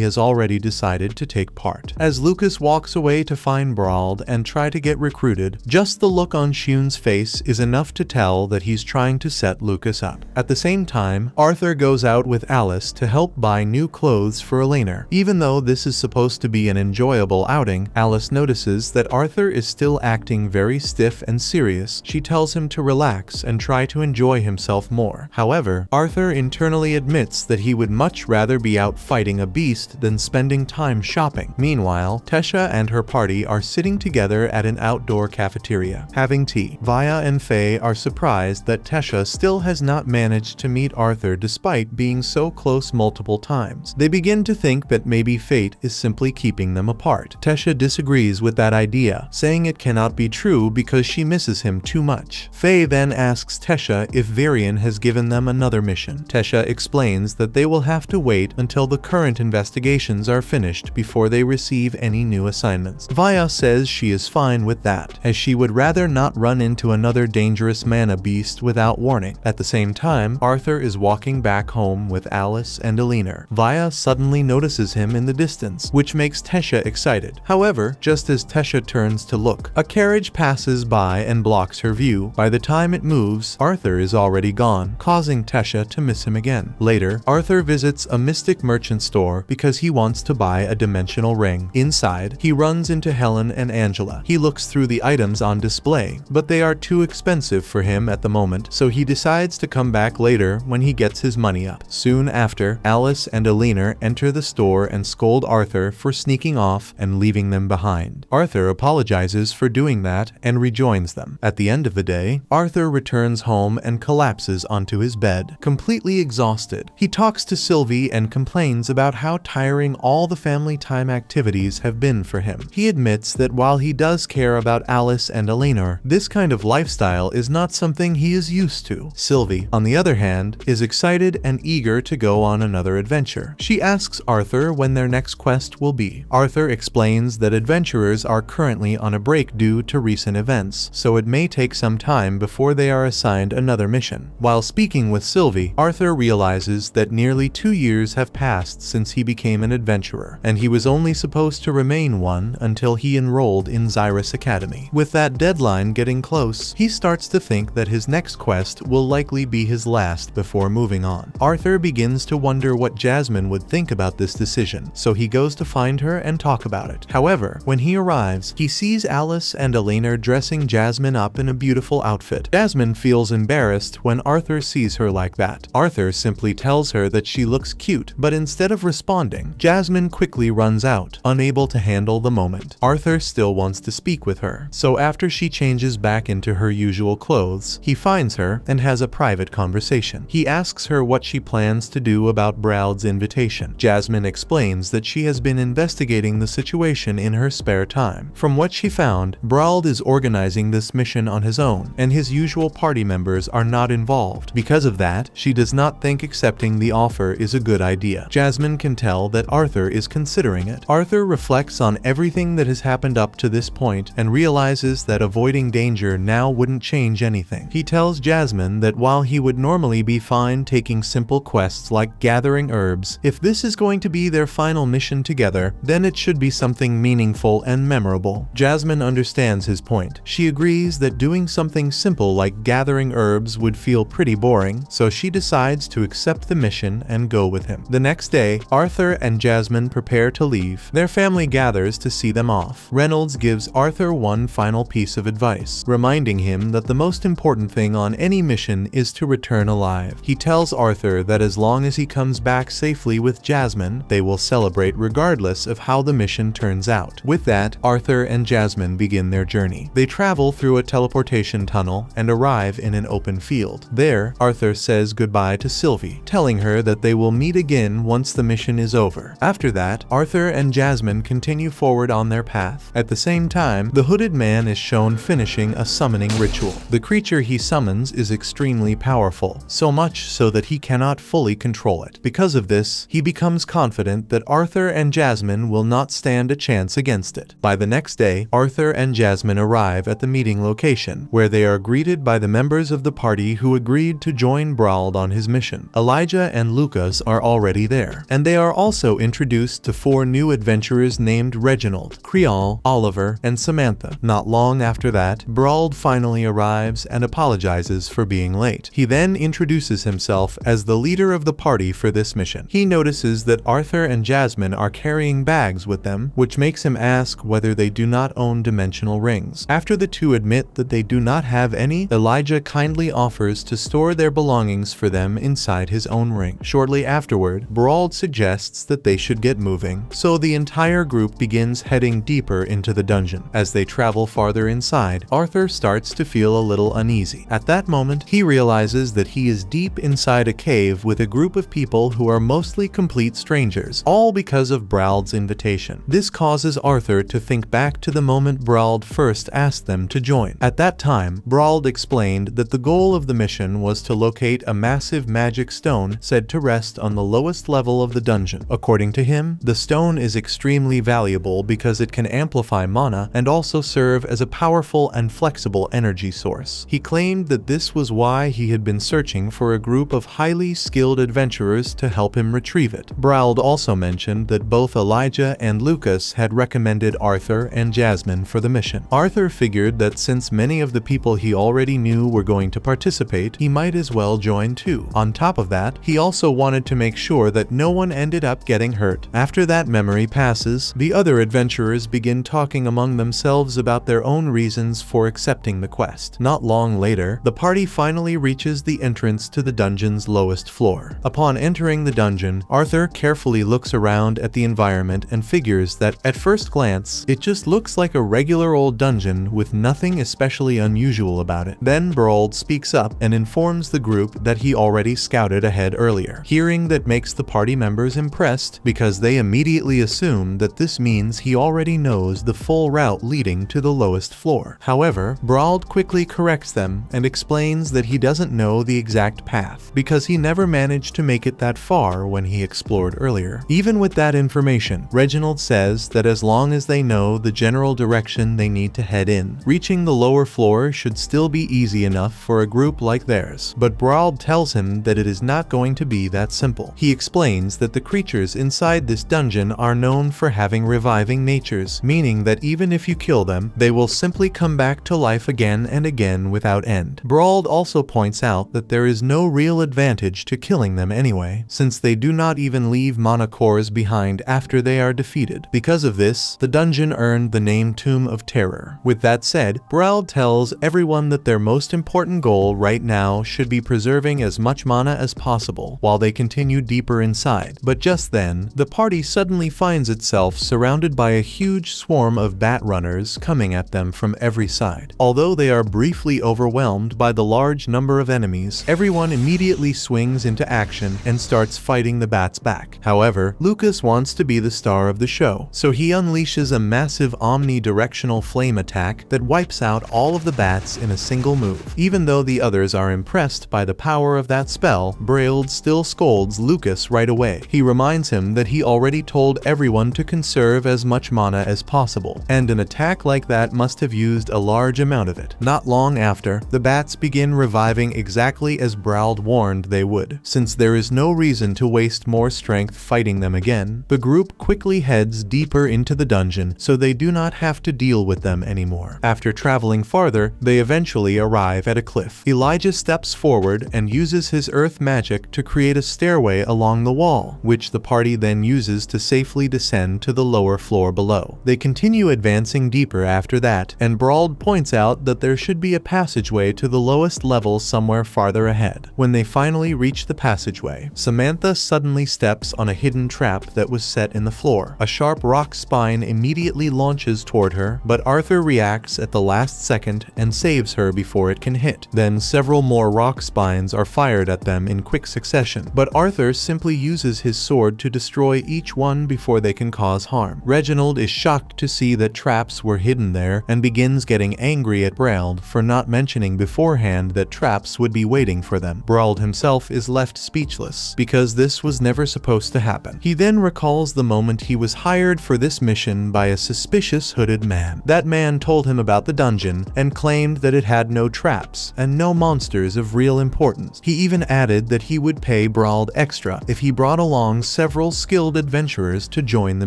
Speaker 1: has already decided to take part. As Lucas walks away to find Brauld and try to get recruited, just the look on Xion's face is enough to tell that he's trying to set Lucas up. At the same time, Arthur goes out with Alice to help buy new clothes for Elena. Even though this is supposed to be an enjoyable outing, Alice notices that Arthur is still acting very stiff and serious. She tells him to relax and try to enjoy himself more. However, Arthur internally admits that he would much rather be out fighting a beast than spending time shopping. Meanwhile, Tesha and her party are sitting together at an outdoor cafeteria, having tea. Vaya and Faye are surprised that Tesha still has not managed to meet Arthur despite being so close multiple times. They begin to think that maybe fate is simply keeping them apart. Tesha disagrees with that idea, saying it cannot be true because she misses him too much. Faye then asks Tesha if Varian has given them another mission. Tesha explains that they will have to wait until the current investigations are finished before they receive any new assignments. Vaya says she is fine with that, as she would rather not run into another dangerous mana beast without warning. At the same time, Arthur is walking back home with Alice and Elena. Vaya suddenly notices him in the distance, which makes Tesha excited. However, just as Tesha turns to look, a carriage passes by and blocks her view. By the time it moves, Arthur is already gone, causing Tesha to miss him again. Later, Arthur visits a mystic merchant store because he wants to buy a dimensional ring. Inside, he runs into Helen and Angela. He looks through the items on display, but they are too expensive for him at the moment, so he decides to come back later when he gets his money up. Soon after, Alice and Elena enter the store and scold Arthur for sneaking off and leaving them behind. Arthur apologizes for doing that and rejoins them. At the end of the day, Arthur returns home and collapses onto his bed, completely exhausted. He talks to Sylvie and complains about how tiring all the family time activities have been for him. He admits that while he does care about Alice and Elena, this kind of lifestyle is not something he is used to. Sylvie, on the other hand, is excited and eager to go on another adventure. She asks Arthur when their next quest will be. Arthur explains that adventurers are currently on a break due to recent events, so it may take some time before they are assigned another mission. While speaking with Sylvie, Arthur realizes that nearly 2 years have passed since he became an adventurer, and he was only supposed to remain one until he enrolled in Xyrus Academy. With that deadline getting close, he starts to think that his next quest will likely be his last before moving on. Arthur begins to wonder what Jasmine would think about this decision, so he goes to find her and talk about it. However, when he arrives, he sees Alice and Elena dressing Jasmine up in a beautiful outfit. Jasmine feels embarrassed when Arthur sees her like that. Arthur simply tells her that she looks cute, but instead of responding, Jasmine quickly runs out, unable to handle the moment. Arthur still wants to speak with her, so after she changes back into her usual clothes, he finds her and has a private conversation. He asks her what she plans to do about Brauld's invitation. Jasmine explains that she has been investigating the situation in her spare time. From what she found, Brauld is organizing this mission on his own, and his usual party members are not involved. Because of that, she does not think accepting the offer is a good idea. Jasmine can tell that Arthur is considering it. Arthur reflects on everything that has happened up to this point and realizes that avoiding danger now wouldn't change anything. He tells Jasmine that while he would normally be fine taking simple quests like gathering herbs. If this is going to be their final mission together, then it should be something meaningful and memorable. Jasmine understands his point. She agrees that doing something simple like gathering herbs would feel pretty boring, so she decides to accept the mission and go with him. The next day, Arthur and Jasmine prepare to leave. Their family gathers to see them off. Reynolds gives Arthur one final piece of advice, reminding him that the most important thing on any mission is to return alive. He tells Arthur that as long as he comes back safely with Jasmine, they will celebrate regardless of how the mission turns out. With that, Arthur and Jasmine begin their journey. They travel through a teleportation tunnel and arrive in an open field. There, Arthur says goodbye to Sylvie, telling her that they will meet again once the mission is over. After that, Arthur and Jasmine continue forward on their path. At the same time, the hooded man is shown finishing a summoning ritual. The creature he summons is extremely powerful, so much so that he cannot fully control it. Because of this, he becomes confident that Arthur and Jasmine will not stand a chance against it. By the next day, Arthur and Jasmine arrive at the meeting location, where they are greeted by the members of the party who agreed to join Brauld on his mission. Elijah and Lucas are already there, and they are also introduced to 4 new adventurers named Reginald, Creole, Oliver, and Samantha. Not long after that, Brauld finally arrives and apologizes for being late. He then introduces himself as the leader of the party for this mission. He notices that Arthur and Jasmine are carrying bags with them, which makes him ask whether they do not own dimensional rings. After the two admit that they do not have any, Elijah kindly offers to store their belongings for them inside his own ring. Shortly afterward, Brauld suggests that they should get moving, so the entire group begins heading deeper into the dungeon. As they travel farther inside, Arthur starts to feel a little uneasy. At that moment, he realizes that he is deep inside a cave with a group of people who are mostly complete strangers, all because of Brauld's invitation. This causes Arthur to think back to the moment Brauld first asked them to join. At that time, Brauld explained that the goal of the mission was to locate a massive magic stone said to rest on the lowest level of the dungeon. According to him, the stone is extremely valuable because it can amplify mana and also serve as a powerful and flexible energy source. He claimed that this was why he had been searching for a group of highly skilled adventurers to help him retrieve it. Brauld also mentioned that both Elijah and Lucas had recommended Arthur and Jasmine for the mission. Arthur figured that since many of the people he already knew were going to participate, he might as well join too. On top of that, he also wanted to make sure that no one ended up getting hurt. After that memory passes, the other adventurers begin talking among themselves about their own reasons for accepting the quest. Not long later, the party finally reaches the entrance to the dungeon's lowest floor. Upon entering the dungeon, Arthur carefully looks around at the environment and figures that, at first glance, it just looks like a regular old dungeon with nothing especially unusual about it. Then Brauld speaks up and informs the group that he already scouted ahead earlier. Hearing that makes the party members impressed because they immediately assume that this means he already knows the full route leading to the lowest floor. However, Brauld quickly corrects them and explains that he doesn't know the exact path because he never managed to make it that far when he explored earlier. Even with that information, Reginald says that as long as they know the general direction they need to head in, reaching the lower floor should still be easy enough for a group like theirs. But Brauld tells him that it is not going to be that simple. He explains that the creatures inside this dungeon are known for having reviving natures, meaning that even if you kill them, they will simply come back to life again and again without end. Brauld also points out that there is no real advantage to killing them anyway, since they do not even leave mana cores behind after they are defeated. Because of this, the dungeon earned the name Tomb of Terror. With that said, Brauld tells everyone that their most important goal right now should be preserving as much mana as possible while they continue deeper inside. But just then, the party suddenly finds itself surrounded by a huge swarm of bat runners coming at them from every side. Although they are briefly overwhelmed by the large number of enemies, everyone immediately swings into action and starts fighting the bats back. However, Lucas wants to be the star of the show, so he unleashes a massive omnidirectional flame attack that wipes out all of the bats in a single move. Even though the others are impressed by the power of that spell, Brauld still scolds Lucas right away. He reminds him that he already told everyone to conserve as much mana as possible, and an attack like that must have used a large amount of it. Not long after, the bats begin reviving exactly as Brauld warned they would. Since there is no reason to waste more strength fighting them again. The group quickly heads deeper into the dungeon so they do not have to deal with them anymore. After traveling farther, they eventually arrive at a cliff. Elijah steps forward and uses his earth magic to create a stairway along the wall, which the party then uses to safely descend to the lower floor below. They continue advancing deeper after that, and Brauld points out that there should be a passageway to the lowest level somewhere farther ahead. When they finally reach the passageway, Samantha suddenly steps on a hidden trap that was set in the floor. A sharp rock spine immediately launches toward her, but Arthur reacts at the last second and saves her before it can hit. Then several more rock spines are fired at them in quick succession, but Arthur simply uses his sword to destroy each one before they can cause harm. Reginald is shocked to see that traps were hidden there and begins getting angry at Brauld for not mentioning beforehand that traps would be waiting for them. Brauld himself is left speechless because this was never supposed to happen. He then recalls the moment he was hired for this mission by a suspicious hooded man. That man told him about the dungeon and claimed that it had no traps and no monsters of real importance. He even added that he would pay Brauld extra if he brought along several skilled adventurers to join the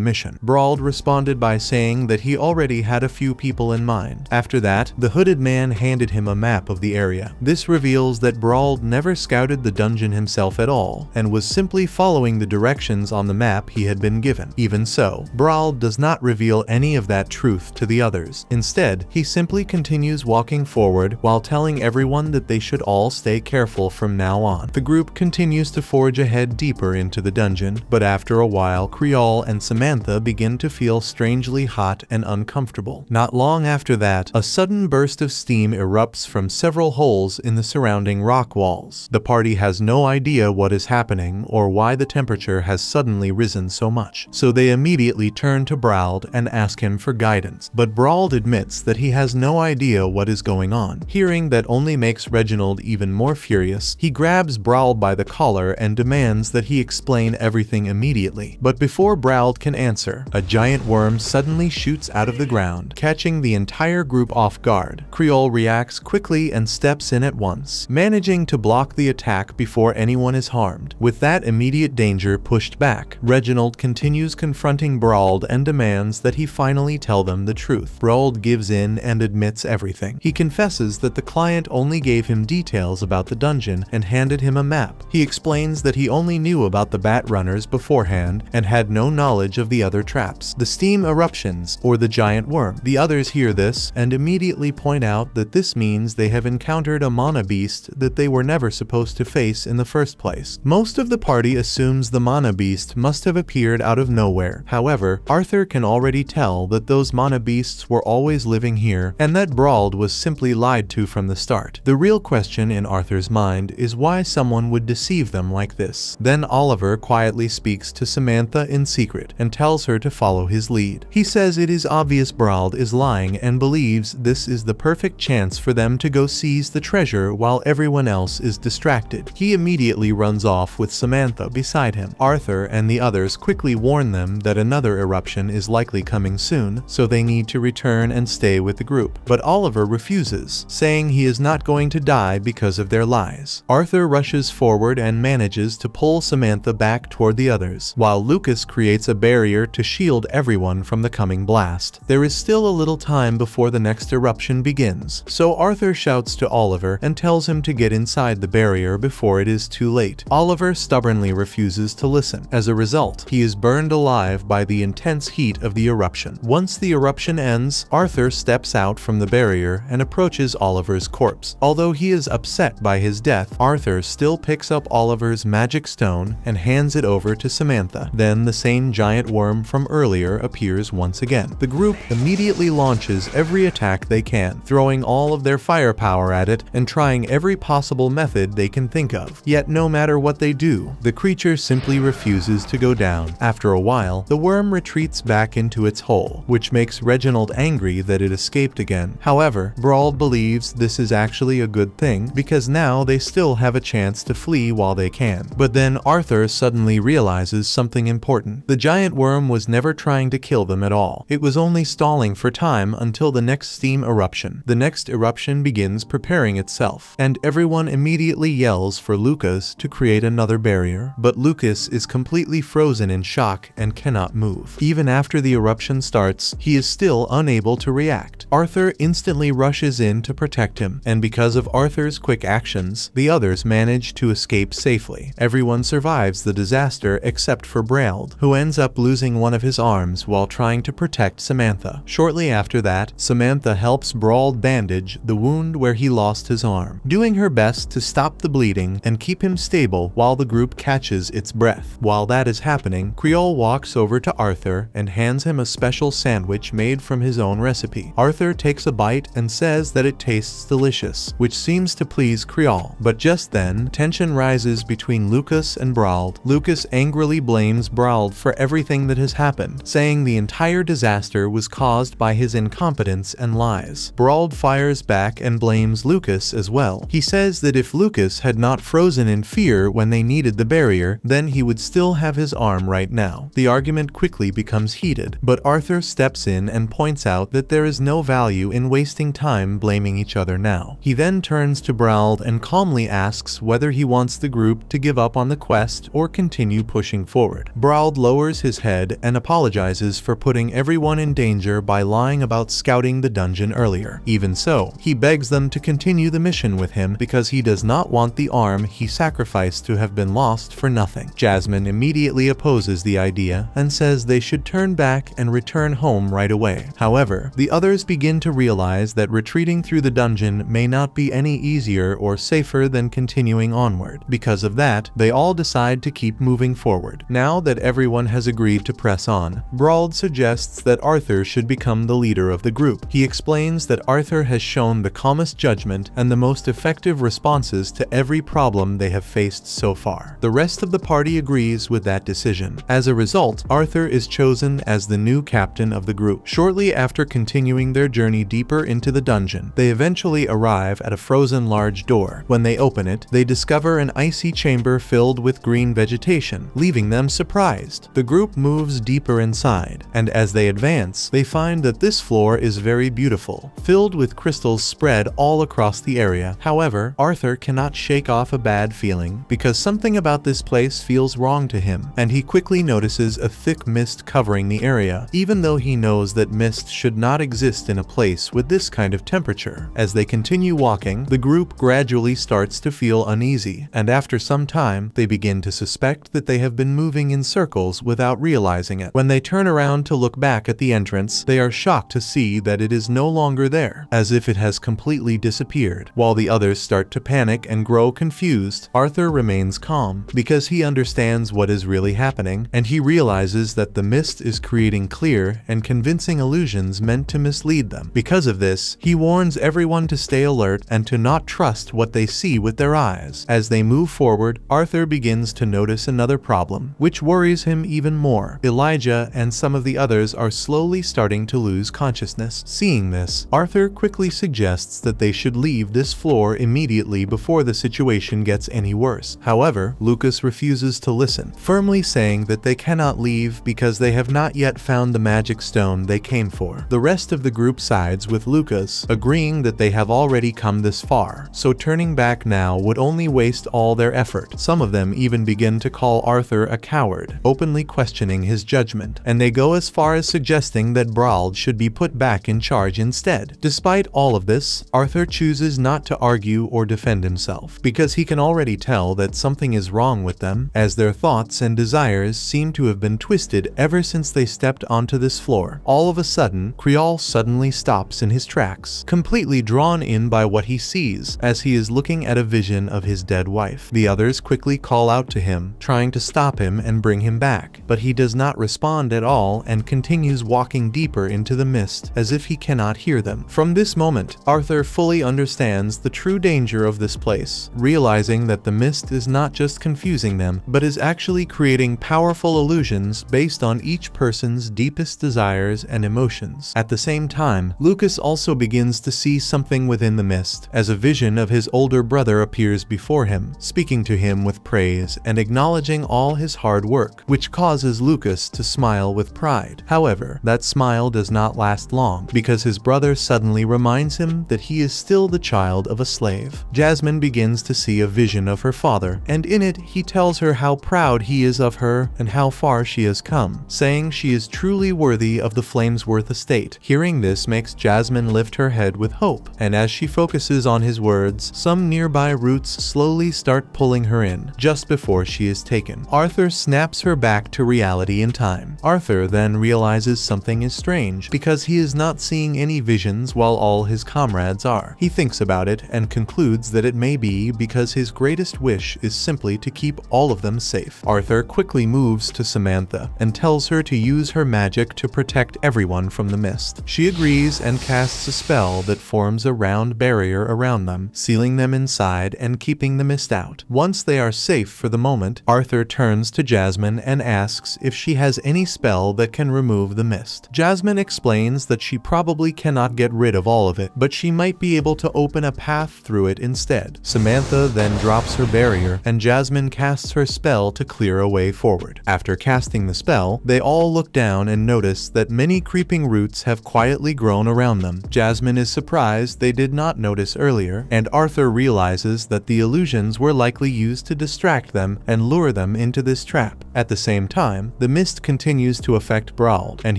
Speaker 1: mission. Brauld responded by saying that he already had a few people in mind. After that, the hooded man handed him a map of the area. This reveals that Brauld never scouted the dungeon himself at all and was simply following the directions on the map he had been given. Even so, Brauld does not reveal any of that truth to the others. Instead, he simply continues walking forward while telling everyone that they should all stay careful from now on. The group continues to forge ahead deeper into the dungeon, but after a while, Creole and Samantha begin to feel strangely hot and uncomfortable. Not long after that, a sudden burst of steam erupts from several holes in the surrounding rock walls. The party has no idea what is happening or why the temperature has suddenly risen so much, so they immediately turn to Brauld and ask him for guidance. But Brauld admits that he has no idea what is going on. Hearing that only makes Reginald even more furious, he grabs Brauld by the collar and demands that he explain everything immediately. But before Brauld can answer, a giant worm suddenly shoots out of the ground, catching the entire group off guard. Creole reacts quickly and steps in at once, managing to block the attack before anyone is harmed. With that immediate danger pushed back, Reginald continues confronting Brauld and demands that he finally tell them the truth. Brauld gives in and admits everything. He confesses that the client only gave him details about the dungeon and handed him a map. He explains that he only knew about the bat runners beforehand and had no knowledge of the other traps, the steam eruptions, or the giant worm. The others hear this and immediately point out that this means they have encountered a mana beast that they were never supposed to face in the first place. Most of the party assumes the mana beast must have appeared out of nowhere. However, Arthur can already tell that those mana beasts were always living here and that Brauld was simply lied to from the start. The real question in Arthur's mind is why someone would deceive them like this. Then Oliver quietly speaks to Samantha in secret and tells her to follow his lead. He says it is obvious Brauld is lying and believes this is the perfect chance for them to go seize the treasure while everyone else is distracted. He immediately runs off with Samantha beside him. Arthur and the others quickly warn them that another eruption is likely coming soon, so they need to return and stay with the group. But Oliver refuses, saying he is not going to die because of their lies. Arthur rushes forward and manages to pull Samantha back toward the others, while Lucas creates a barrier to shield everyone from the coming blast. There is still a little time before the next eruption begins, so Arthur shouts to Oliver and tells him to get inside the barrier before it is too late. Oliver stubbornly refuses to listen. As a result, he is burned alive by the intense heat of the eruption. Once the eruption ends, Arthur steps out from the barrier and approaches Oliver's corpse. Although he is upset by his death, Arthur still picks up Oliver's magic stone and hands it over to Samantha. Then the same giant worm from earlier appears once again. The group immediately launches every attack they can, throwing all of their firepower at it and trying every possible method they can think of. Yet no matter what they do, the creature simply refuses to go down. After a while, the worm retreats back into its hole, which makes Reginald angry that it escaped again. However, Brauld believes this is actually a good thing because now they still have a chance to flee while they can. But then Arthur suddenly realizes something important. The giant worm was never trying to kill them at all. It was only stalling for time until the next steam eruption. The next eruption begins preparing itself, and everyone immediately yells for Lucas to create create another barrier, but Lucas is completely frozen in shock and cannot move. Even after the eruption starts, he is still unable to react. Arthur instantly rushes in to protect him, and because of Arthur's quick actions, the others manage to escape safely. Everyone survives the disaster except for Brauld, who ends up losing one of his arms while trying to protect Samantha. Shortly after that, Samantha helps Brauld bandage the wound where he lost his arm, doing her best to stop the bleeding and keep him stable while the group catches its breath. While that is happening, Creole walks over to Arthur and hands him a special sandwich made from his own recipe. Arthur takes a bite and says that it tastes delicious, which seems to please Creole. But just then, tension rises between Lucas and Brauld. Lucas angrily blames Brauld for everything that has happened, saying the entire disaster was caused by his incompetence and lies. Brauld fires back and blames Lucas as well. He says that if Lucas had not frozen in fear when they needed the barrier, then he would still have his arm right now. The argument quickly becomes heated, but Arthur steps in and points out that there is no value in wasting time blaming each other now. He then turns to Brauld and calmly asks whether he wants the group to give up on the quest or continue pushing forward. Brauld lowers his head and apologizes for putting everyone in danger by lying about scouting the dungeon earlier. Even so, he begs them to continue the mission with him because he does not want the arm he sacrificed to have been lost for nothing. Jasmine immediately opposes the idea and says they should turn back and return home right away. However, the others begin to realize that retreating through the dungeon may not be any easier or safer than continuing onward. Because of that, they all decide to keep moving forward. Now that everyone has agreed to press on, Brauld suggests that Arthur should become the leader of the group. He explains that Arthur has shown the calmest judgment and the most effective responses to every problem they have faced so far. The rest of the party agrees with that decision. As a result, Arthur is chosen as the new captain of the group. Shortly after continuing their journey deeper into the dungeon, they eventually arrive at a frozen large door. When they open it, they discover an icy chamber filled with green vegetation, leaving them surprised. The group moves deeper inside, and as they advance, they find that this floor is very beautiful, filled with crystals spread all across the area. However, Arthur cannot shake off a bad feeling because something about this place feels wrong to him, and he quickly notices a thick mist covering the area, even though he knows that mist should not exist in a place with this kind of temperature. As they continue walking, the group gradually starts to feel uneasy, and after some time, they begin to suspect that they have been moving in circles without realizing it. When they turn around to look back at the entrance, they are shocked to see that it is no longer there, as if it has completely disappeared. While the others start to panic and grow confused, Arthur remains calm because he understands what is really happening, and he realizes that the mist is creating clear and convincing illusions meant to mislead them. Because of this, he warns everyone to stay alert and to not trust what they see with their eyes. As they move forward, Arthur begins to notice another problem, which worries him even more. Elijah and some of the others are slowly starting to lose consciousness. Seeing this, Arthur quickly suggests that they should leave this floor immediately before the situation gets any worse. However, Lucas refuses to listen, firmly saying that they cannot leave because they have not yet found the magic stone they came for. The rest of the group sides with Lucas, agreeing that they have already come this far, so turning back now would only waste all their effort. Some of them even begin to call Arthur a coward, openly questioning his judgment, and they go as far as suggesting that Brauld should be put back in charge instead. Despite all of this, Arthur chooses not to argue or defend himself, because he can already tell that something is wrong with them, as their thoughts and desires seem to have been twisted ever since they stepped onto this floor. All of a sudden, Creole suddenly stops in his tracks, completely drawn in by what he sees, as he is looking at a vision of his dead wife. The others quickly call out to him, trying to stop him and bring him back, but he does not respond at all and continues walking deeper into the mist, as if he cannot hear them. From this moment, Arthur fully understands the true danger of this place, realizing that the mist is not just confusing them, but is actually creating powerful illusions based on each person's deepest desires and emotions. At the same time, Lucas also begins to see something within the mist, as a vision of his older brother appears before him, speaking to him with praise and acknowledging all his hard work, which causes Lucas to smile with pride. However, that smile does not last long, because his brother suddenly reminds him that he is still the child of a slave. Jasmine begins to see a vision of her father father, and in it he tells her how proud he is of her and how far she has come, saying she is truly worthy of the Flamesworth estate. Hearing this makes Jasmine lift her head with hope, and as she focuses on his words, some nearby roots slowly start pulling her in, just before she is taken. Arthur snaps her back to reality in time. Arthur then realizes something is strange, because he is not seeing any visions while all his comrades are. He thinks about it and concludes that it may be because his greatest wish is simply to keep all of them safe. Arthur quickly moves to Samantha and tells her to use her magic to protect everyone from the mist. She agrees and casts a spell that forms a round barrier around them, sealing them inside and keeping the mist out. Once they are safe for the moment, Arthur turns to Jasmine and asks if she has any spell that can remove the mist. Jasmine explains that she probably cannot get rid of all of it, but she might be able to open a path through it instead. Samantha then drops her barrier, and Jasmine casts her spell to clear a way forward. After casting the spell, they all look down and notice that many creeping roots have quietly grown around them. Jasmine is surprised they did not notice earlier, and Arthur realizes that the illusions were likely used to distract them and lure them into this trap. At the same time, the mist continues to affect Brauld, and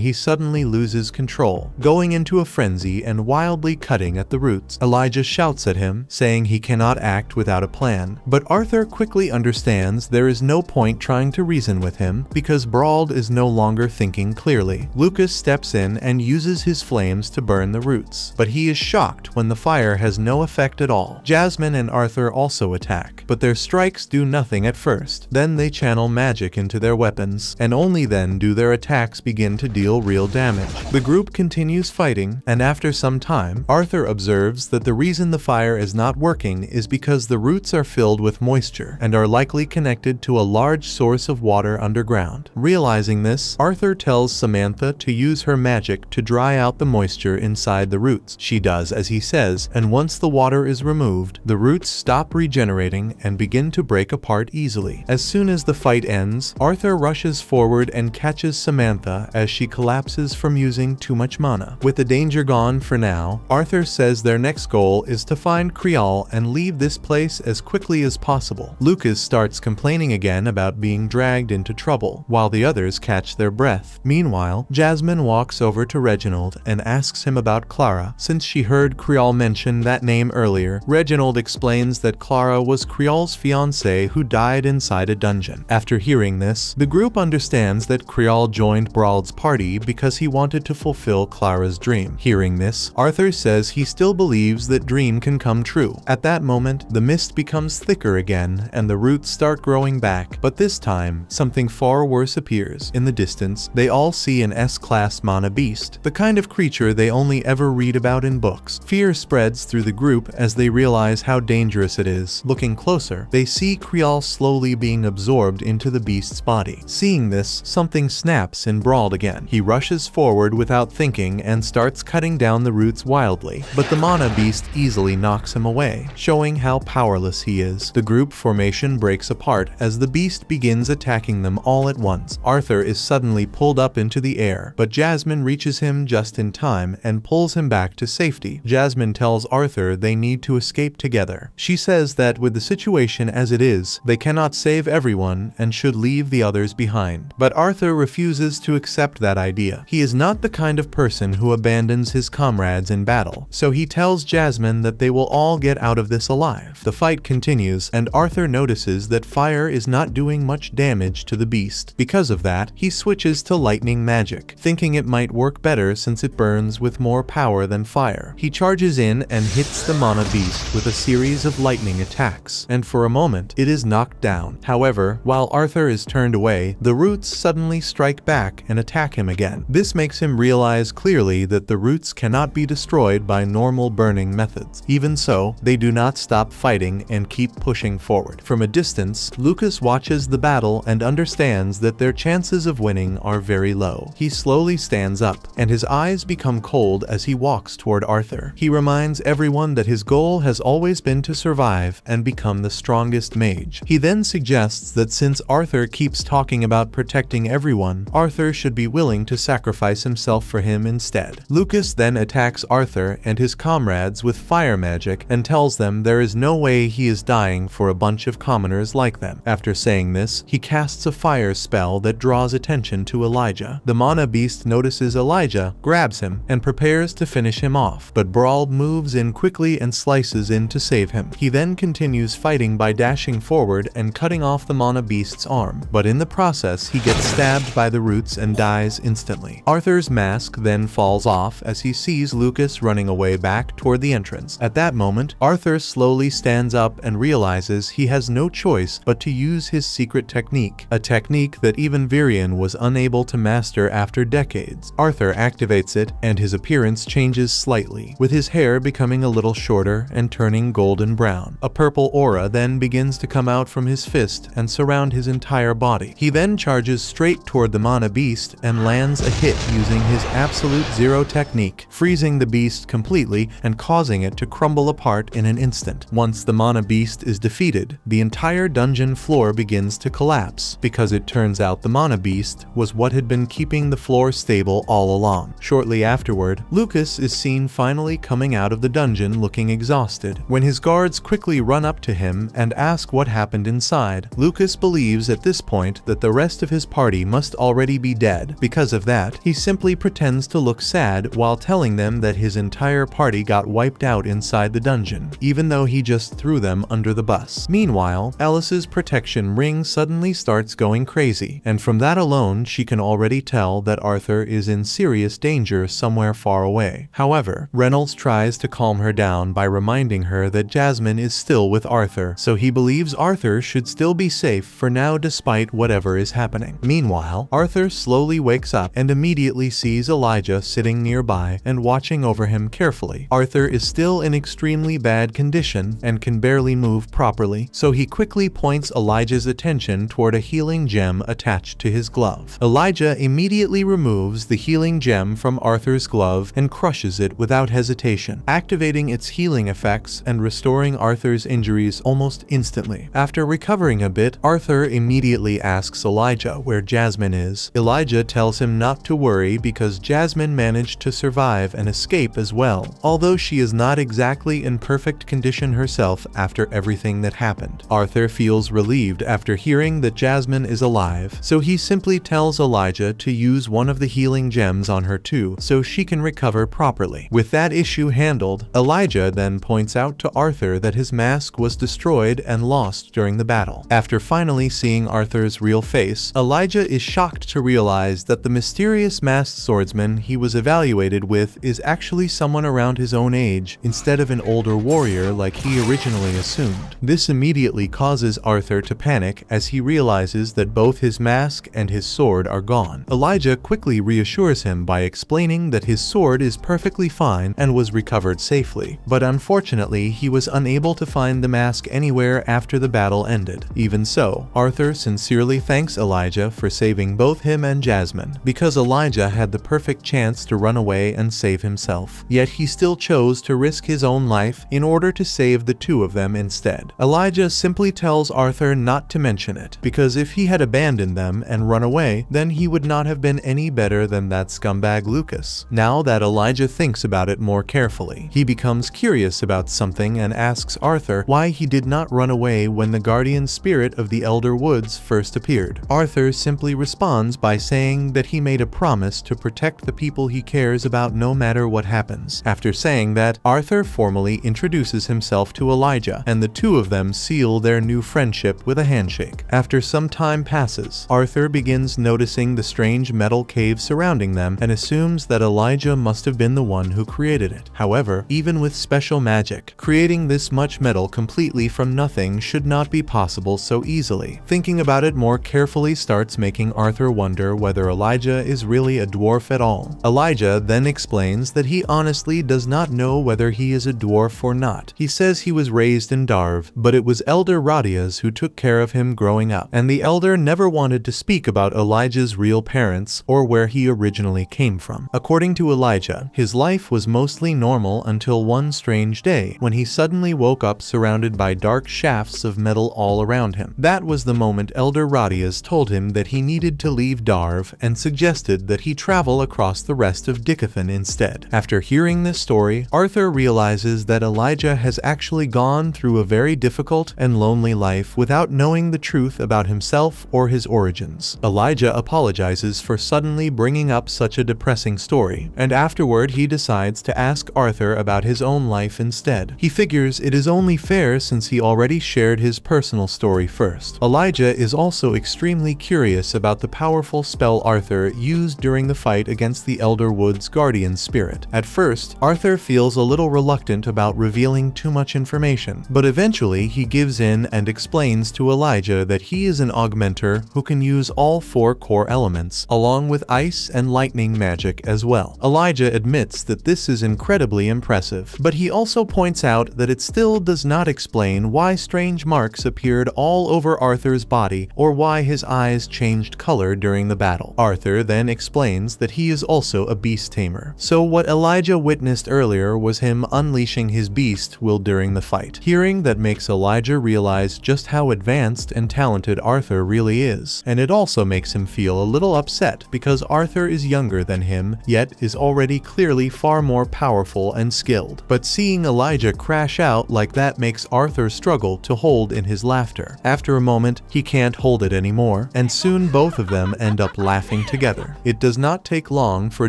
Speaker 1: he suddenly loses control, going into a frenzy and wildly cutting at the roots. Elijah shouts at him, saying he cannot act without a plan, but Arthur quickly understands there is no point trying to reason with him because Brauld is no longer thinking clearly. Lucas steps in and uses his flames to burn the roots, but he is shocked when the fire has no effect at all. Jasmine and Arthur also attack, but their strikes do nothing at first. Then they channel magic into their weapons, and only then do their attacks begin to deal real damage. The group continues fighting, and after some time, Arthur observes that the reason the fire is not working is because the roots are filled with moisture and are likely connected to a large source of water underground. Realizing this, Arthur tells Samantha to use her magic to dry out the moisture inside the roots. She does as he says, and once the water is removed, the roots stop regenerating and begin to break apart easily. As soon as the fight ends, Arthur rushes forward and catches Samantha as she collapses from using too much mana. With the danger gone for now, Arthur says their next goal is to find Creole and leave this place as quickly as possible. Lucas starts complaining again about being dragged into trouble, while the others catch their breath. Meanwhile, Jasmine walks over to Reginald and asks him about Clara, since she heard Creole mention that name earlier. Reginald explains that Clara was Creole's fiancée who died inside a dungeon. After hearing this, the group understands that Creole joined Brauld's party because he wanted to fulfill Clara's dream. Hearing this, Arthur says he still believes that dream can come true. At that moment, the mist becomes thicker again and the roots start growing back, but this time, something far worse appears. In the distance, they all see an S-class mana beast, the kind of creature they only ever read about in books. Fear spreads through the group as they realize how dangerous it is. Looking closer, they see Creole slowly being absorbed into the beast's body. Seeing this, something snaps in Brauld again. He rushes forward without thinking and starts cutting down the roots wildly, but the mana beast easily knocks him away, showing how powerless he is. The group formation breaks apart as the beast begins attacking them all at once. Arthur is suddenly pulled up into the air, but Jasmine reaches him just in time and pulls him back to safety. Jasmine tells Arthur they need to escape together. She says that with the situation as it is, they cannot save everyone and should leave the others behind. But Arthur refuses to accept that idea. He is not the kind of person who abandons his comrades in battle, so he tells Jasmine that they will all get out of this alive. The fight continues, and Arthur notices that fire is not doing much damage to the beast. Because of that, he switches to lightning magic, thinking it might work better since it burns with more power than fire. He charges in and hits the mana beast with a series of lightning attacks, and for a moment, it is knocked down. However, while Arthur is turned away, the roots suddenly strike back and attack him again. This makes him realize clearly that the roots cannot be destroyed by normal burning methods. Even so, they do not stop fighting and keep pushing forward. From a distance, Lucas watches the battle and understands that their chances of winning are very low. He slowly stands up, and his eyes become cold as he walks toward Arthur. He reminds everyone that his goal has always been to survive and become the strongest mage. He then suggests that since Arthur keeps talking about protecting everyone, Arthur should be willing to sacrifice himself for him instead. Lucas then attacks Arthur and his comrades with fire magic and tells them there is no way he is dying for a a bunch of commoners like them. After saying this, he casts a fire spell that draws attention to Elijah. The mana beast notices Elijah, grabs him, and prepares to finish him off, but Brawl moves in quickly and slices in to save him. He then continues fighting by dashing forward and cutting off the mana beast's arm, but in the process he gets stabbed by the roots and dies instantly. Arthur's mask then falls off as he sees Lucas running away back toward the entrance. At that moment, Arthur slowly stands up and realizes he has no choice but to use his secret technique, a technique that even Virion was unable to master after decades. Arthur activates it, and his appearance changes slightly, with his hair becoming a little shorter and turning golden brown. A purple aura then begins to come out from his fist and surround his entire body. He then charges straight toward the mana beast and lands a hit using his absolute zero technique, freezing the beast completely and causing it to crumble apart in an instant. Once the mana beast is defeated, the entire dungeon floor begins to collapse, because it turns out the mana beast was what had been keeping the floor stable all along. Shortly afterward, Lucas is seen finally coming out of the dungeon looking exhausted. When his guards quickly run up to him and ask what happened inside, Lucas believes at this point that the rest of his party must already be dead. Because of that, he simply pretends to look sad while telling them that his entire party got wiped out inside the dungeon, even though he just threw them under the bus. Meanwhile, Alice's protection ring suddenly starts going crazy, and from that alone she can already tell that Arthur is in serious danger somewhere far away. However, Reynolds tries to calm her down by reminding her that Jasmine is still with Arthur, so he believes Arthur should still be safe for now despite whatever is happening. Meanwhile, Arthur slowly wakes up and immediately sees Elijah sitting nearby and watching over him carefully. Arthur is still in extremely bad condition and can barely move properly, so he quickly points Elijah's attention toward a healing gem attached to his glove. Elijah immediately removes the healing gem from Arthur's glove and crushes it without hesitation, activating its healing effects and restoring Arthur's injuries almost instantly. After recovering a bit, Arthur immediately asks Elijah where Jasmine is. Elijah tells him not to worry because Jasmine managed to survive and escape as well, although she is not exactly in perfect condition herself after everything that happened. Arthur feels relieved after hearing that Jasmine is alive, so he simply tells Elijah to use one of the healing gems on her too, so she can recover properly. With that issue handled, Elijah then points out to Arthur that his mask was destroyed and lost during the battle. After finally seeing Arthur's real face, Elijah is shocked to realize that the mysterious masked swordsman he was evaluated with is actually someone around his own age, instead of an older warrior like he originally assumed. This immediately causes Arthur to panic as he realizes that both his mask and his sword are gone. Elijah quickly reassures him by explaining that his sword is perfectly fine and was recovered safely, but unfortunately he was unable to find the mask anywhere after the battle ended. Even so, Arthur sincerely thanks Elijah for saving both him and Jasmine, because Elijah had the perfect chance to run away and save himself. Yet he still chose to risk his own life in order to save the two of them instead. Elijah simply tells Arthur not to mention it, because if he had abandoned them and run away, then he would not have been any better than that scumbag Lucas. Now that Elijah thinks about it more carefully, he becomes curious about something and asks Arthur why he did not run away when the guardian spirit of the Elder Woods first appeared. Arthur simply responds by saying that he made a promise to protect the people he cares about no matter what happens. After saying that, Arthur formally introduces himself to Elijah, and the two of them seal their new friendship with a handshake. After some time passes, Arthur begins noticing the strange metal cave surrounding them and assumes that Elijah must have been the one who created it. However, even with special magic, creating this much metal completely from nothing should not be possible so easily. Thinking about it more carefully starts making Arthur wonder whether Elijah is really a dwarf at all. Elijah then explains that he honestly does not know whether he is a dwarf or not. He says he was raised in Darv, but it was Elder Radias who took care of him growing up, and the Elder never wanted to speak about Elijah's real parents or where he originally came from. According to Elijah, his life was mostly normal until one strange day when he suddenly woke up surrounded by dark shafts of metal all around him. That was the moment Elder Radias told him that he needed to leave Darv and suggested that he travel across the rest of Dicathan instead. After hearing this story, Arthur realizes that Elijah has actually gone through a very difficult difficult and lonely life without knowing the truth about himself or his origins. Elijah apologizes for suddenly bringing up such a depressing story, and afterward he decides to ask Arthur about his own life instead. He figures it is only fair since he already shared his personal story first. Elijah is also extremely curious about the powerful spell Arthur used during the fight against the Elder Wood's guardian spirit. At first, Arthur feels a little reluctant about revealing too much information, but eventually he gives in and explains to Elijah that he is an augmenter who can use all 4 core elements, along with ice and lightning magic as well. Elijah admits that this is incredibly impressive, but he also points out that it still does not explain why strange marks appeared all over Arthur's body or why his eyes changed color during the battle. Arthur then explains that he is also a beast tamer, so what Elijah witnessed earlier was him unleashing his beast will during the fight. Hearing that makes Elijah realize just how advanced and talented Arthur really is, and it also makes him feel a little upset because Arthur is younger than him, yet is already clearly far more powerful and skilled. But seeing Elijah crash out like that makes Arthur struggle to hold in his laughter. After a moment, he can't hold it anymore, and soon both of them end up laughing together. It does not take long for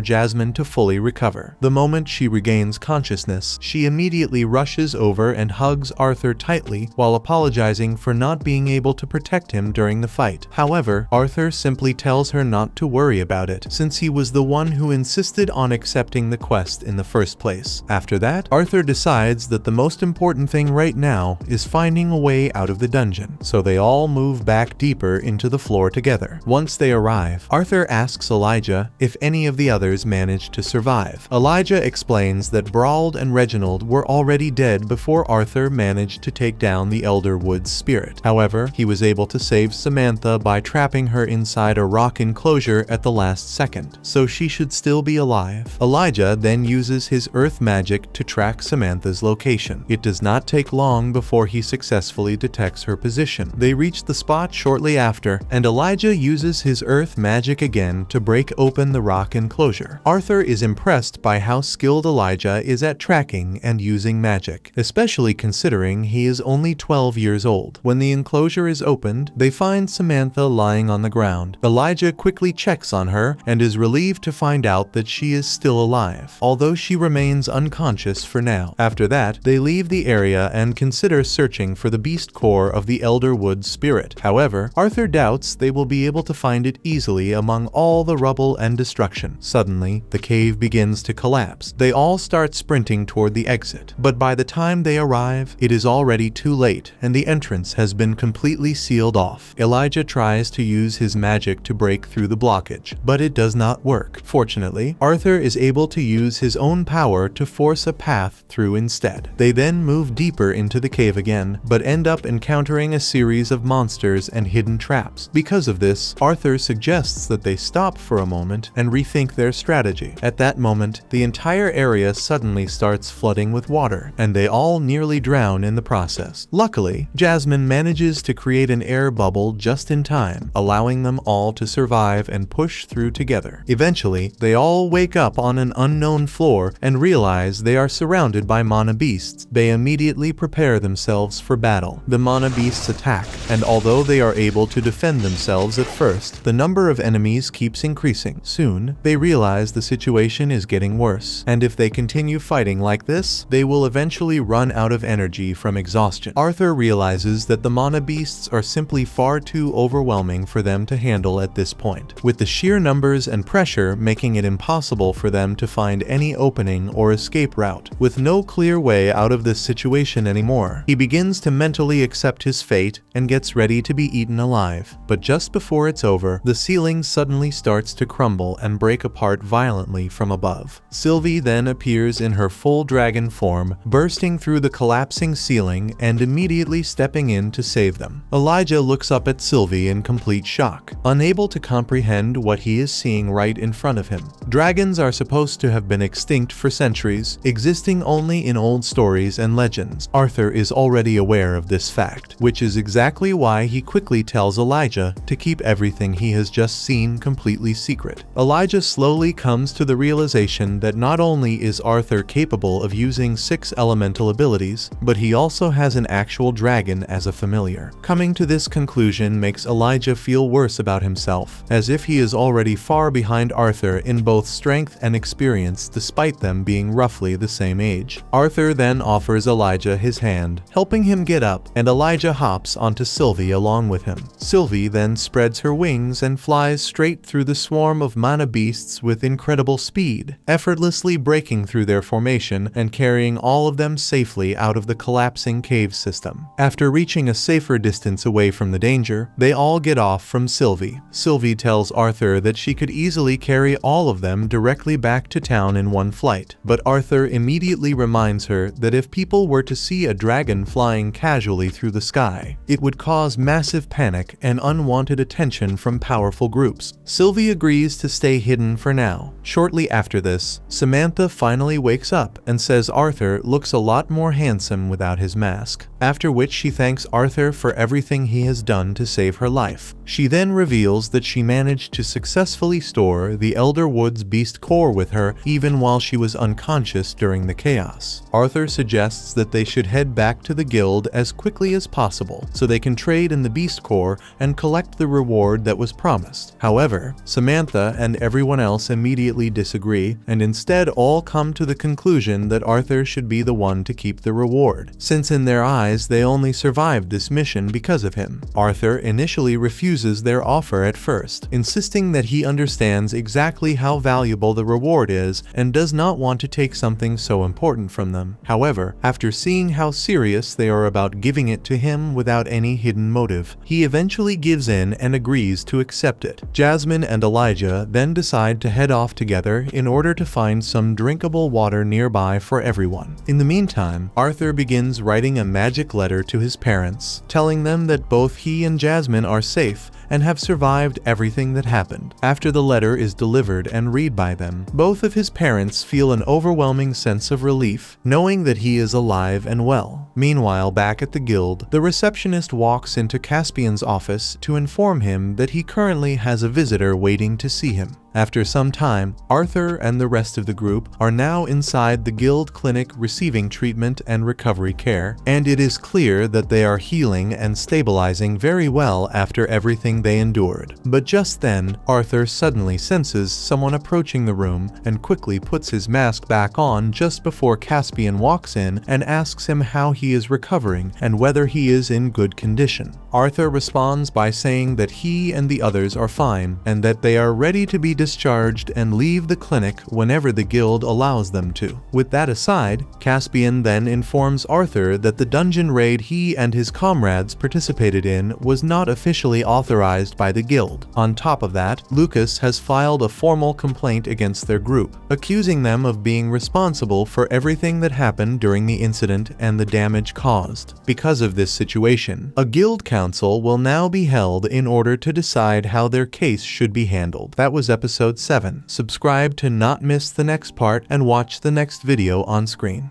Speaker 1: Jasmine to fully recover. The moment she regains consciousness, she immediately rushes over and hugs Arthur tightly while apologizing for not being able to protect him during the fight. However, Arthur simply tells her not to worry about it, since he was the one who insisted on accepting the quest in the first place. After that, Arthur decides that the most important thing right now is finding a way out of the dungeon, so they all move back deeper into the floor together. Once they arrive, Arthur asks Elijah if any of the others managed to survive. Elijah explains that Brauld and Reginald were already dead before Arthur managed to take down the Elder Wood's spirit. However, he was able to save Samantha by trapping her inside a rock enclosure at the last second, so she should still be alive. Elijah then uses his earth magic to track Samantha's location. It does not take long before he successfully detects her position. They reach the spot shortly after, and Elijah uses his earth magic again to break open the rock enclosure. Arthur is impressed by how skilled Elijah is at tracking and using magic, especially considering he is only 12 years old. When the enclosure is opened, they find Samantha lying on the ground. Elijah quickly checks on her and is relieved to find out that she is still alive, although she remains unconscious for now. After that, they leave the area and consider searching for the beast core of the Elder Wood spirit. However, Arthur doubts they will be able to find it easily among all the rubble and destruction. Suddenly, the cave begins to collapse. They all start sprinting toward the exit, but by the time they arrive, it is already too late and the entrance has been completely sealed off. Elijah tries to use his magic to break through the blockage, but it does not work. Fortunately, Arthur is able to use his own power to force a path through instead. They then move deeper into the cave again, but end up encountering a series of monsters and hidden traps. Because of this, Arthur suggests that they stop for a moment and rethink their strategy. At that moment, the entire area suddenly starts flooding with water, and they all nearly drown in the process. Luckily, Jasmine manages to create an air bubble just in time, allowing them all to survive and push through together. Eventually, they all wake up on an unknown floor and realize they are surrounded by mana beasts. They immediately prepare themselves for battle. The mana beasts attack, and although they are able to defend themselves at first, the number of enemies keeps increasing. Soon, they realize the situation is getting worse, and if they continue fighting like this, they will eventually run out of energy from exhaustion. Arthur realizes that the mana beasts are simply far too overwhelming for them to handle at this point, with the sheer numbers and pressure making it impossible for them to find any opening or escape route. With no clear way out of this situation anymore, he begins to mentally accept his fate and gets ready to be eaten alive. But just before it's over, the ceiling suddenly starts to crumble and break apart violently from above. Sylvie then appears in her full dragon form, bursting through the collapsing ceiling and immediately stepping in to save them. Elijah looks up at Sylvie in complete shock, unable to comprehend what he is seeing right in front of him. Dragons are supposed to have been extinct for centuries, existing only in old stories and legends. Arthur is already aware of this fact, which is exactly why he quickly tells Elijah to keep everything he has just seen completely secret. Elijah slowly comes to the realization that not only is Arthur capable of using 6 elemental abilities, but he also has an an actual dragon as a familiar. Coming to this conclusion makes Elijah feel worse about himself, as if he is already far behind Arthur in both strength and experience despite them being roughly the same age. Arthur then offers Elijah his hand, helping him get up, and Elijah hops onto Sylvie along with him. Sylvie then spreads her wings and flies straight through the swarm of mana beasts with incredible speed, effortlessly breaking through their formation and carrying all of them safely out of the collapsing cave system. After reaching a safer distance away from the danger, they all get off from Sylvie. Sylvie tells Arthur that she could easily carry all of them directly back to town in one flight, but Arthur immediately reminds her that if people were to see a dragon flying casually through the sky, it would cause massive panic and unwanted attention from powerful groups. Sylvie agrees to stay hidden for now. Shortly after this, Samantha finally wakes up and says Arthur looks a lot more handsome without his mask, after which she thanks Arthur for everything he has done to save her life. She then reveals that she managed to successfully store the Elder Woods beast core with her even while she was unconscious during the chaos. Arthur suggests that they should head back to the guild as quickly as possible so they can trade in the beast core and collect the reward that was promised. However, Samantha and everyone else immediately disagree and instead all come to the conclusion that Arthur should be the one to keep the reward, since in their eyes they only survived this mission because of him. Arthur initially refuses their offer at first, insisting that he understands exactly how valuable the reward is and does not want to take something so important from them. However, after seeing how serious they are about giving it to him without any hidden motive, he eventually gives in and agrees to accept it. Jasmine and Elijah then decide to head off together in order to find some drinkable water nearby for everyone. In the meantime, Arthur begins writing a magic letter to his parents, telling them that both he and Jasmine are safe and have survived everything that happened. After the letter is delivered and read by them, both of his parents feel an overwhelming sense of relief, knowing that he is alive and well. Meanwhile, back at the guild, the receptionist walks into Caspian's office to inform him that he currently has a visitor waiting to see him. After some time, Arthur and the rest of the group are now inside the guild clinic receiving treatment and recovery care, and it is clear that they are healing and stabilizing very well after everything they endured. But just then, Arthur suddenly senses someone approaching the room and quickly puts his mask back on just before Caspian walks in and asks him how he is recovering and whether he is in good condition. Arthur responds by saying that he and the others are fine and that they are ready to be discharged and leave the clinic whenever the guild allows them to. With that aside, Caspian then informs Arthur that the dungeon raid he and his comrades participated in was not officially authorized by the guild. On top of that, Lucas has filed a formal complaint against their group, accusing them of being responsible for everything that happened during the incident and the damage caused. Because of this situation, a guild council will now be held in order to decide how their case should be handled. That was episode 7. Subscribe to not miss the next part and watch the next video on screen.